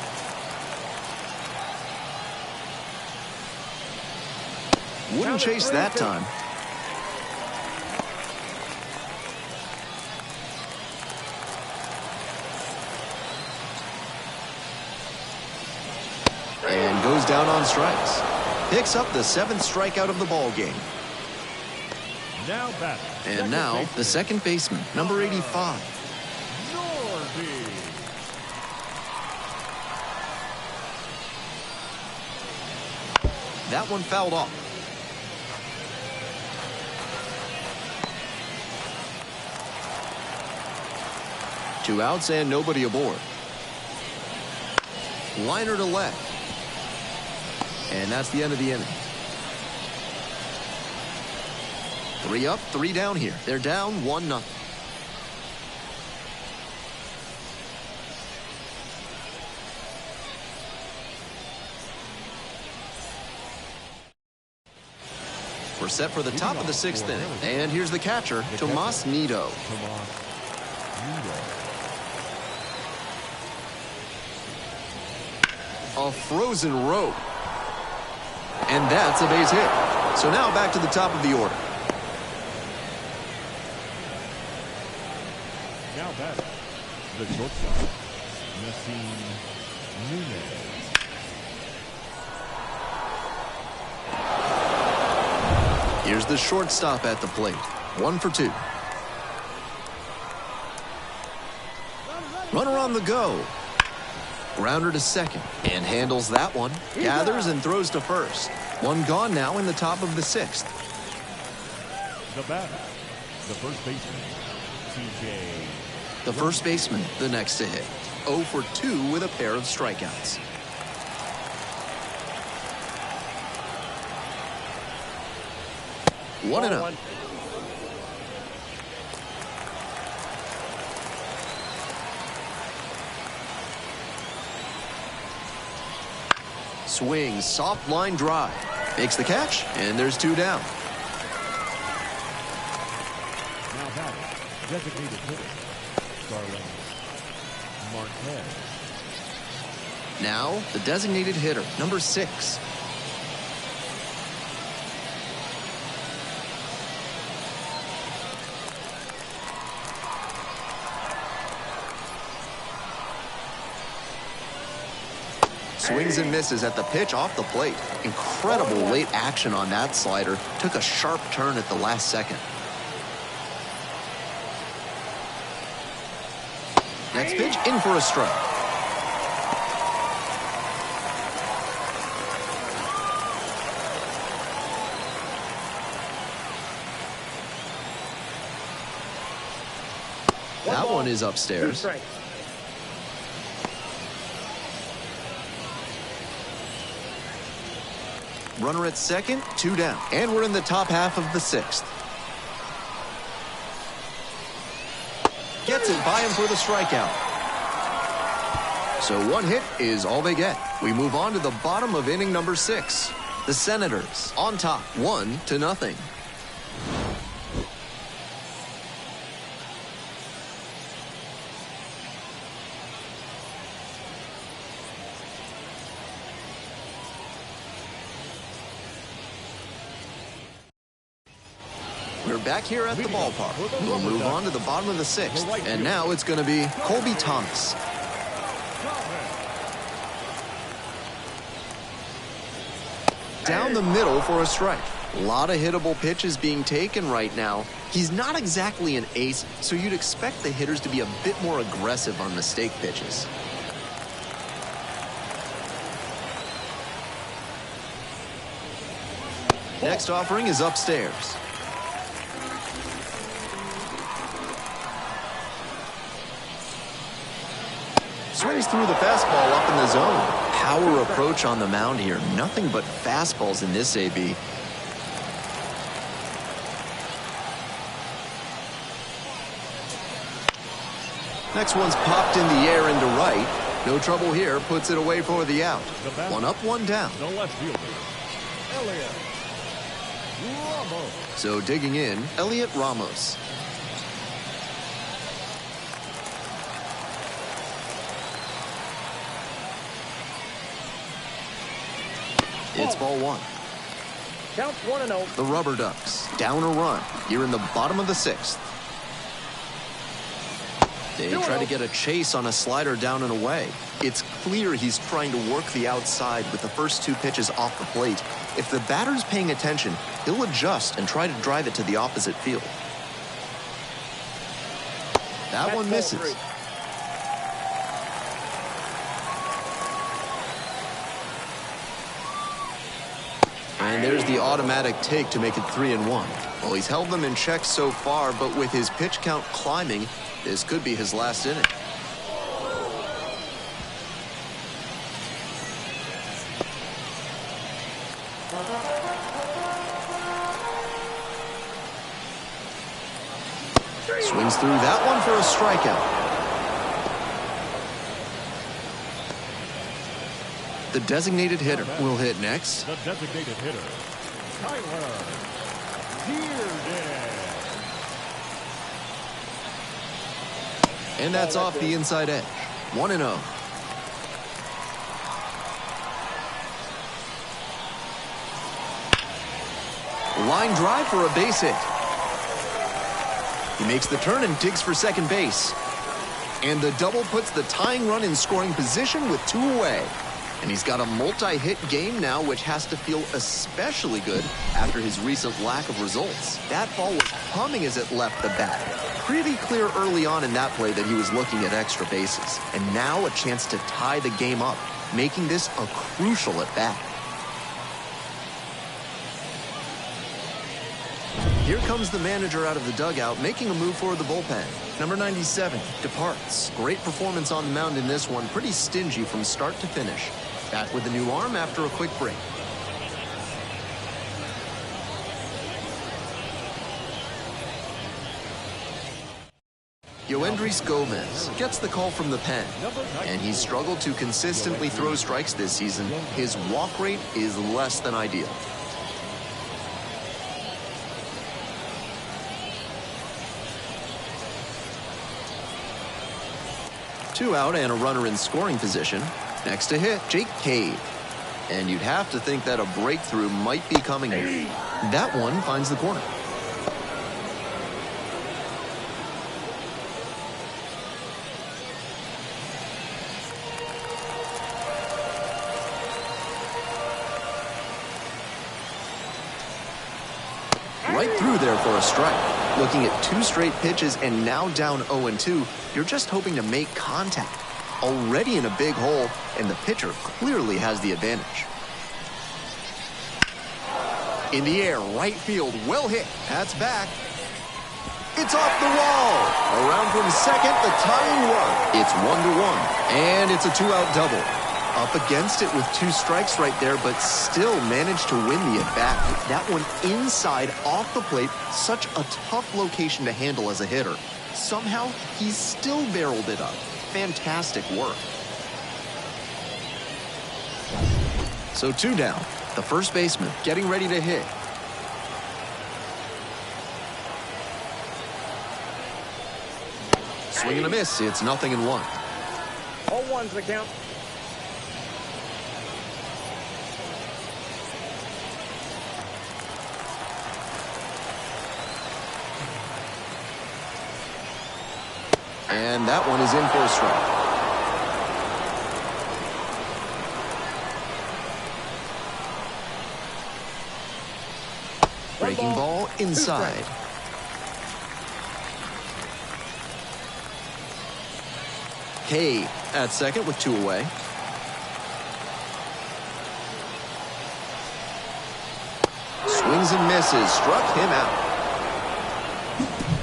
Wouldn't chase that time. And goes down on strikes. Picks up the 7th strikeout of the ball game. Now batter. And now the second baseman, number 85. That one fouled off. Two outs and nobody aboard. Liner to left. And that's the end of the inning. 3 up, 3 down here. They're down 1-0. We're set for the top of the 6th inning. And here's the catcher, Tomas Nido. A frozen rope. And that's a base hit. So now back to the top of the order. Now batter, the shortstop, Nassim Nunez. Here's the shortstop at the plate. 1 for 2. Runner on the go. Grounder to second and handles that one. Gathers and throws to first. One gone now in the top of the 6th. The batter, the first baseman, TJ. The first baseman, the next to hit. 0 for 2 with a pair of strikeouts. One and out. Swing, soft line drive. Makes the catch, and there's 2 down. Now batting, designated hitter, Starling Marquez. Now, the designated hitter, number 6. Swings and misses at the pitch off the plate. Incredible late action on that slider. Took a sharp turn at the last second. Next pitch, in for a strike. That one is upstairs. Runner at second, 2 down. And we're in the top half of the 6th. Gets it by him for the strikeout. So 1 hit is all they get. We move on to the bottom of inning number 6. The Senators on top, 1-0. We're back here at the ballpark. We'll move on to the bottom of the 6th. And now it's going to be Colby Thomas. Down the middle for a strike. A lot of hittable pitches being taken right now. He's not exactly an ace, so you'd expect the hitters to be a bit more aggressive on mistake pitches. Next offering is upstairs. Swings through the fastball up in the zone. Power approach on the mound here. Nothing but fastballs in this AB. Next one's popped in the air into right. No trouble here. Puts it away for the out. One up, one down. The left fielder, Elliot Ramos. So digging in, Elliot Ramos. It's ball one. Counts 1-0. The Rubber Ducks down a run here in the bottom of the 6th. They try to get a chase on a slider down and away. It's clear he's trying to work the outside with the first 2 pitches off the plate. If the batter's paying attention, he'll adjust and try to drive it to the opposite field. That one misses. And there's the automatic take to make it 3-1. Well, he's held them in check so far, but with his pitch count climbing, this could be his last inning. Swings through that one for a strikeout. The designated hitter will hit next. The designated hitter, Tyler Dearden. And that's off the inside edge. 1-0. Line drive for a base hit. He makes the turn and digs for second base. And the double puts the tying run in scoring position with 2 away. And he's got a multi-hit game now, which has to feel especially good after his recent lack of results. That ball was humming as it left the bat. Pretty clear early on in that play that he was looking at extra bases. And now a chance to tie the game up, making this a crucial at bat. Here comes the manager out of the dugout, making a move for the bullpen. Number 97 departs. Great performance on the mound in this one. Pretty stingy from start to finish. Back with a new arm after a quick break. Yoendris Gomez gets the call from the pen, and he's struggled to consistently throw strikes this season. His walk rate is less than ideal. Two out and a runner in scoring position. Next to hit, Jake Cave. And you'd have to think that a breakthrough might be coming. That one finds the corner. Right through there for a strike. Looking at 2 straight pitches and now down 0-2, you're just hoping to make contact. Already in a big hole, and the pitcher clearly has the advantage. In the air, right field, well hit. That's back. It's off the wall. Around from second, the tying run. It's 1-1, and it's a 2-out double. Up against it with 2 strikes right there, but still managed to win the at-bat. That one inside, off the plate, such a tough location to handle as a hitter. Somehow, he's still barreled it up. Fantastic work. So 2 down. The first baseman getting ready to hit. Swing and a miss. It's 0-1. 0-1's the count. And that one is in for a strike. Breaking ball inside. Hay at second with 2 away. Swings and misses, struck him out.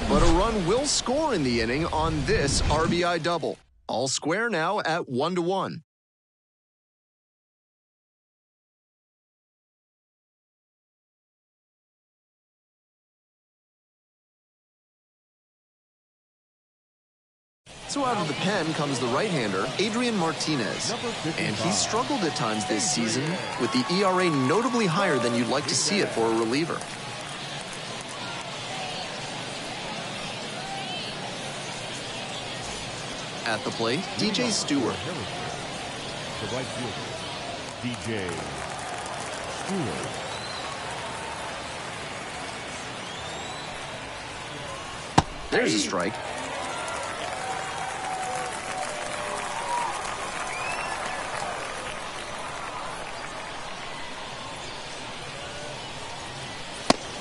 But a run will score in the inning on this RBI double. All square now at 1-1. So out of the pen comes the right-hander, Adrian Martinez. And he's struggled at times this season, with the ERA notably higher than you'd like to see it for a reliever. At the plate, DJ Stewart. The right fielder, DJ Stewart. There's a strike.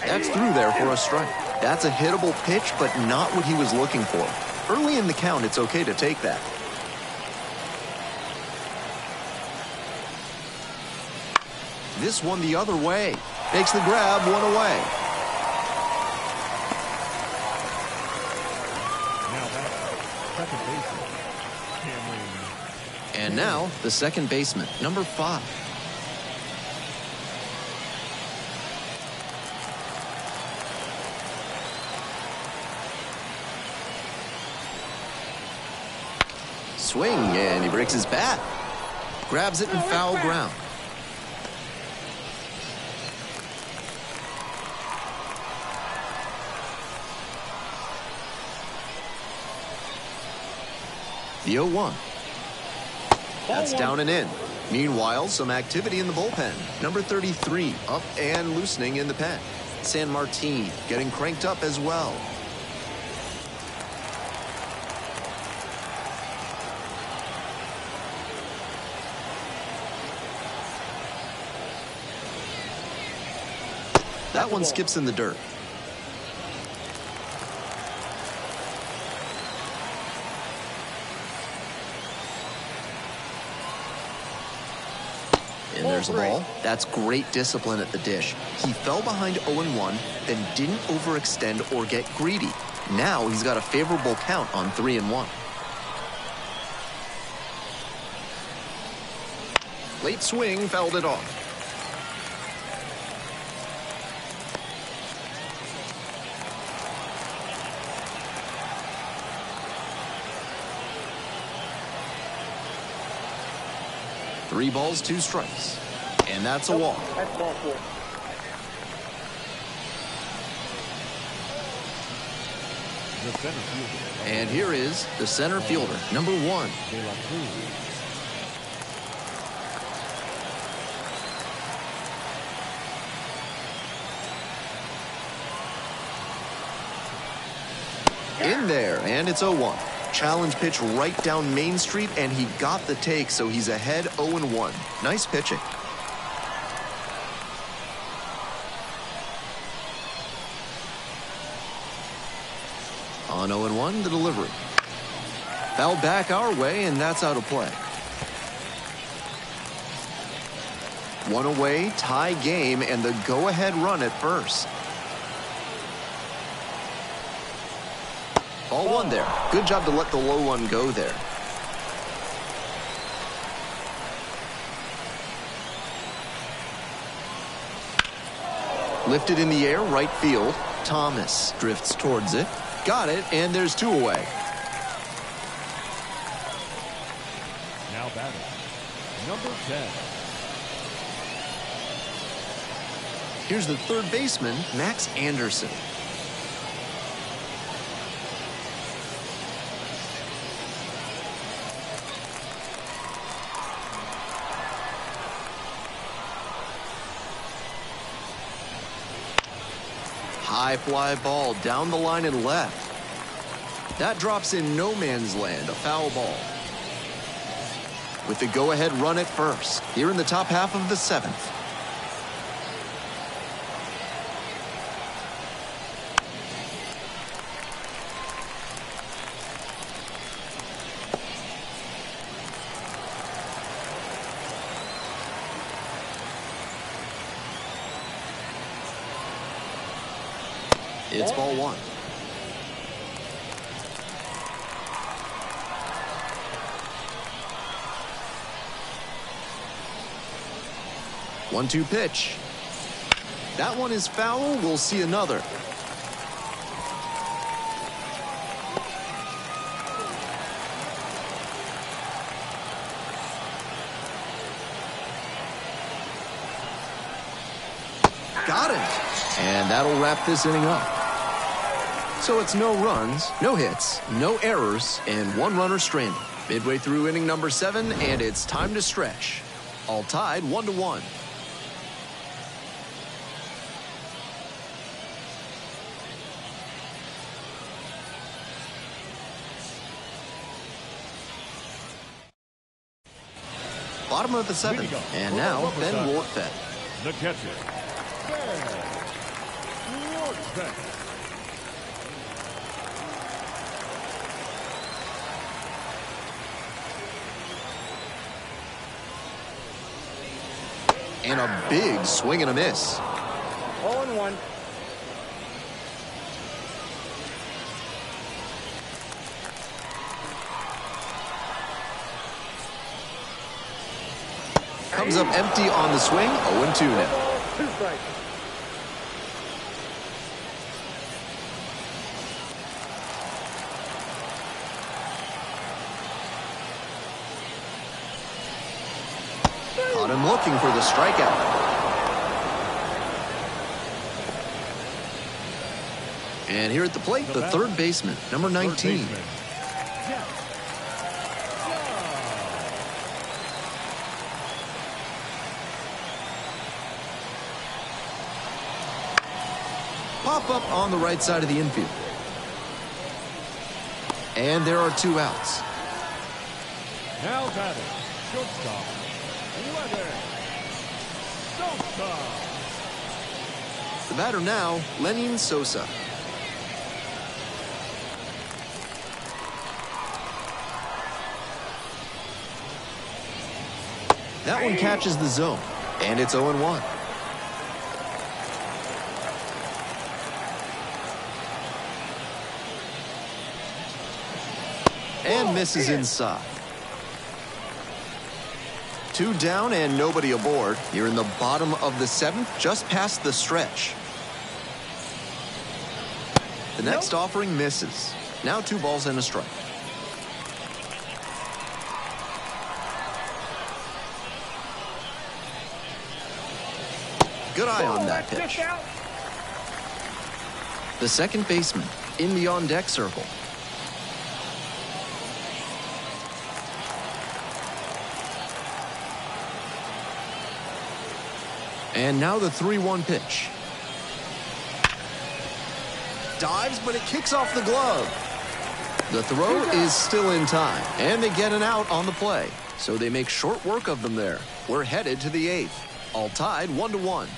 That's through there for a strike. That's a hittable pitch, but not what he was looking for. Early in the count, it's okay to take that. This one the other way. Makes the grab, 1 away. Now back, second baseman, Cameron. And now, the second baseman, number 5. Swing, and he breaks his bat. Grabs it in foul ground. The 0-1. That's down and in. Meanwhile, some activity in the bullpen. Number 33 up and loosening in the pen. San Martin getting cranked up as well. That one skips in the dirt. And there's a ball. That's great discipline at the dish. He fell behind 0-1, then didn't overextend or get greedy. Now he's got a favorable count on 3-1. Late swing, fouled it off. Three balls, 2 strikes. And that's a walk. That's ball 4. The center fielder. And here is the center fielder, number 1. De La Cruz. In there, and it's 0-1. Challenge pitch right down Main Street, and he got the take, so he's ahead 0-1. Nice pitching. On 0-1, the delivery. Foul back our way, and that's out of play. 1 away, tie game, and the go-ahead run at first. Ball 1 there. Good job to let the low one go there. Lifted in the air, right field. Thomas drifts towards it. Got it, and there's 2 away. Now batting, number 10. Here's the third baseman, Max Anderson. High fly ball down the line and left. That drops in no man's land, a foul ball. With the go-ahead run at first, here in the top half of the 7th. It's ball 1. One-two pitch. That one is foul. We'll see another. Got it. And that'll wrap this inning up. So it's no runs, no hits, no errors, and one runner stranded. Midway through inning number 7, and it's time to stretch. All tied 1-1. Bottom of the 7th, and now Ben Wartfed. The catcher, Ben Wartfed. And a big swing and a miss. 0-1. Comes up empty on the swing, 0-2 now. 2 strikes. Caught him looking for the strikeout. And here at the plate, the third baseman, number 19. Pop up on the right side of the infield. And there are 2 outs. Now batting, shortstop, Sosa. The batter now, Lenin Sosa. That one catches the zone, and it's 0-1. And misses inside. 2 down and nobody aboard. You're in the bottom of the 7th, just past the stretch. The next offering misses. Now 2 balls and a strike. Good eye on that pitch. The second baseman in the on-deck circle. And now the 3-1 pitch. Dives, but it kicks off the glove. The throw is still in time, and they get an out on the play. So they make short work of them there. We're headed to the 8th. All tied 1-1.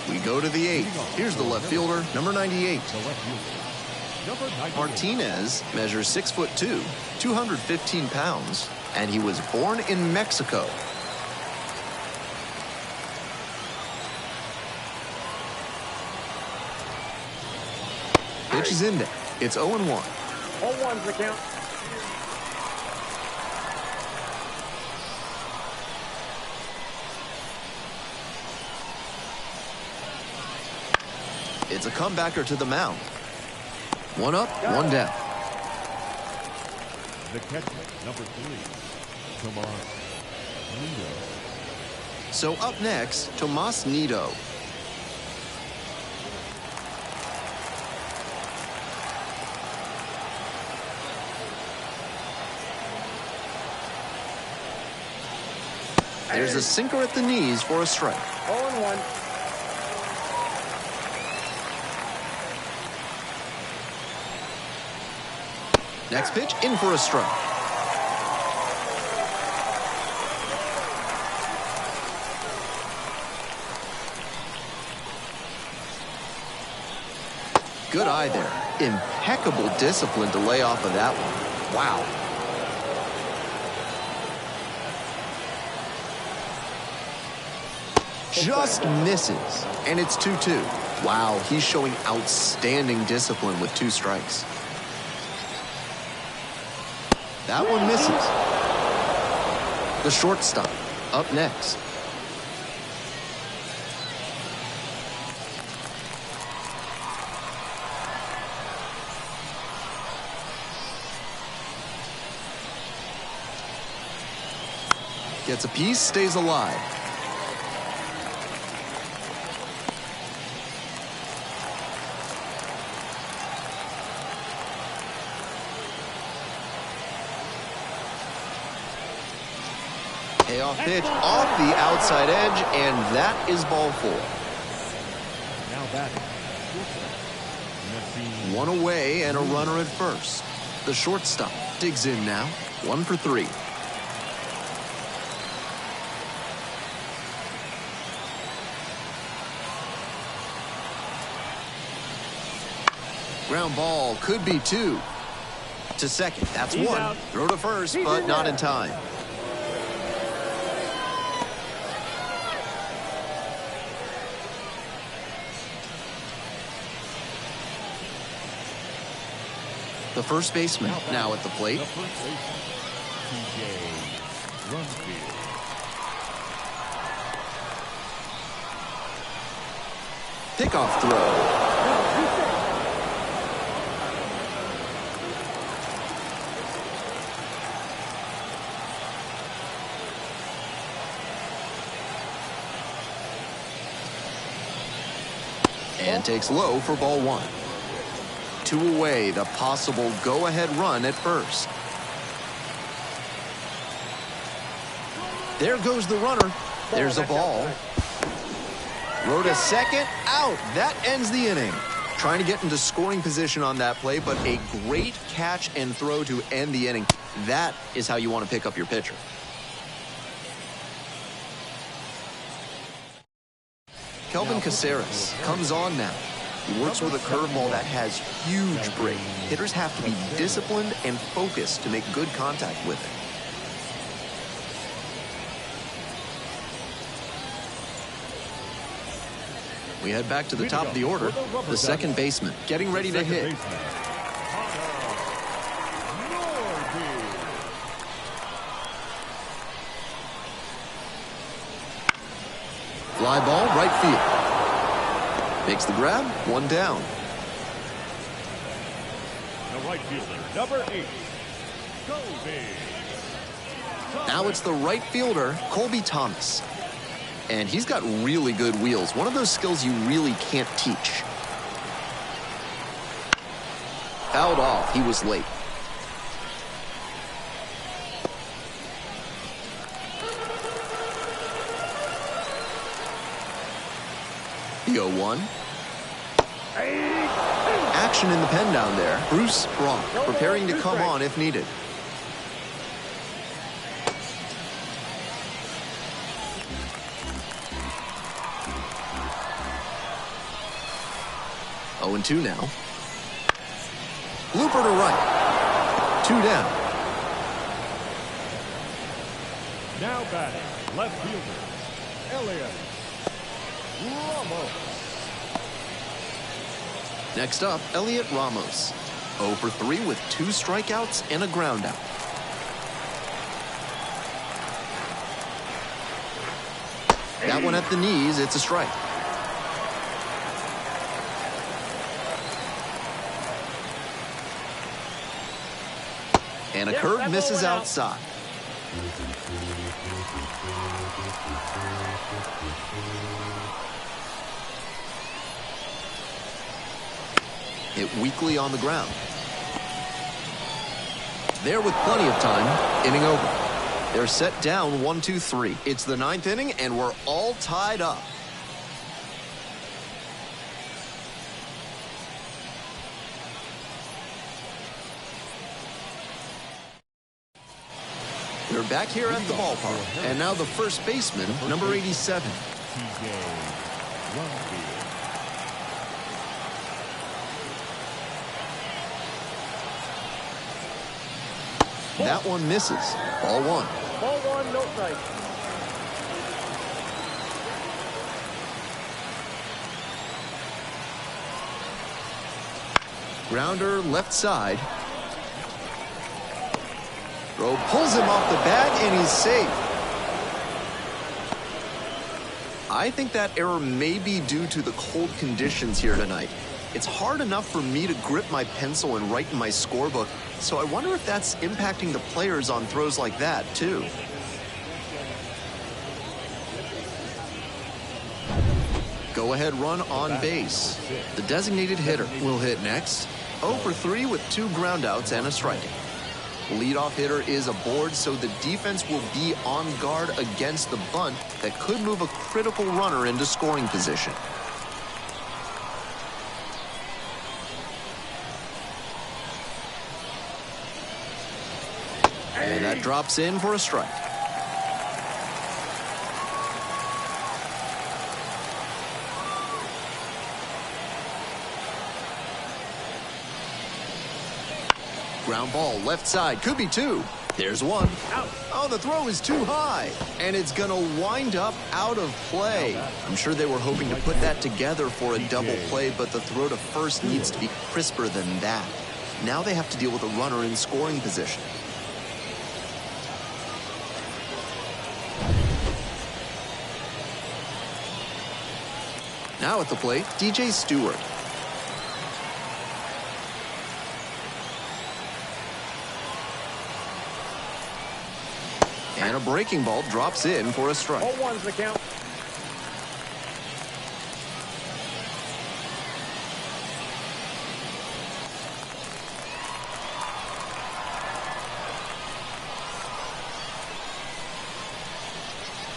We go to the 8th. Here's the left fielder, number 98. Martinez measures 6'2", 215 pounds, and he was born in Mexico. Pitch is in there. It's 0-1. 0-1's the count. It's a comebacker to the mound. 1 up, 1 down. The catcher, number 3, Tomas Nido. So up next, Tomas Nido. There's a sinker at the knees for a strike. 0-1. Next pitch, in for a strike. Good eye there. Impeccable discipline to lay off of that one. Wow. Just misses, and it's 2-2. Wow, he's showing outstanding discipline with 2 strikes. That one misses. The shortstop up next. Gets a piece, stays alive. Payoff pitch off the outside edge, and that is ball 4. Now batting. 1 away and a runner at first. The shortstop digs in now. 1 for 3. Ground ball could be 2. To second, that's He's 1. out. Throw to first, He's but in not there. in time. The first baseman now at the plate. The first baseman, TJ Runfield. Pickoff throw. And takes low for ball 1. 2 away, the possible go-ahead run at first. There goes the runner. There's a ball. Rode a second, out. That ends the inning. Trying to get into scoring position on that play, but a great catch and throw to end the inning. That is how you want to pick up your pitcher. Kelvin Caceres comes on now. He works with a curveball that has huge break. Hitters have to be disciplined and focused to make good contact with it. We head back to the top of the order. The second baseman getting ready to hit. Fly ball, right field. Makes the grab, 1 down. The right fielder, number 8, Colby. Now it's the right fielder, Colby Thomas. And he's got really good wheels. One of those skills you really can't teach. Fouled off, he was late. The 0-1. Action in the pen down there. Bruce Brock preparing to come on if needed. Oh, and 2 now. Looper to right. 2 down. Now batting, left fielder, Elliot Ramos. Next up, Elliot Ramos. 0 for 3 with 2 strikeouts and a groundout. That one at the knees, it's a strike. And a curve misses outside. Hit weakly on the ground. There with plenty of time, inning over. They're set down 1-2-3. It's the 9th inning, and we're all tied up. We're back here at the ballpark, and now the first baseman, number 87. That one misses. Ball 1. Ball 1, no strike. Grounder left side. Throw pulls him off the bat, and he's safe. I think that error may be due to the cold conditions here tonight. It's hard enough for me to grip my pencil and write in my scorebook, so I wonder if that's impacting the players on throws like that, too. Go-ahead run on base. The designated hitter will hit next. 0 for 3 with 2 groundouts and a strikeout. Leadoff hitter is aboard, so the defense will be on guard against the bunt that could move a critical runner into scoring position. And that drops in for a strike. Ground ball, left side, could be 2. There's 1. Out. Oh, the throw is too high, and it's going to wind up out of play. I'm sure they were hoping to put that together for a double play, but the throw to first needs to be crisper than that. Now they have to deal with a runner in scoring position. Now at the plate, DJ Stewart. And a breaking ball drops in for a strike. 0-1's the count.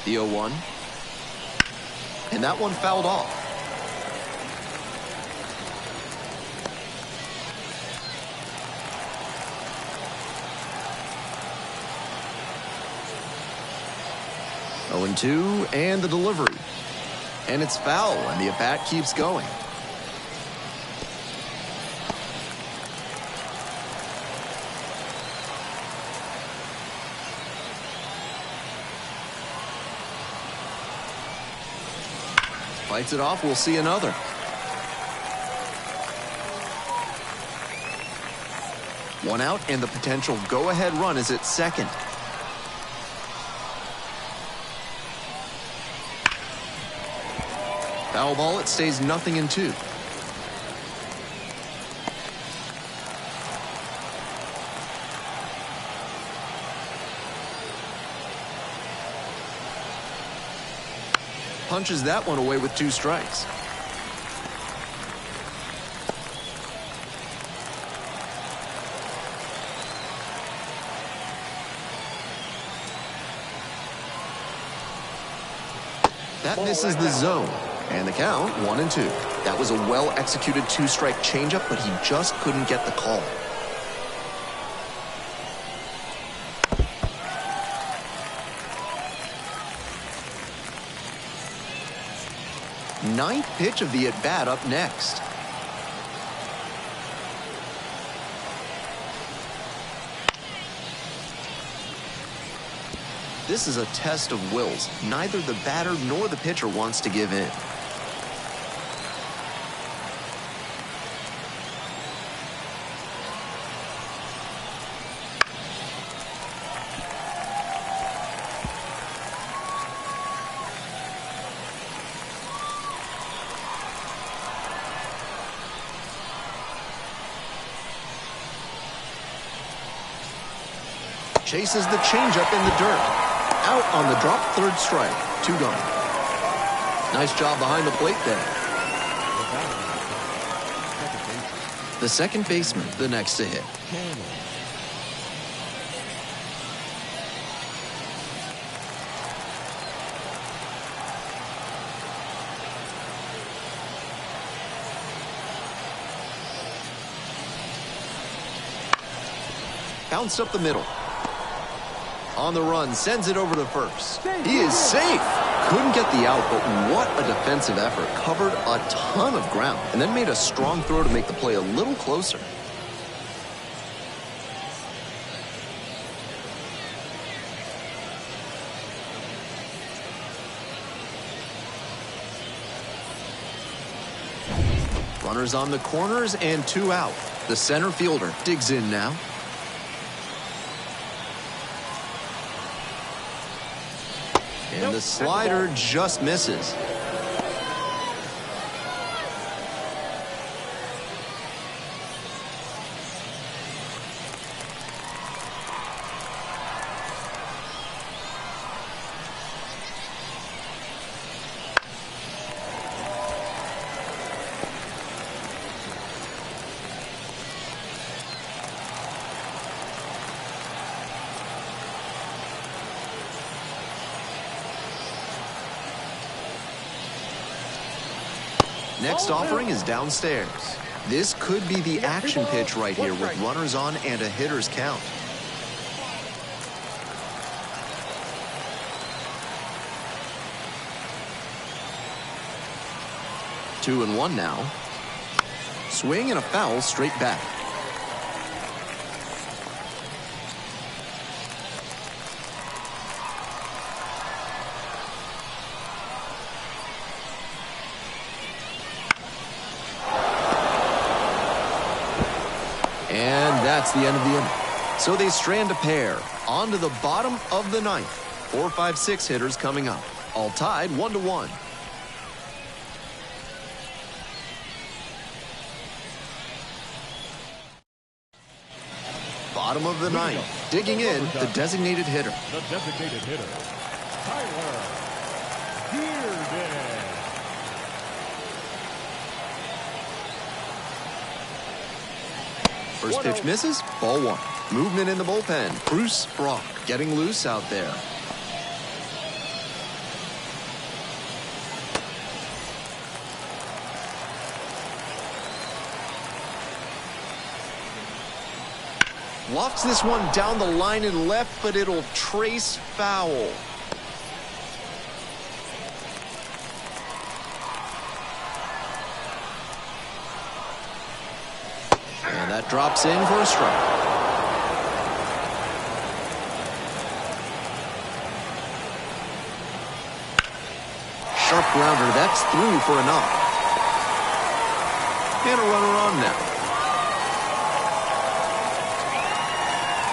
The 0-1. And that one fouled off. Oh, 0-2, and the delivery. And it's foul, and the at-bat keeps going. Fights it off, we'll see another. One out, and the potential go-ahead run is at second. Foul ball, it stays 0-2. Punches that one away with 2 strikes. That misses the zone. And the count, 1-2. That was a well-executed 2-strike changeup, but he just couldn't get the call. Ninth pitch of the at-bat up next. This is a test of wills. Neither the batter nor the pitcher wants to give in. Chases the changeup in the dirt. Out on the drop, 3rd strike. 2 gone. Nice job behind the plate there. The second baseman, the next to hit. bounced up the middle. On the run, sends it over to first. He is safe. Couldn't get the out, but what a defensive effort. Covered a ton of ground and then made a strong throw to make the play a little closer. Runners on the corners and 2 out. The center fielder digs in now. And the slider just misses. Next offering is downstairs. This could be the action pitch right here with runners on and a hitter's count. Two and one now. Swing and a foul straight back. That's the end of the inning. So they strand a pair. On to the bottom of the ninth. 4, 5, 6 hitters coming up. All tied 1-1. Bottom of the ninth. Digging in, the designated hitter. The designated hitter, Tyler Bearden. First pitch misses, ball 1. Movement in the bullpen. Bruce Brock getting loose out there. Lofts this one down the line and left, but it'll trace foul. And that drops in for a strike. Sharp grounder, that's through for a knock. And a runner on now.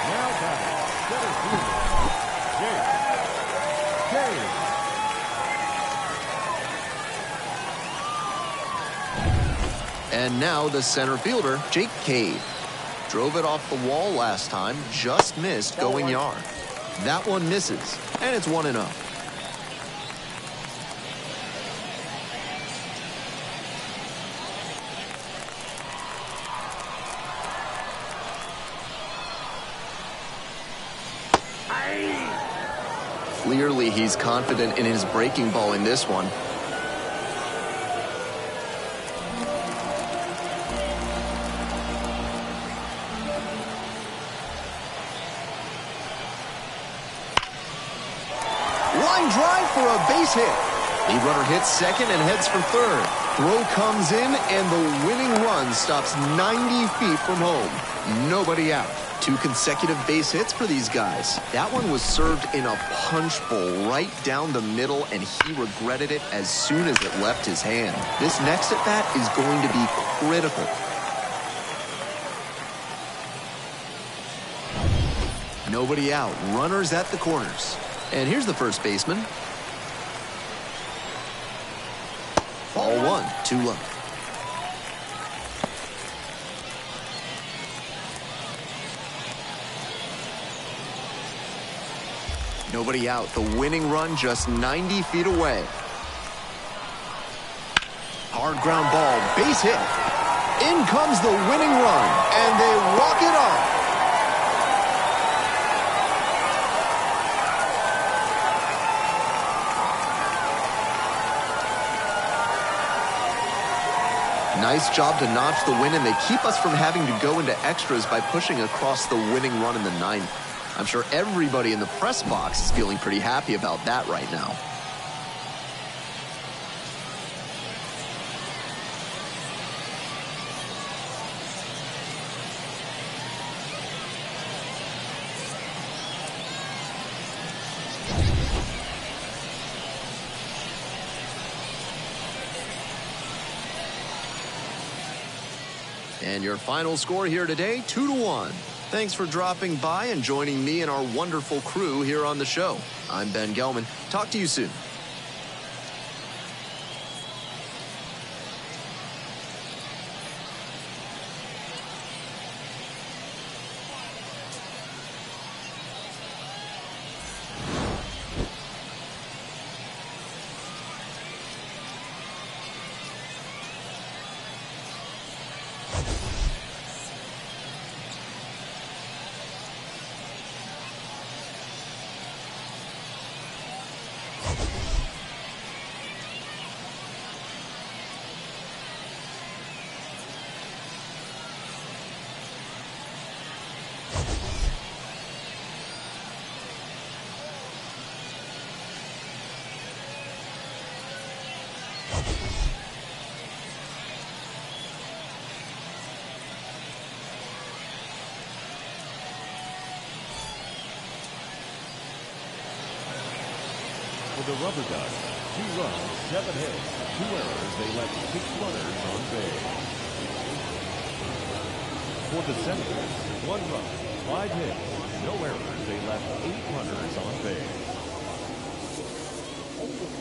Now batting, center fielder, And now the center fielder, Jake Cade. Drove it off the wall last time, just missed going yard. That one misses, and it's 1-0. Clearly, he's confident in his breaking ball in this one. Line drive for a base hit. Lead runner hits second and heads for third. Throw comes in, and the winning run stops 90 feet from home. Nobody out. 2 consecutive base hits for these guys. That one was served in a punch bowl right down the middle, and he regretted it as soon as it left his hand. This next at bat is going to be critical. Nobody out. Runners at the corners. And here's the first baseman. Ball 1, too low. Nobody out. The winning run just 90 feet away. Hard ground ball, base hit. In comes the winning run, and they walk it off. Nice job to notch the win, and they keep us from having to go into extras by pushing across the winning run in the ninth. I'm sure everybody in the press box is feeling pretty happy about that right now. And your final score here today, 2-1. Thanks for dropping by and joining me and our wonderful crew here on the show. I'm Ben Gelman. Talk to you soon. For the Rubber Ducks, 2 runs, 7 hits, 2 errors. They left 6 runners on base. For the Senators, 1 run, 5 hits, no errors. They left 8 runners on base.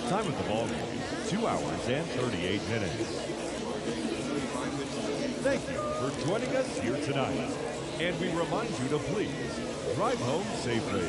Time of the ball game, 2 hours and 38 minutes. Thank you for joining us here tonight. And we remind you to please drive home safely.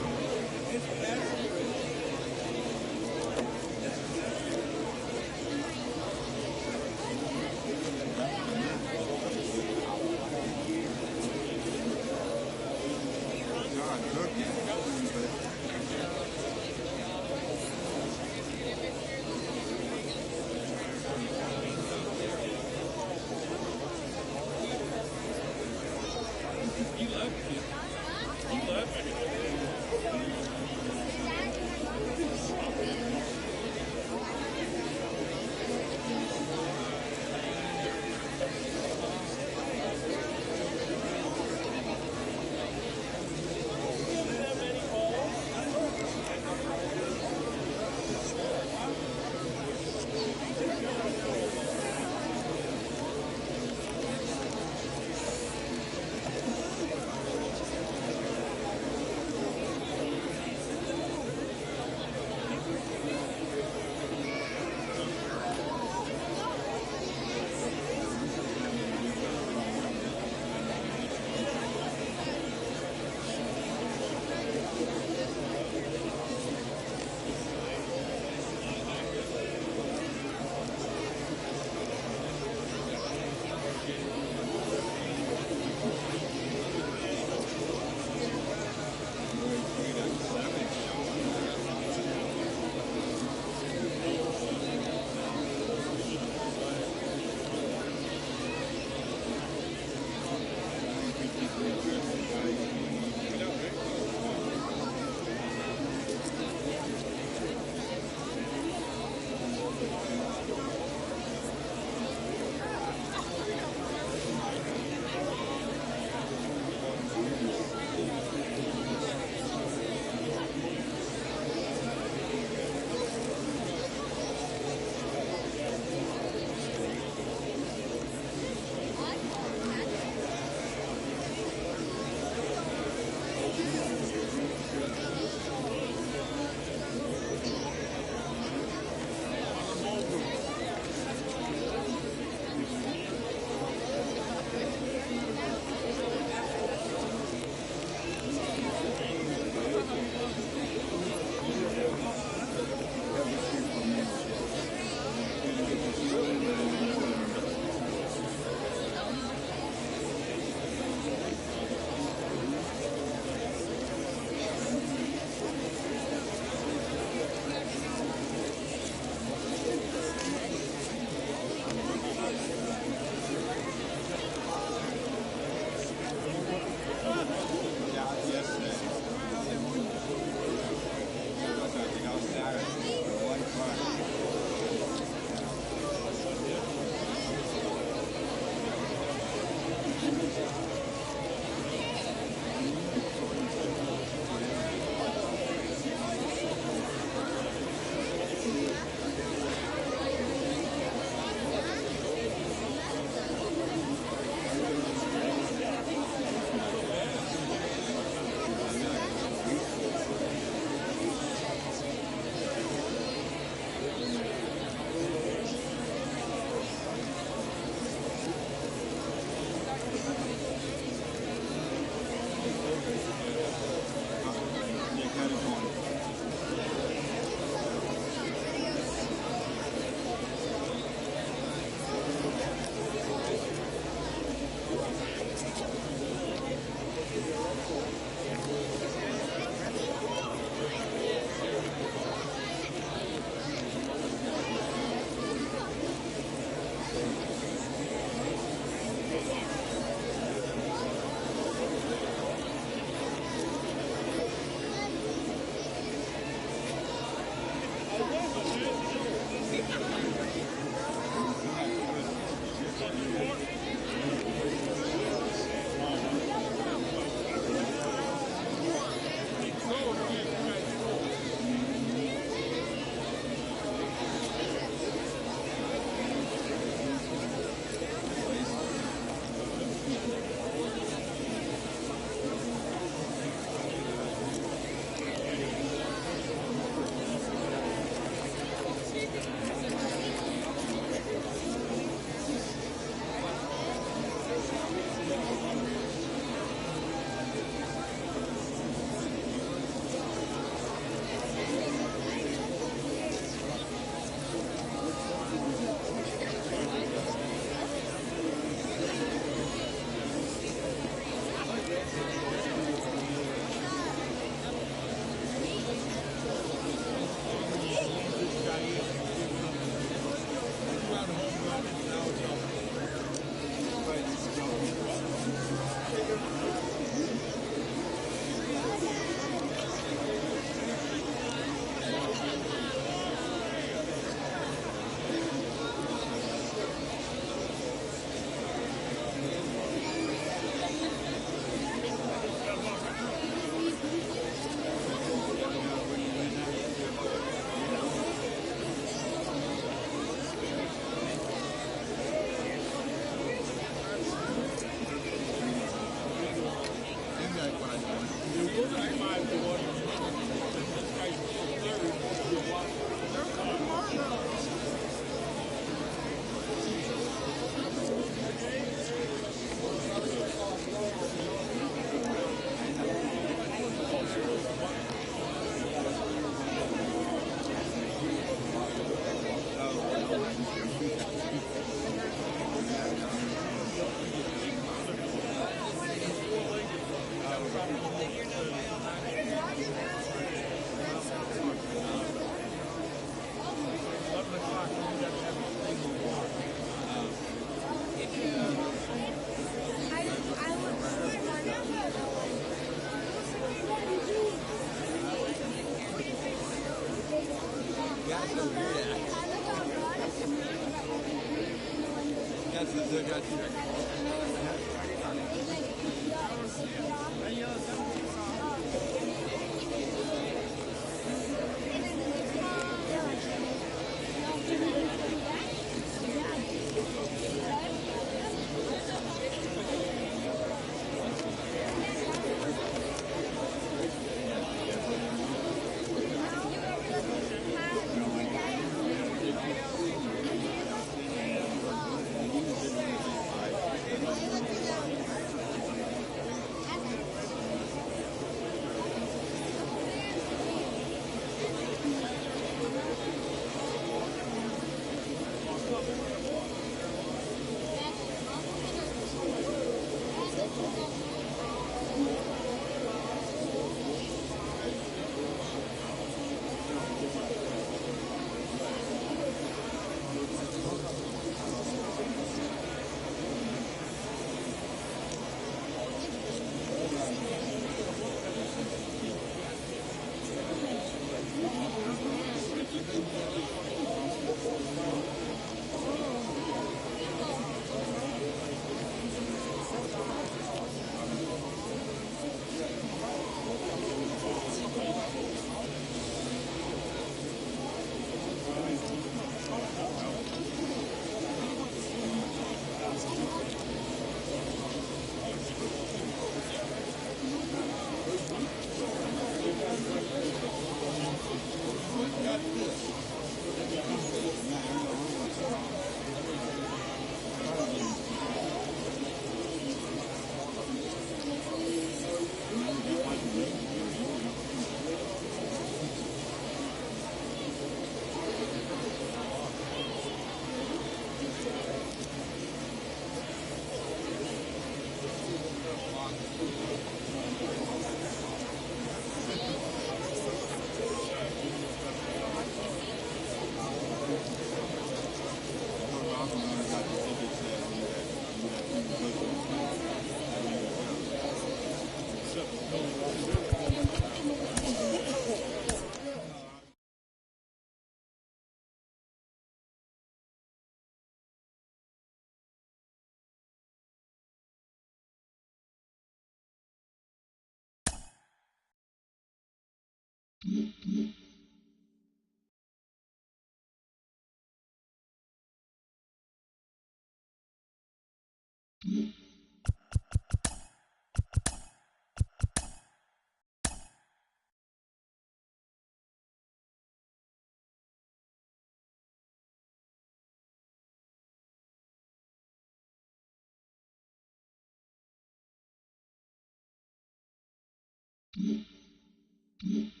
Mm-hmm.